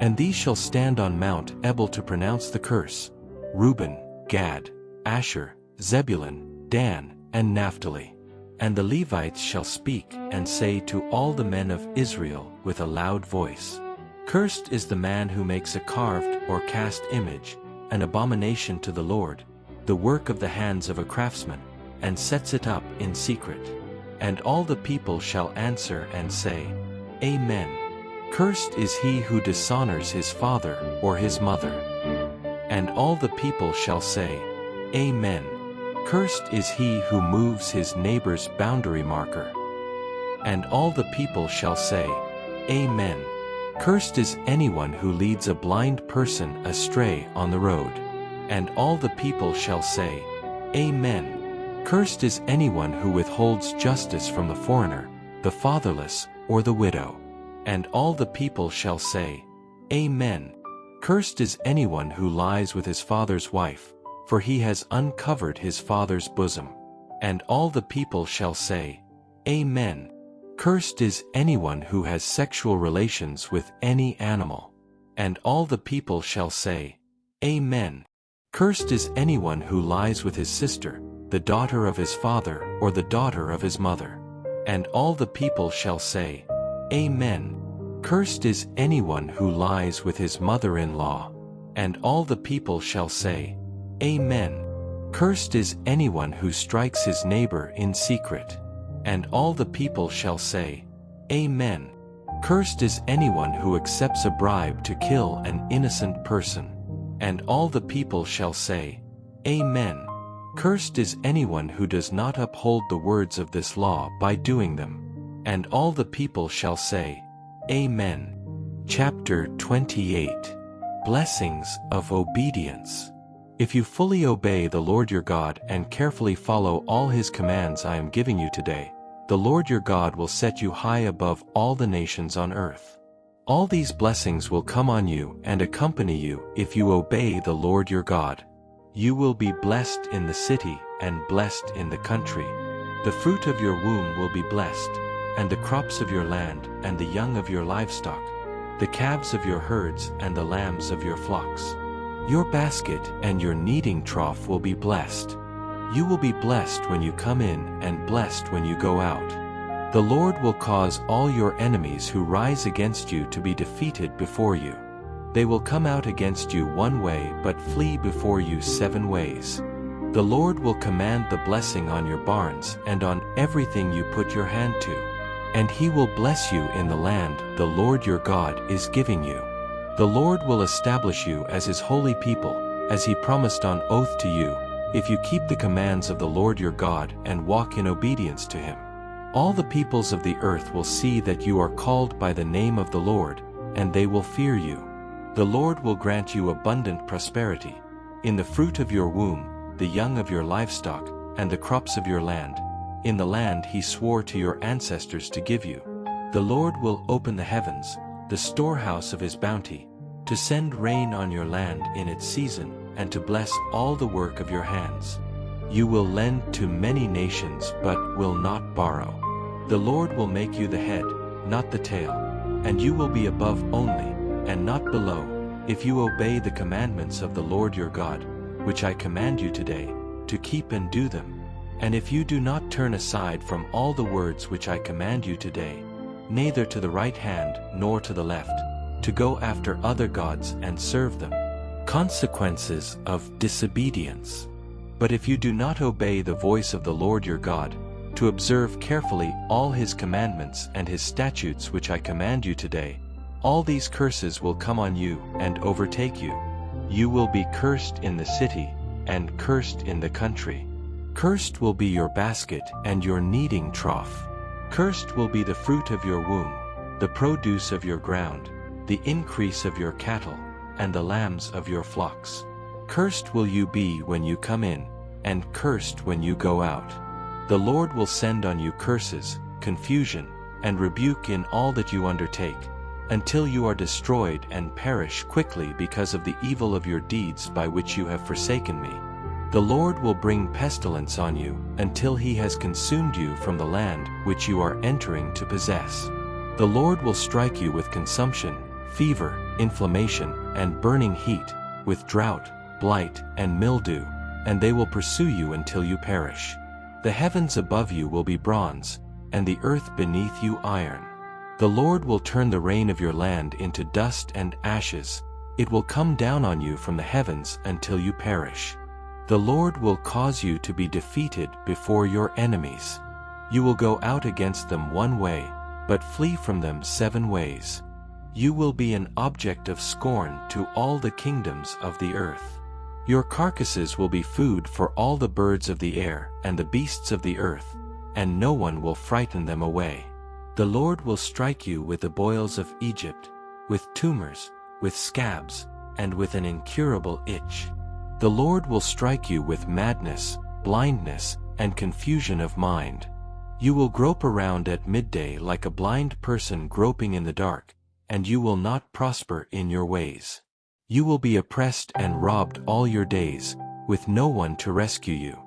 And these shall stand on Mount Ebal to pronounce the curse: Reuben, Gad, Asher, Zebulun, Dan, and Naphtali. And the Levites shall speak and say to all the men of Israel with a loud voice, Cursed is the man who makes a carved or cast image, an abomination to the Lord, the work of the hands of a craftsman, and sets it up in secret. And all the people shall answer and say, Amen. Cursed is he who dishonors his father or his mother. And all the people shall say, Amen. Cursed is he who moves his neighbor's boundary marker. And all the people shall say, Amen. Cursed is anyone who leads a blind person astray on the road. And all the people shall say, Amen. Cursed is anyone who withholds justice from the foreigner, the fatherless, or the widow. And all the people shall say, Amen. Cursed is anyone who lies with his father's wife, for he has uncovered his father's bosom. And all the people shall say, Amen. Cursed is anyone who has sexual relations with any animal. And all the people shall say, Amen. Cursed is anyone who lies with his sister, the daughter of his father or the daughter of his mother. And all the people shall say, Amen. Cursed is anyone who lies with his mother-in-law. And all the people shall say, Amen. Cursed is anyone who strikes his neighbor in secret. And all the people shall say, Amen. Cursed is anyone who accepts a bribe to kill an innocent person. And all the people shall say, Amen. Cursed is anyone who does not uphold the words of this law by doing them. And all the people shall say, Amen. Chapter 28. Blessings of Obedience. If you fully obey the Lord your God and carefully follow all his commands I am giving you today, the Lord your God will set you high above all the nations on earth. All these blessings will come on you and accompany you if you obey the Lord your God. You will be blessed in the city and blessed in the country. The fruit of your womb will be blessed, and the crops of your land and the young of your livestock, the calves of your herds and the lambs of your flocks. Your basket and your kneading trough will be blessed. You will be blessed when you come in and blessed when you go out. The Lord will cause all your enemies who rise against you to be defeated before you. They will come out against you one way but flee before you 7 ways. The Lord will command the blessing on your barns and on everything you put your hand to. And he will bless you in the land the Lord your God is giving you. The Lord will establish you as his holy people, as he promised on oath to you, if you keep the commands of the Lord your God and walk in obedience to him. All the peoples of the earth will see that you are called by the name of the Lord, and they will fear you. The Lord will grant you abundant prosperity, in the fruit of your womb, the young of your livestock, and the crops of your land, in the land he swore to your ancestors to give you. The Lord will open the heavens, the storehouse of his bounty, to send rain on your land in its season, and to bless all the work of your hands. You will lend to many nations but will not borrow. The Lord will make you the head, not the tail, and you will be above only, and not below, if you obey the commandments of the Lord your God, which I command you today, to keep and do them. And if you do not turn aside from all the words which I command you today, neither to the right hand nor to the left, to go after other gods and serve them. Consequences of disobedience. But if you do not obey the voice of the Lord your God, to observe carefully all his commandments and his statutes which I command you today, all these curses will come on you and overtake you. You will be cursed in the city, and cursed in the country. Cursed will be your basket and your kneading trough. Cursed will be the fruit of your womb, the produce of your ground, the increase of your cattle, and the lambs of your flocks. Cursed will you be when you come in, and cursed when you go out. The Lord will send on you curses, confusion, and rebuke in all that you undertake, until you are destroyed and perish quickly because of the evil of your deeds by which you have forsaken me. The Lord will bring pestilence on you, until he has consumed you from the land which you are entering to possess. The Lord will strike you with consumption, fever, inflammation, and burning heat, with drought, blight, and mildew, and they will pursue you until you perish. The heavens above you will be bronze, and the earth beneath you iron. The Lord will turn the rain of your land into dust and ashes. It will come down on you from the heavens until you perish. The Lord will cause you to be defeated before your enemies. You will go out against them one way, but flee from them 7 ways. You will be an object of scorn to all the kingdoms of the earth. Your carcasses will be food for all the birds of the air and the beasts of the earth, and no one will frighten them away. The Lord will strike you with the boils of Egypt, with tumors, with scabs, and with an incurable itch. The Lord will strike you with madness, blindness, and confusion of mind. You will grope around at midday like a blind person groping in the dark, and you will not prosper in your ways. You will be oppressed and robbed all your days, with no one to rescue you.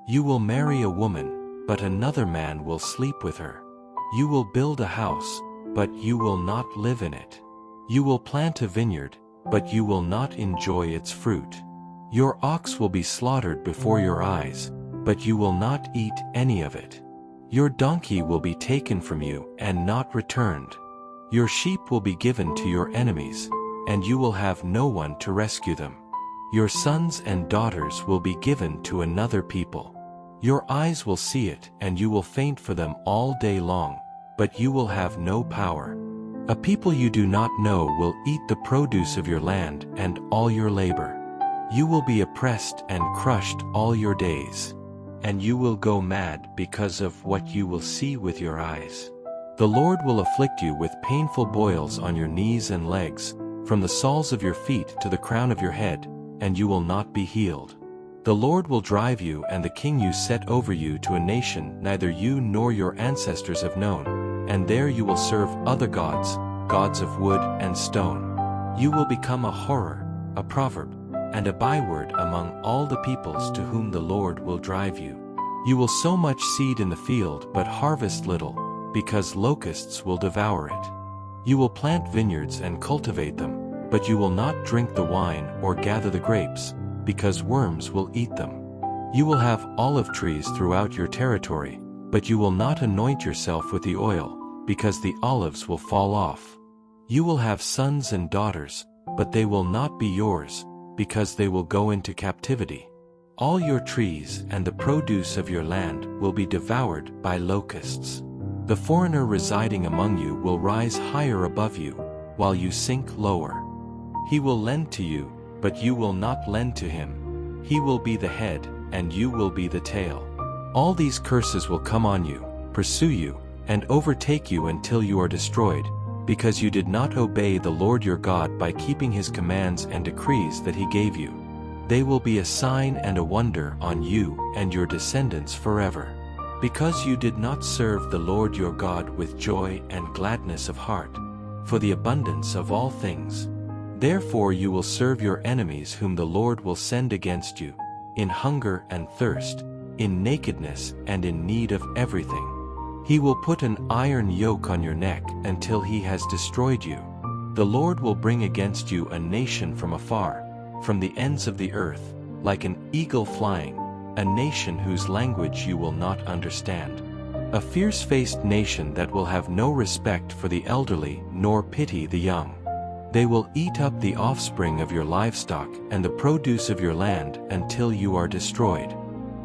You will marry a woman, but another man will sleep with her. You will build a house, but you will not live in it. You will plant a vineyard, but you will not enjoy its fruit. Your ox will be slaughtered before your eyes, but you will not eat any of it. Your donkey will be taken from you and not returned. Your sheep will be given to your enemies, and you will have no one to rescue them. Your sons and daughters will be given to another people. Your eyes will see it, and you will faint for them all day long, but you will have no power. A people you do not know will eat the produce of your land and all your labor. You will be oppressed and crushed all your days, and you will go mad because of what you will see with your eyes. The Lord will afflict you with painful boils on your knees and legs, from the soles of your feet to the crown of your head, and you will not be healed. The Lord will drive you and the king you set over you to a nation neither you nor your ancestors have known, and there you will serve other gods, gods of wood and stone. You will become a horror, a proverb, and a byword among all the peoples to whom the Lord will drive you. You will sow much seed in the field but harvest little, because locusts will devour it. You will plant vineyards and cultivate them, but you will not drink the wine or gather the grapes, because worms will eat them. You will have olive trees throughout your territory, but you will not anoint yourself with the oil, because the olives will fall off. You will have sons and daughters, but they will not be yours, because they will go into captivity. All your trees and the produce of your land will be devoured by locusts. The foreigner residing among you will rise higher above you, while you sink lower. He will lend to you, but you will not lend to him. He will be the head, and you will be the tail. All these curses will come on you, pursue you, and overtake you until you are destroyed, because you did not obey the Lord your God by keeping his commands and decrees that he gave you. They will be a sign and a wonder on you and your descendants forever. Because you did not serve the Lord your God with joy and gladness of heart, for the abundance of all things. Therefore you will serve your enemies whom the Lord will send against you, in hunger and thirst, in nakedness and in need of everything. He will put an iron yoke on your neck until he has destroyed you. The Lord will bring against you a nation from afar, from the ends of the earth, like an eagle flying, a nation whose language you will not understand. A fierce-faced nation that will have no respect for the elderly nor pity the young. They will eat up the offspring of your livestock and the produce of your land until you are destroyed.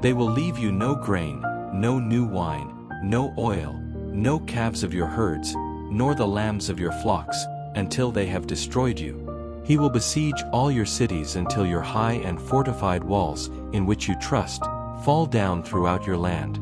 They will leave you no grain, no new wine, no oil, no calves of your herds, nor the lambs of your flocks, until they have destroyed you. He will besiege all your cities until your high and fortified walls, in which you trust, fall down throughout your land.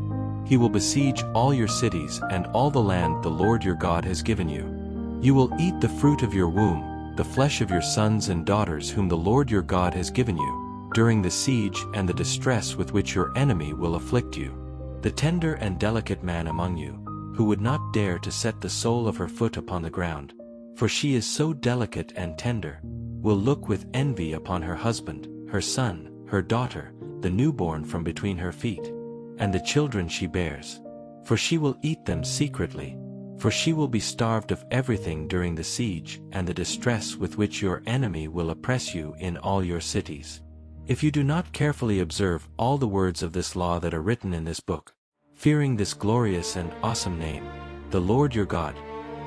He will besiege all your cities and all the land the Lord your God has given you. You will eat the fruit of your womb, the flesh of your sons and daughters whom the Lord your God has given you, during the siege and the distress with which your enemy will afflict you. The tender and delicate man among you, who would not dare to set the sole of her foot upon the ground, for she is so delicate and tender, will look with envy upon her husband, her son, her daughter, the newborn from between her feet, and the children she bears. For she will eat them secretly, for she will be starved of everything during the siege and the distress with which your enemy will oppress you in all your cities. If you do not carefully observe all the words of this law that are written in this book, fearing this glorious and awesome name, the Lord your God,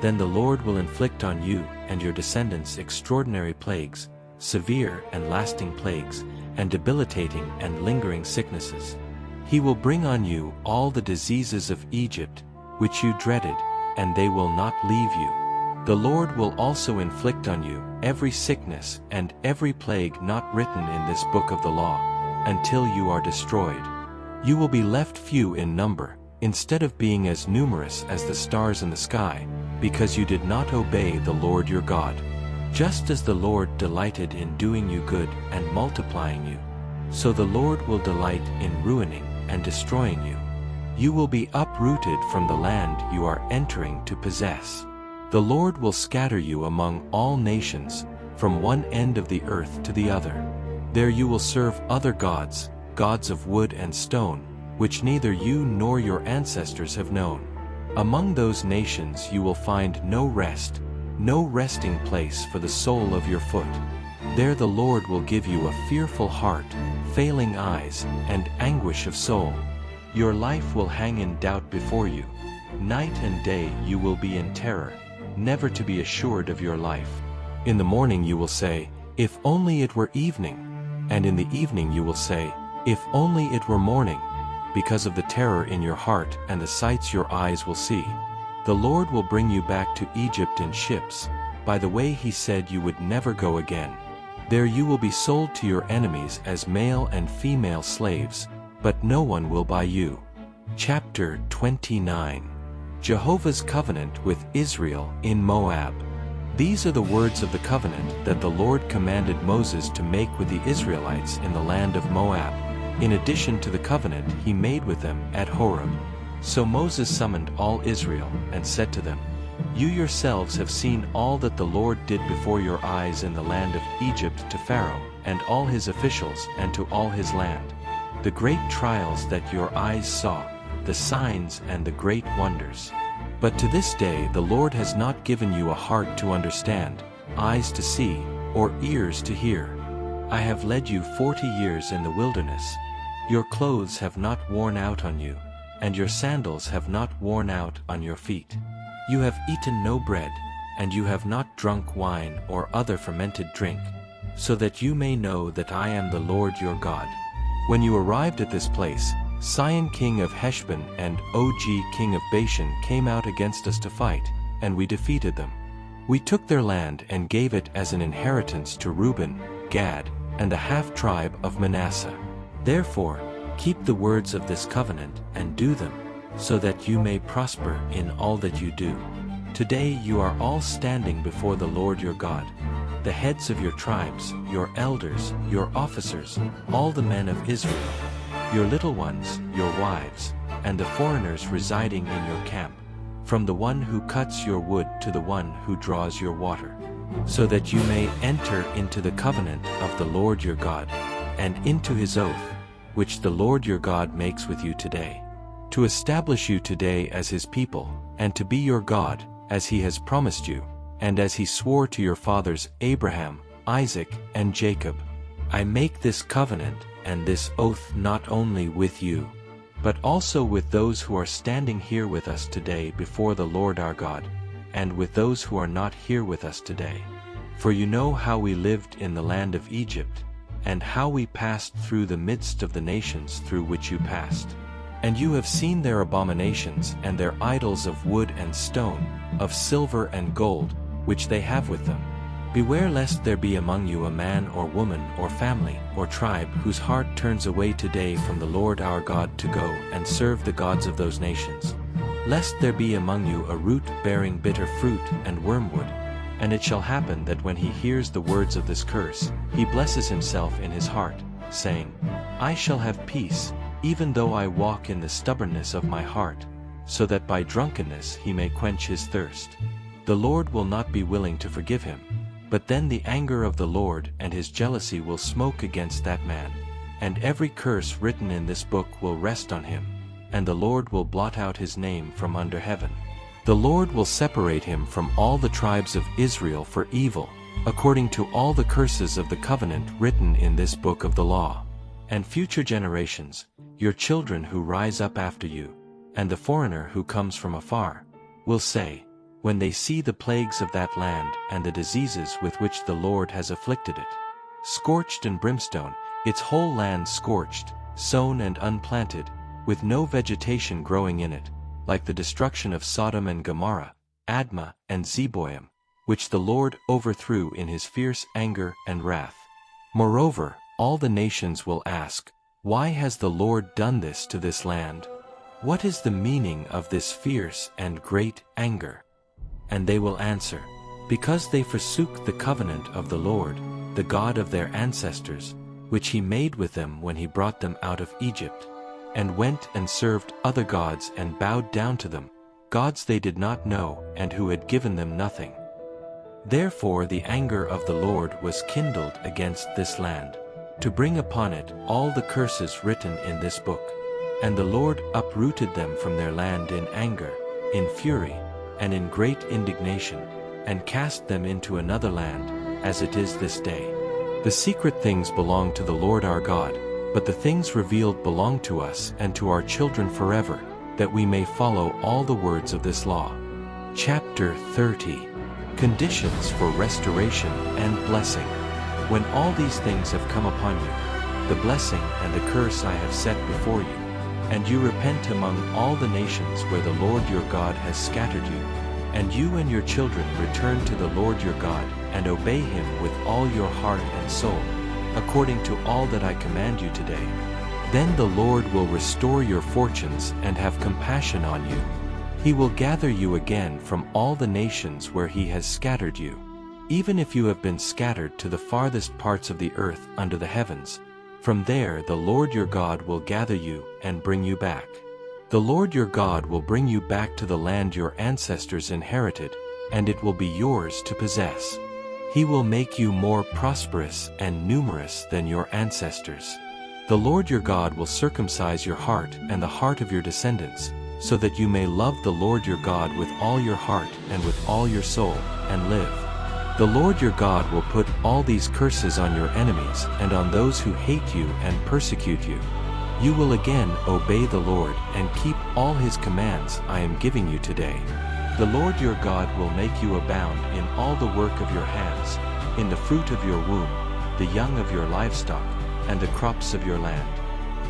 then the Lord will inflict on you and your descendants extraordinary plagues, severe and lasting plagues, and debilitating and lingering sicknesses. He will bring on you all the diseases of Egypt, which you dreaded, and they will not leave you. The Lord will also inflict on you every sickness and every plague not written in this book of the law, until you are destroyed. You will be left few in number, instead of being as numerous as the stars in the sky, because you did not obey the Lord your God. Just as the Lord delighted in doing you good and multiplying you, so the Lord will delight in ruining and destroying you. You will be uprooted from the land you are entering to possess. The Lord will scatter you among all nations, from one end of the earth to the other. There you will serve other gods, gods of wood and stone, which neither you nor your ancestors have known. Among those nations you will find no rest, no resting place for the sole of your foot. There the Lord will give you a fearful heart, failing eyes, and anguish of soul. Your life will hang in doubt before you. Night and day you will be in terror, never to be assured of your life. In the morning you will say, "If only it were evening," and in the evening you will say, "If only it were morning," because of the terror in your heart and the sights your eyes will see. The Lord will bring you back to Egypt in ships, by the way he said you would never go again. There you will be sold to your enemies as male and female slaves, but no one will buy you. Chapter 29. Jehovah's Covenant with Israel in Moab. These are the words of the covenant that the Lord commanded Moses to make with the Israelites in the land of Moab, in addition to the covenant he made with them at Horeb. So Moses summoned all Israel and said to them, "You yourselves have seen all that the Lord did before your eyes in the land of Egypt to Pharaoh and all his officials and to all his land, the great trials that your eyes saw, the signs and the great wonders. But to this day the Lord has not given you a heart to understand, eyes to see, or ears to hear. I have led you 40 years in the wilderness. Your clothes have not worn out on you, and your sandals have not worn out on your feet. You have eaten no bread, and you have not drunk wine or other fermented drink, so that you may know that I am the Lord your God. When you arrived at this place, Sihon king of Heshbon and Og king of Bashan came out against us to fight, and we defeated them. We took their land and gave it as an inheritance to Reuben, Gad, and the half-tribe of Manasseh. Therefore, keep the words of this covenant and do them, so that you may prosper in all that you do. Today you are all standing before the Lord your God, the heads of your tribes, your elders, your officers, all the men of Israel, your little ones, your wives, and the foreigners residing in your camp, from the one who cuts your wood to the one who draws your water, so that you may enter into the covenant of the Lord your God, and into his oath, which the Lord your God makes with you today, to establish you today as his people, and to be your God, as he has promised you, and as he swore to your fathers Abraham, Isaac, and Jacob. I make this covenant and this oath not only with you, but also with those who are standing here with us today before the Lord our God, and with those who are not here with us today. For you know how we lived in the land of Egypt, and how we passed through the midst of the nations through which you passed. And you have seen their abominations and their idols of wood and stone, of silver and gold, which they have with them. Beware lest there be among you a man or woman or family or tribe whose heart turns away today from the Lord our God to go and serve the gods of those nations. Lest there be among you a root bearing bitter fruit and wormwood. And it shall happen that when he hears the words of this curse, he blesses himself in his heart, saying, I shall have peace, even though I walk in the stubbornness of my heart, so that by drunkenness he may quench his thirst. The Lord will not be willing to forgive him, but then the anger of the Lord and his jealousy will smoke against that man, and every curse written in this book will rest on him, and the Lord will blot out his name from under heaven. The Lord will separate him from all the tribes of Israel for evil, according to all the curses of the covenant written in this book of the law. And future generations, your children who rise up after you, and the foreigner who comes from afar, will say, when they see the plagues of that land and the diseases with which the Lord has afflicted it, scorched and brimstone, its whole land scorched, sown and unplanted, with no vegetation growing in it, like the destruction of Sodom and Gomorrah, Admah and Zeboim, which the Lord overthrew in his fierce anger and wrath. Moreover, all the nations will ask, why has the Lord done this to this land? What is the meaning of this fierce and great anger? And they will answer, because they forsook the covenant of the Lord, the God of their ancestors, which he made with them when he brought them out of Egypt, and went and served other gods and bowed down to them, gods they did not know and who had given them nothing. Therefore the anger of the Lord was kindled against this land, to bring upon it all the curses written in this book. And the Lord uprooted them from their land in anger, in fury, and in great indignation, and cast them into another land, as it is this day. The secret things belong to the Lord our God, but the things revealed belong to us and to our children forever, that we may follow all the words of this law. Chapter 30. Conditions for restoration and blessing. When all these things have come upon you, the blessing and the curse I have set before you, and you repent among all the nations where the Lord your God has scattered you, and you and your children return to the Lord your God, and obey him with all your heart and soul, according to all that I command you today, then the Lord will restore your fortunes and have compassion on you. He will gather you again from all the nations where he has scattered you. Even if you have been scattered to the farthest parts of the earth under the heavens, from there the Lord your God will gather you and bring you back. The Lord your God will bring you back to the land your ancestors inherited, and it will be yours to possess. He will make you more prosperous and numerous than your ancestors. The Lord your God will circumcise your heart and the heart of your descendants, so that you may love the Lord your God with all your heart and with all your soul, and live. The Lord your God will put all these curses on your enemies and on those who hate you and persecute you. You will again obey the Lord and keep all his commands I am giving you today. The Lord your God will make you abound in all the work of your hands, in the fruit of your womb, the young of your livestock, and the crops of your land.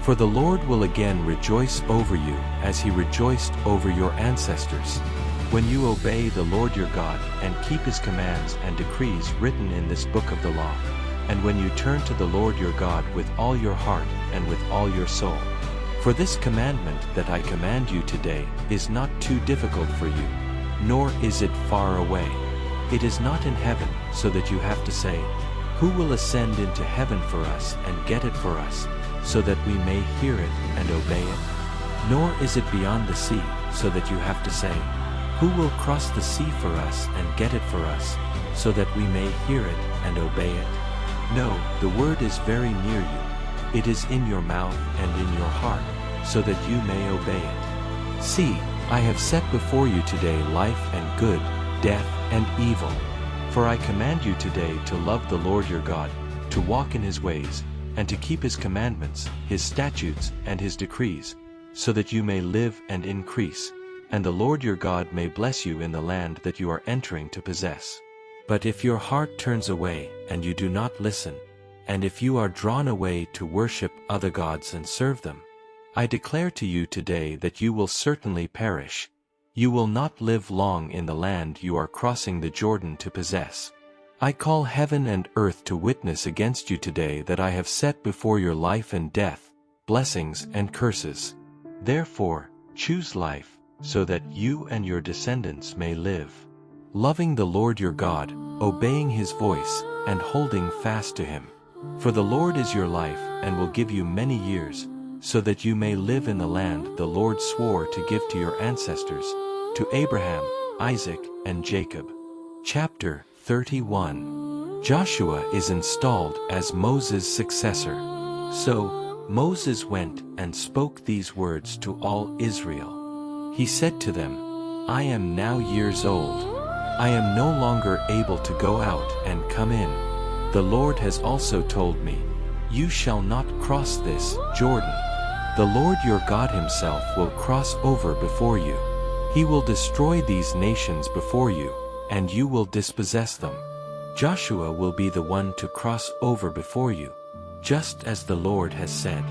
For the Lord will again rejoice over you as he rejoiced over your ancestors, when you obey the Lord your God and keep his commands and decrees written in this book of the law, and when you turn to the Lord your God with all your heart and with all your soul. For this commandment that I command you today is not too difficult for you, nor is it far away. It is not in heaven, so that you have to say, who will ascend into heaven for us and get it for us, so that we may hear it and obey it? nor is it beyond the sea, so that you have to say, "Who will cross the sea for us and get it for us, so that we may hear it and obey it?" No, the word is very near you. It is in your mouth and in your heart, so that you may obey it. See, I have set before you today life and good, death and evil. For I command you today to love the Lord your God, to walk in his ways, and to keep his commandments, his statutes, and his decrees, so that you may live and increase, and the Lord your God may bless you in the land that you are entering to possess. But if your heart turns away, and you do not listen, and if you are drawn away to worship other gods and serve them, I declare to you today that you will certainly perish. You will not live long in the land you are crossing the Jordan to possess. I call heaven and earth to witness against you today that I have set before your life and death, blessings and curses. Therefore, choose life, so that you and your descendants may live, loving the Lord your God, obeying his voice, and holding fast to him. For the Lord is your life and will give you many years, so that you may live in the land the Lord swore to give to your ancestors, to Abraham, Isaac, and Jacob. Chapter 31. Joshua is installed as Moses' successor. So Moses went and spoke these words to all Israel. He said to them, "I am now years old. I am no longer able to go out and come in. The Lord has also told me, 'You shall not cross this Jordan.' The Lord your God himself will cross over before you. He will destroy these nations before you, and you will dispossess them. Joshua will be the one to cross over before you, just as the Lord has said.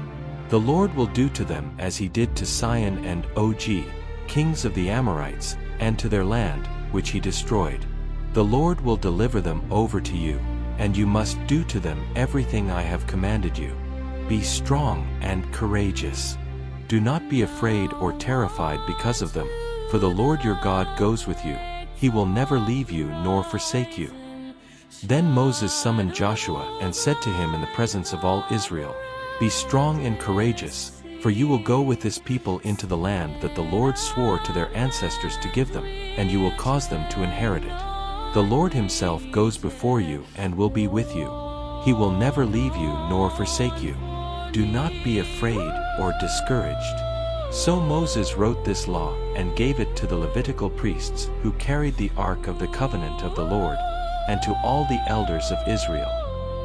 The Lord will do to them as he did to Sihon and Og, kings of the Amorites, and to their land, which he destroyed. The Lord will deliver them over to you, and you must do to them everything I have commanded you. Be strong and courageous. Do not be afraid or terrified because of them, for the Lord your God goes with you. He will never leave you nor forsake you." Then Moses summoned Joshua and said to him in the presence of all Israel, "Be strong and courageous, for you will go with this people into the land that the Lord swore to their ancestors to give them, and you will cause them to inherit it. The Lord himself goes before you and will be with you. He will never leave you nor forsake you. Do not be afraid or discouraged." So Moses wrote this law and gave it to the Levitical priests who carried the ark of the covenant of the Lord, and to all the elders of Israel.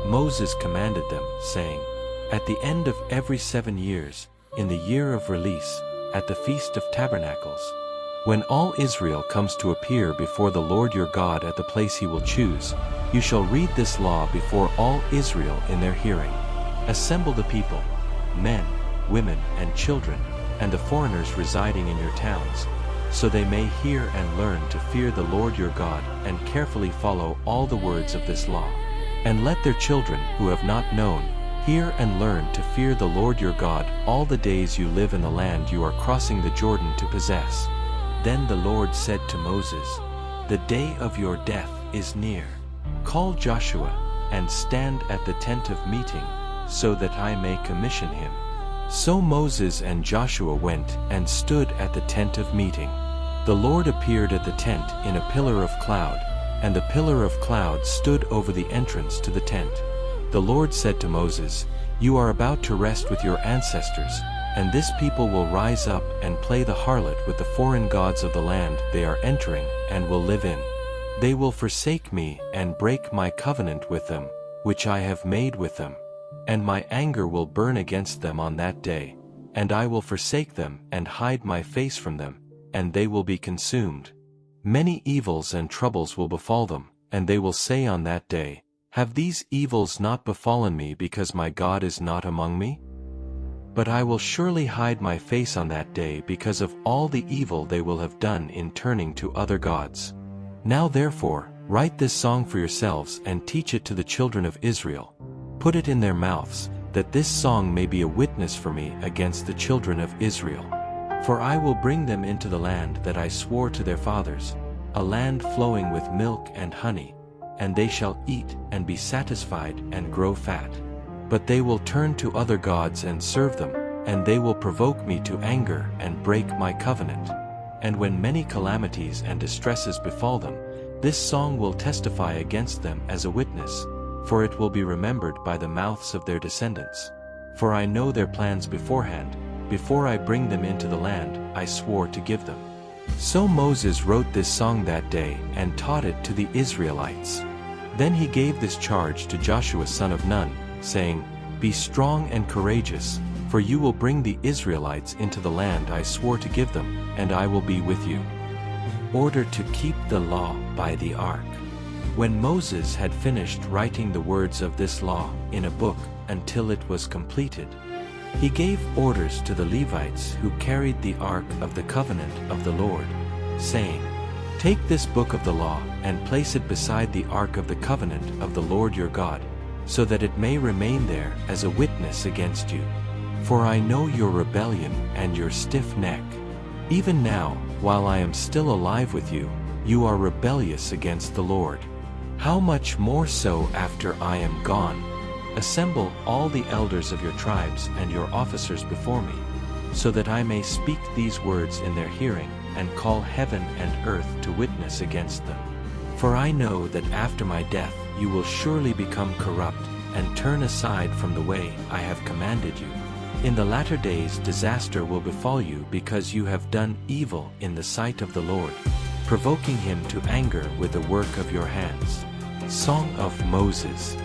Moses commanded them, saying, "At the end of every 7 years, in the year of release, at the Feast of Tabernacles, when all Israel comes to appear before the Lord your God at the place he will choose, you shall read this law before all Israel in their hearing. Assemble the people, men, women, and children, and the foreigners residing in your towns, so they may hear and learn to fear the Lord your God and carefully follow all the words of this law. And let their children who have not known hear and learn to fear the Lord your God all the days you live in the land you are crossing the Jordan to possess." Then the Lord said to Moses, "The day of your death is near. Call Joshua, and stand at the tent of meeting, so that I may commission him." So Moses and Joshua went and stood at the tent of meeting. The Lord appeared at the tent in a pillar of cloud, and the pillar of cloud stood over the entrance to the tent. The Lord said to Moses, "You are about to rest with your ancestors, and this people will rise up and play the harlot with the foreign gods of the land they are entering and will live in. They will forsake me and break my covenant with them, which I have made with them. And my anger will burn against them on that day, and I will forsake them and hide my face from them, and they will be consumed. Many evils and troubles will befall them, and they will say on that day, 'Have these evils not befallen me because my God is not among me?' But I will surely hide my face on that day because of all the evil they will have done in turning to other gods. Now therefore, write this song for yourselves and teach it to the children of Israel. Put it in their mouths, that this song may be a witness for me against the children of Israel. For I will bring them into the land that I swore to their fathers, a land flowing with milk and honey, and they shall eat and be satisfied and grow fat. But they will turn to other gods and serve them, and they will provoke me to anger and break my covenant. And when many calamities and distresses befall them, this song will testify against them as a witness, for it will be remembered by the mouths of their descendants. For I know their plans beforehand, before I bring them into the land I swore to give them. So Moses wrote this song that day and taught it to the Israelites. Then he gave this charge to Joshua son of Nun, saying, Be strong and courageous, for you will bring the Israelites into the land I swore to give them, and I will be with you. Order to keep the law by the ark. When Moses had finished writing the words of this law in a book until it was completed, he gave orders to the Levites who carried the ark of the covenant of the Lord, saying, Take this book of the law and place it beside the ark of the covenant of the Lord your God, so that it may remain there as a witness against you. For I know your rebellion and your stiff neck. Even now, while I am still alive with you, you are rebellious against the Lord. How much more so after I am gone? Assemble all the elders of your tribes and your officers before me, so that I may speak these words in their hearing, and call heaven and earth to witness against them. For I know that after my death you will surely become corrupt, and turn aside from the way I have commanded you. In the latter days disaster will befall you because you have done evil in the sight of the Lord, provoking him to anger with the work of your hands. Song of Moses.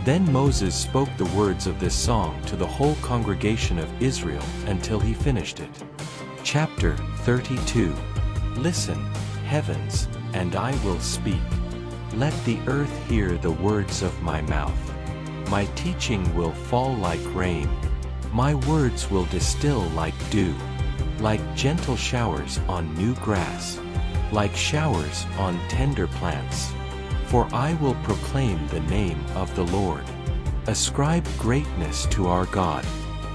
Then Moses spoke the words of this song to the whole congregation of Israel until he finished it. Chapter 32. Listen, heavens, and I will speak. Let the earth hear the words of my mouth. My teaching will fall like rain. My words will distill like dew, like gentle showers on new grass, like showers on tender plants. For I will proclaim the name of the Lord. Ascribe greatness to our God.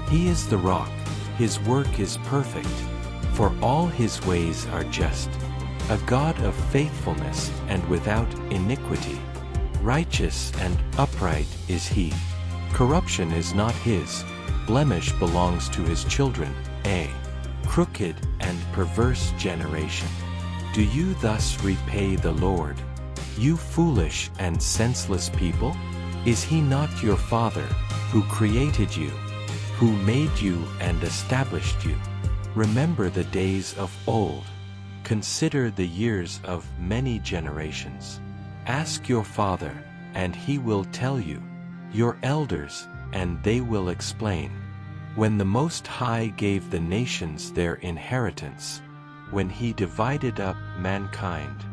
He is the rock, his work is perfect, for all his ways are just. A God of faithfulness and without iniquity. Righteous and upright is he. Corruption is not his. Blemish belongs to his children, a crooked and perverse generation. Do you thus repay the Lord? You foolish and senseless people? Is he not your Father, who created you, who made you and established you? Remember the days of old. Consider the years of many generations. Ask your father, and he will tell you, your elders, and they will explain. When the Most High gave the nations their inheritance, when he divided up mankind,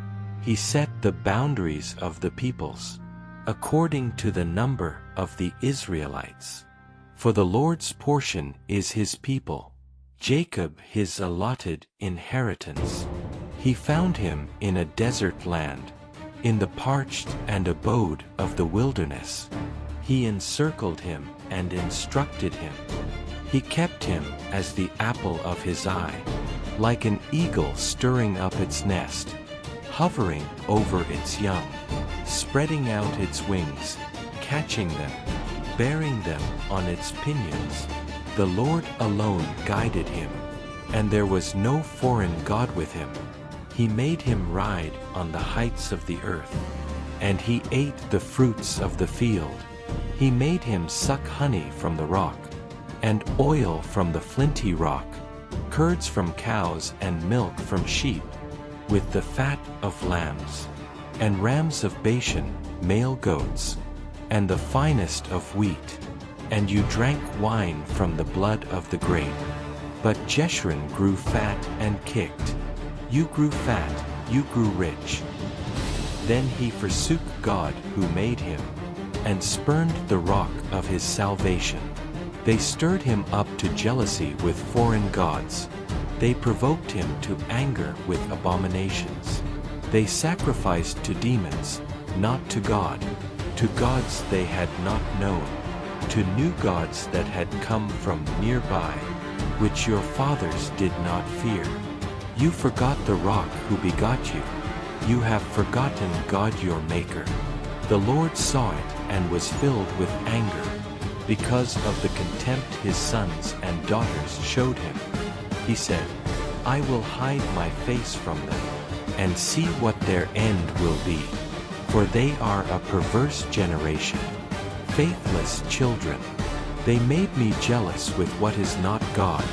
he set the boundaries of the peoples, according to the number of the Israelites. For the Lord's portion is his people, Jacob his allotted inheritance. He found him in a desert land, in the parched and abode of the wilderness. He encircled him and instructed him. He kept him as the apple of his eye, like an eagle stirring up its nest, hovering over its young, spreading out its wings, catching them, bearing them on its pinions. The Lord alone guided him, and there was no foreign god with him. He made him ride on the heights of the earth, and he ate the fruits of the field. He made him suck honey from the rock, and oil from the flinty rock, curds from cows and milk from sheep, with the fat of lambs, and rams of Bashan, male goats, and the finest of wheat. And you drank wine from the blood of the grape. But Jeshurun grew fat and kicked. You grew fat, you grew rich. Then he forsook God who made him, and spurned the rock of his salvation. They stirred him up to jealousy with foreign gods. They provoked him to anger with abominations. They sacrificed to demons, not to God, to gods they had not known, to new gods that had come from nearby, which your fathers did not fear. You forgot the rock who begot you. You have forgotten God your Maker. The Lord saw it and was filled with anger. because of the contempt his sons and daughters showed him. He said, I will hide my face from them, and see what their end will be. For they are a perverse generation, faithless children. They made me jealous with what is not God.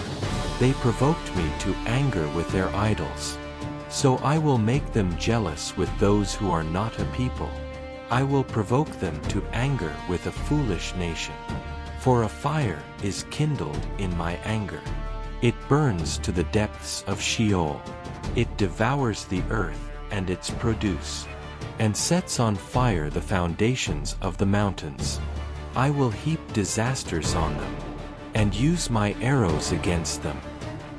They provoked me to anger with their idols. So I will make them jealous with those who are not a people. I will provoke them to anger with a foolish nation. For a fire is kindled in my anger. It burns to the depths of Sheol. It devours the earth and its produce, and sets on fire the foundations of the mountains. I will heap disasters on them, and use my arrows against them.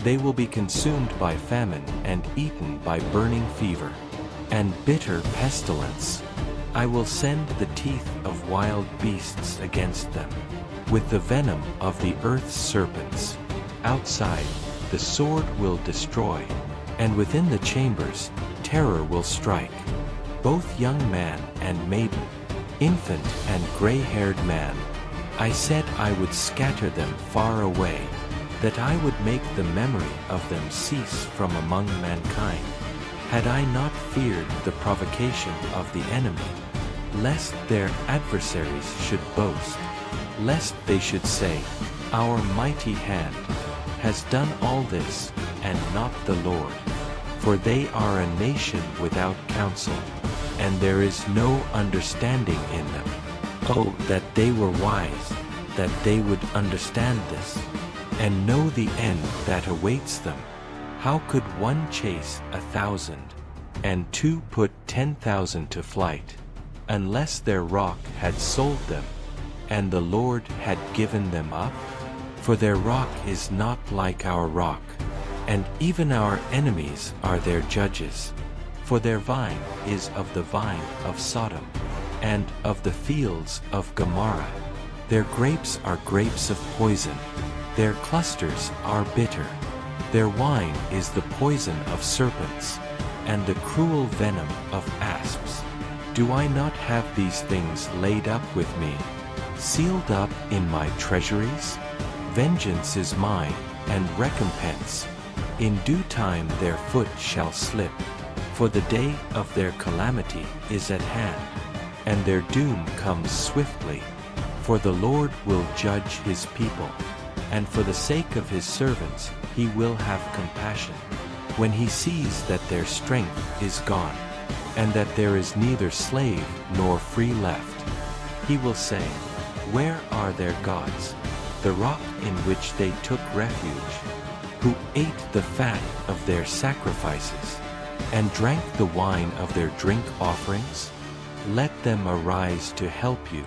They will be consumed by famine and eaten by burning fever, and bitter pestilence. I will send the teeth of wild beasts against them, with the venom of the earth's serpents. Outside, the sword will destroy, and within the chambers, terror will strike. Both young man and maiden, infant and gray-haired man. I said I would scatter them far away, that I would make the memory of them cease from among mankind. Had I not feared the provocation of the enemy, lest their adversaries should boast, lest they should say, Our mighty hand has done all this, and not the Lord. For they are a nation without counsel, and there is no understanding in them. Oh, that they were wise, that they would understand this, and know the end that awaits them. How could one chase 1,000, and two put 10,000 to flight, unless their rock had sold them, and the Lord had given them up? For their rock is not like our rock, and even our enemies are their judges. For their vine is of the vine of Sodom, and of the fields of Gomorrah. Their grapes are grapes of poison, their clusters are bitter. Their wine is the poison of serpents, and the cruel venom of asps. Do I not have these things laid up with me, sealed up in my treasuries? Vengeance is mine, and recompense. In due time their foot shall slip, for the day of their calamity is at hand, and their doom comes swiftly. For the Lord will judge his people, and for the sake of his servants he will have compassion. When he sees that their strength is gone, and that there is neither slave nor free left, he will say, Where are their gods, the rock in which they took refuge, who ate the fat of their sacrifices, and drank the wine of their drink offerings? Let them arise to help you,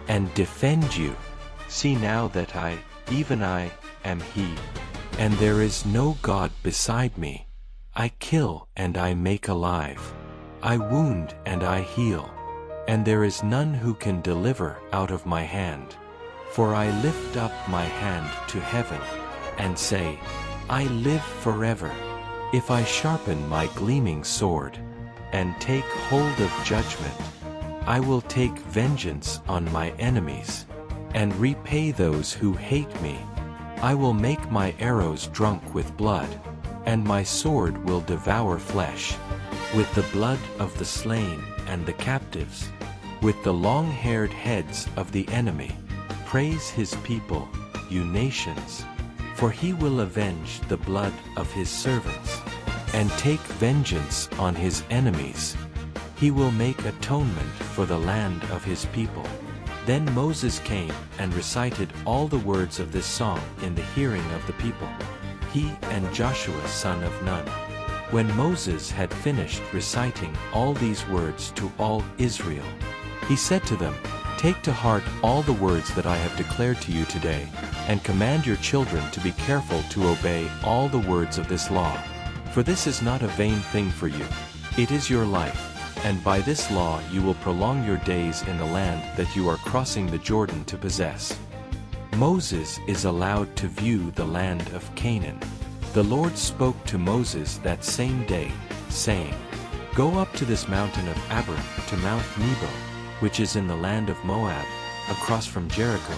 and defend you. See now that I, even I, am he, and there is no God beside me. I kill and I make alive. I wound and I heal, and there is none who can deliver out of my hand. For I lift up my hand to heaven, and say, I live forever. If I sharpen my gleaming sword, and take hold of judgment, I will take vengeance on my enemies, and repay those who hate me. I will make my arrows drunk with blood, and my sword will devour flesh, with the blood of the slain and the captives, with the long-haired heads of the enemy. Praise his people, you nations, for he will avenge the blood of his servants, and take vengeance on his enemies. He will make atonement for the land of his people. Then Moses came and recited all the words of this song in the hearing of the people, he and Joshua son of Nun. When Moses had finished reciting all these words to all Israel, he said to them, Take to heart all the words that I have declared to you today, and command your children to be careful to obey all the words of this law. For this is not a vain thing for you. It is your life, and by this law you will prolong your days in the land that you are crossing the Jordan to possess. Moses is allowed to view the land of Canaan. The Lord spoke to Moses that same day, saying, Go up to this mountain of Abarim, to Mount Nebo, which is in the land of Moab, across from Jericho.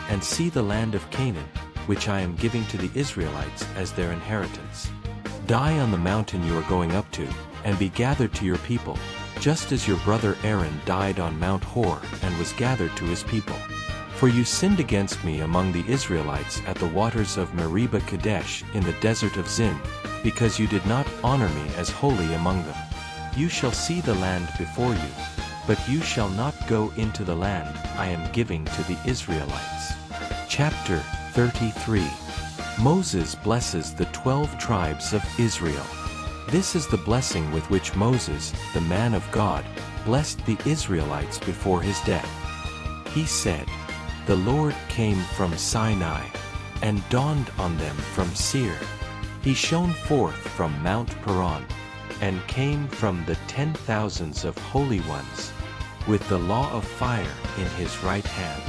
and see the land of Canaan, which I am giving to the Israelites as their inheritance. Die on the mountain you are going up to, and be gathered to your people, just as your brother Aaron died on Mount Hor and was gathered to his people. For you sinned against me among the Israelites at the waters of Meribah Kadesh in the desert of Zin, because you did not honor me as holy among them. You shall see the land before you, but you shall not go into the land I am giving to the Israelites. Chapter 33. Moses blesses the 12 tribes of Israel. This is the blessing with which Moses, the man of God, blessed the Israelites before his death. He said, "The Lord came from Sinai, and dawned on them from Seir. He shone forth from Mount Paran, and came from the 10,000s of holy ones, with the law of fire in his right hand.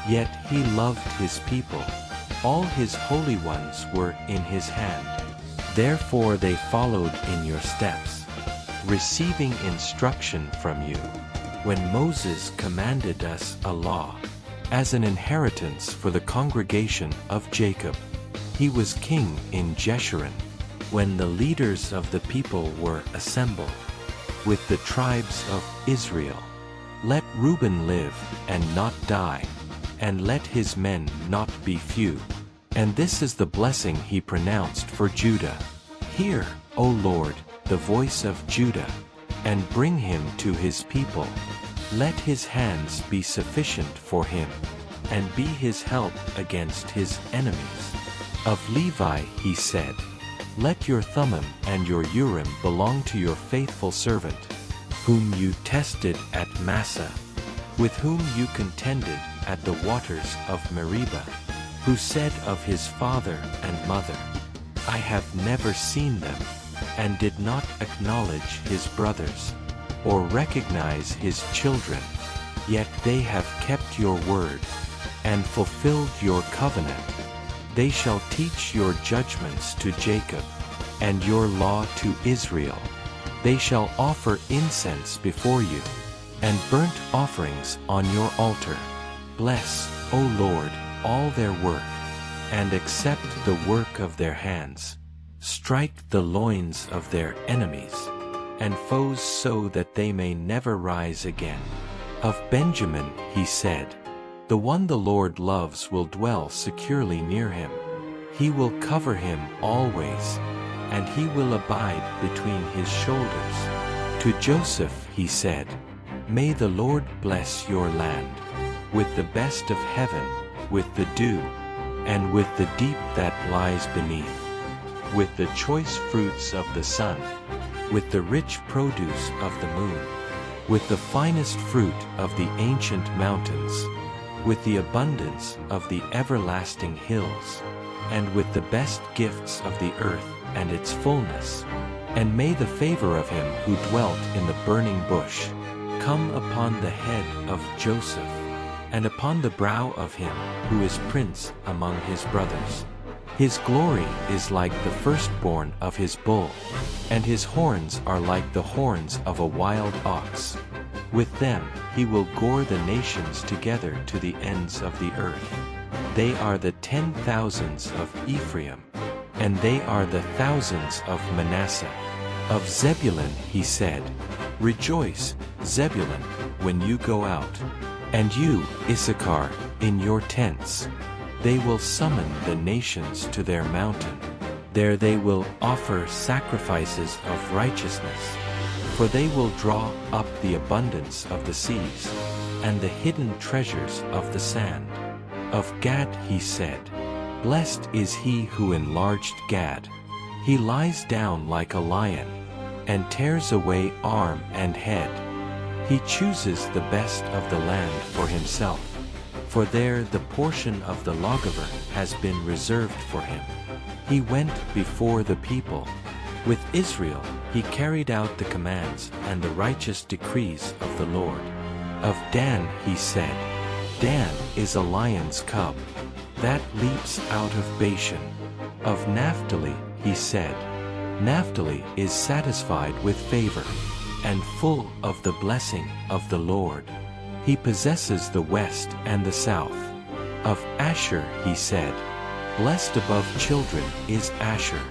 Yet he loved his people. All his holy ones were in his hand. Therefore they followed in your steps, receiving instruction from you, when Moses commanded us a law, as an inheritance for the congregation of Jacob. He was king in Jeshurun, when the leaders of the people were assembled, with the tribes of Israel. Let Reuben live and not die, and let his men not be few." And this is the blessing he pronounced for Judah. "Hear, O Lord, the voice of Judah, and bring him to his people. Let his hands be sufficient for him, and be his help against his enemies." Of Levi he said, "Let your Thummim and your Urim belong to your faithful servant, whom you tested at Massah, with whom you contended at the waters of Meribah, who said of his father and mother, 'I have never seen them,' and did not acknowledge his brothers, or recognize his children. Yet they have kept your word, and fulfilled your covenant. They shall teach your judgments to Jacob, and your law to Israel. They shall offer incense before you, and burnt offerings on your altar. Bless, O Lord, all their work, and accept the work of their hands. Strike the loins of their enemies, and foes so that they may never rise again." Of Benjamin he said, "The one the Lord loves will dwell securely near him. He will cover him always, and he will abide between his shoulders." To Joseph he said, "May the Lord bless your land, with the best of heaven, with the dew, and with the deep that lies beneath, with the choice fruits of the sun, with the rich produce of the moon, with the finest fruit of the ancient mountains, with the abundance of the everlasting hills, and with the best gifts of the earth and its fullness. And may the favor of him who dwelt in the burning bush come upon the head of Joseph, and upon the brow of him who is prince among his brothers. His glory is like the firstborn of his bull, and his horns are like the horns of a wild ox. With them he will gore the nations together to the ends of the earth. They are the 10,000s of Ephraim, and they are the thousands of Manasseh. Of Zebulun he said, "Rejoice, Zebulun, when you go out, and you, Issachar, in your tents. They will summon the nations to their mountain. There they will offer sacrifices of righteousness, for they will draw up the abundance of the seas, and the hidden treasures of the sand." Of Gad he said, "Blessed is he who enlarged Gad. He lies down like a lion, and tears away arm and head. He chooses the best of the land for himself, for there the portion of the lawgiver has been reserved for him. He went before the people. With Israel he carried out the commands and the righteous decrees of the Lord." Of Dan he said, "Dan is a lion's cub, that leaps out of Bashan." Of Naphtali he said, "Naphtali is satisfied with favor, and full of the blessing of the Lord. He possesses the west and the south. Of Asher he said, "Blessed above children is Asher.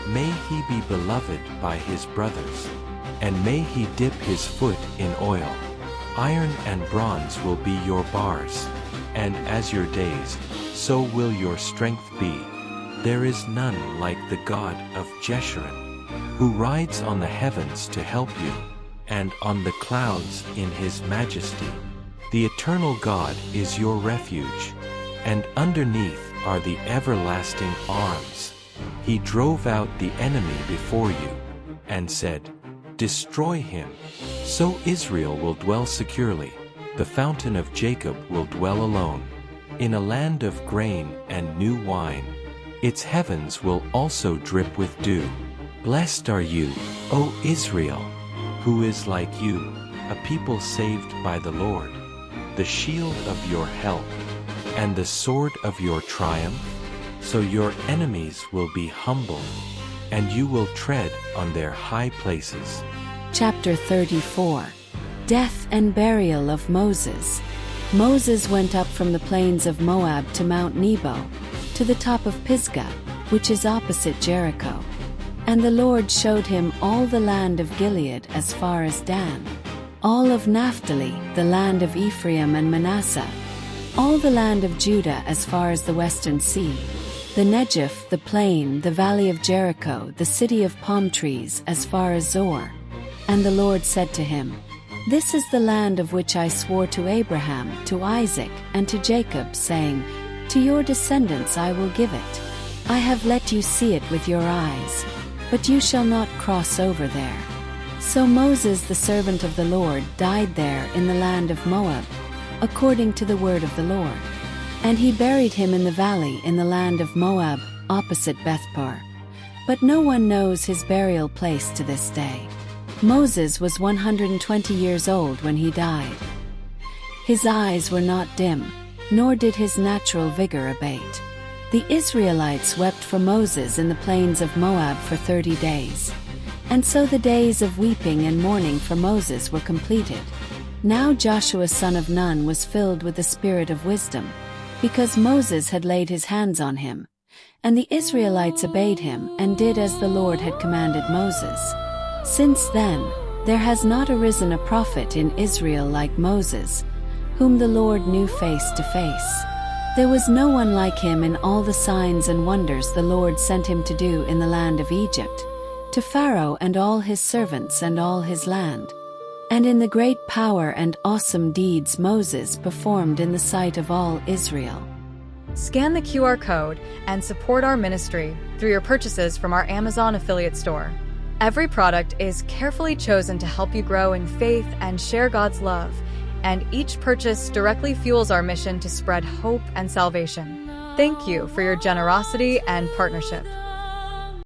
May he be beloved by his brothers, and may he dip his foot in oil. Iron and bronze will be your bars, and as your days, so will your strength be. There is none like the God of Jeshurun, who rides on the heavens to help you, and on the clouds in his majesty. The eternal God is your refuge, and underneath are the everlasting arms. He drove out the enemy before you, and said, 'Destroy him.' So Israel will dwell securely, the fountain of Jacob will dwell alone, in a land of grain and new wine. Its heavens will also drip with dew. Blessed are you, O Israel, who is like you, a people saved by the Lord, the shield of your help, and the sword of your triumph. So your enemies will be humbled, and you will tread on their high places." Chapter 34. Death and Burial of Moses. Moses went up from the plains of Moab to Mount Nebo, to the top of Pisgah, which is opposite Jericho. And the Lord showed him all the land of Gilead as far as Dan, all of Naphtali, the land of Ephraim and Manasseh, all the land of Judah as far as the western sea, the Negev, the plain, the valley of Jericho, the city of palm trees as far as Zor. And the Lord said to him, "This is the land of which I swore to Abraham, to Isaac, and to Jacob, saying, 'To your descendants I will give it.' I have let you see it with your eyes, but you shall not cross over there." So Moses, the servant of the Lord, died there in the land of Moab, according to the word of the Lord. And he buried him in the valley in the land of Moab, opposite Bethpor. But no one knows his burial place to this day. Moses was 120 years old when he died. His eyes were not dim, nor did his natural vigor abate. The Israelites wept for Moses in the plains of Moab for 30 days. And so the days of weeping and mourning for Moses were completed. Now Joshua son of Nun was filled with the spirit of wisdom, because Moses had laid his hands on him. And the Israelites obeyed him and did as the Lord had commanded Moses. Since then, there has not arisen a prophet in Israel like Moses, whom the Lord knew face to face. There was no one like him in all the signs and wonders the Lord sent him to do in the land of Egypt, to Pharaoh and all his servants and all his land, and in the great power and awesome deeds Moses performed in the sight of all Israel. Scan the QR code and support our ministry through your purchases from our Amazon affiliate store. Every product is carefully chosen to help you grow in faith and share God's love, and each purchase directly fuels our mission to spread hope and salvation. Thank you for your generosity and partnership.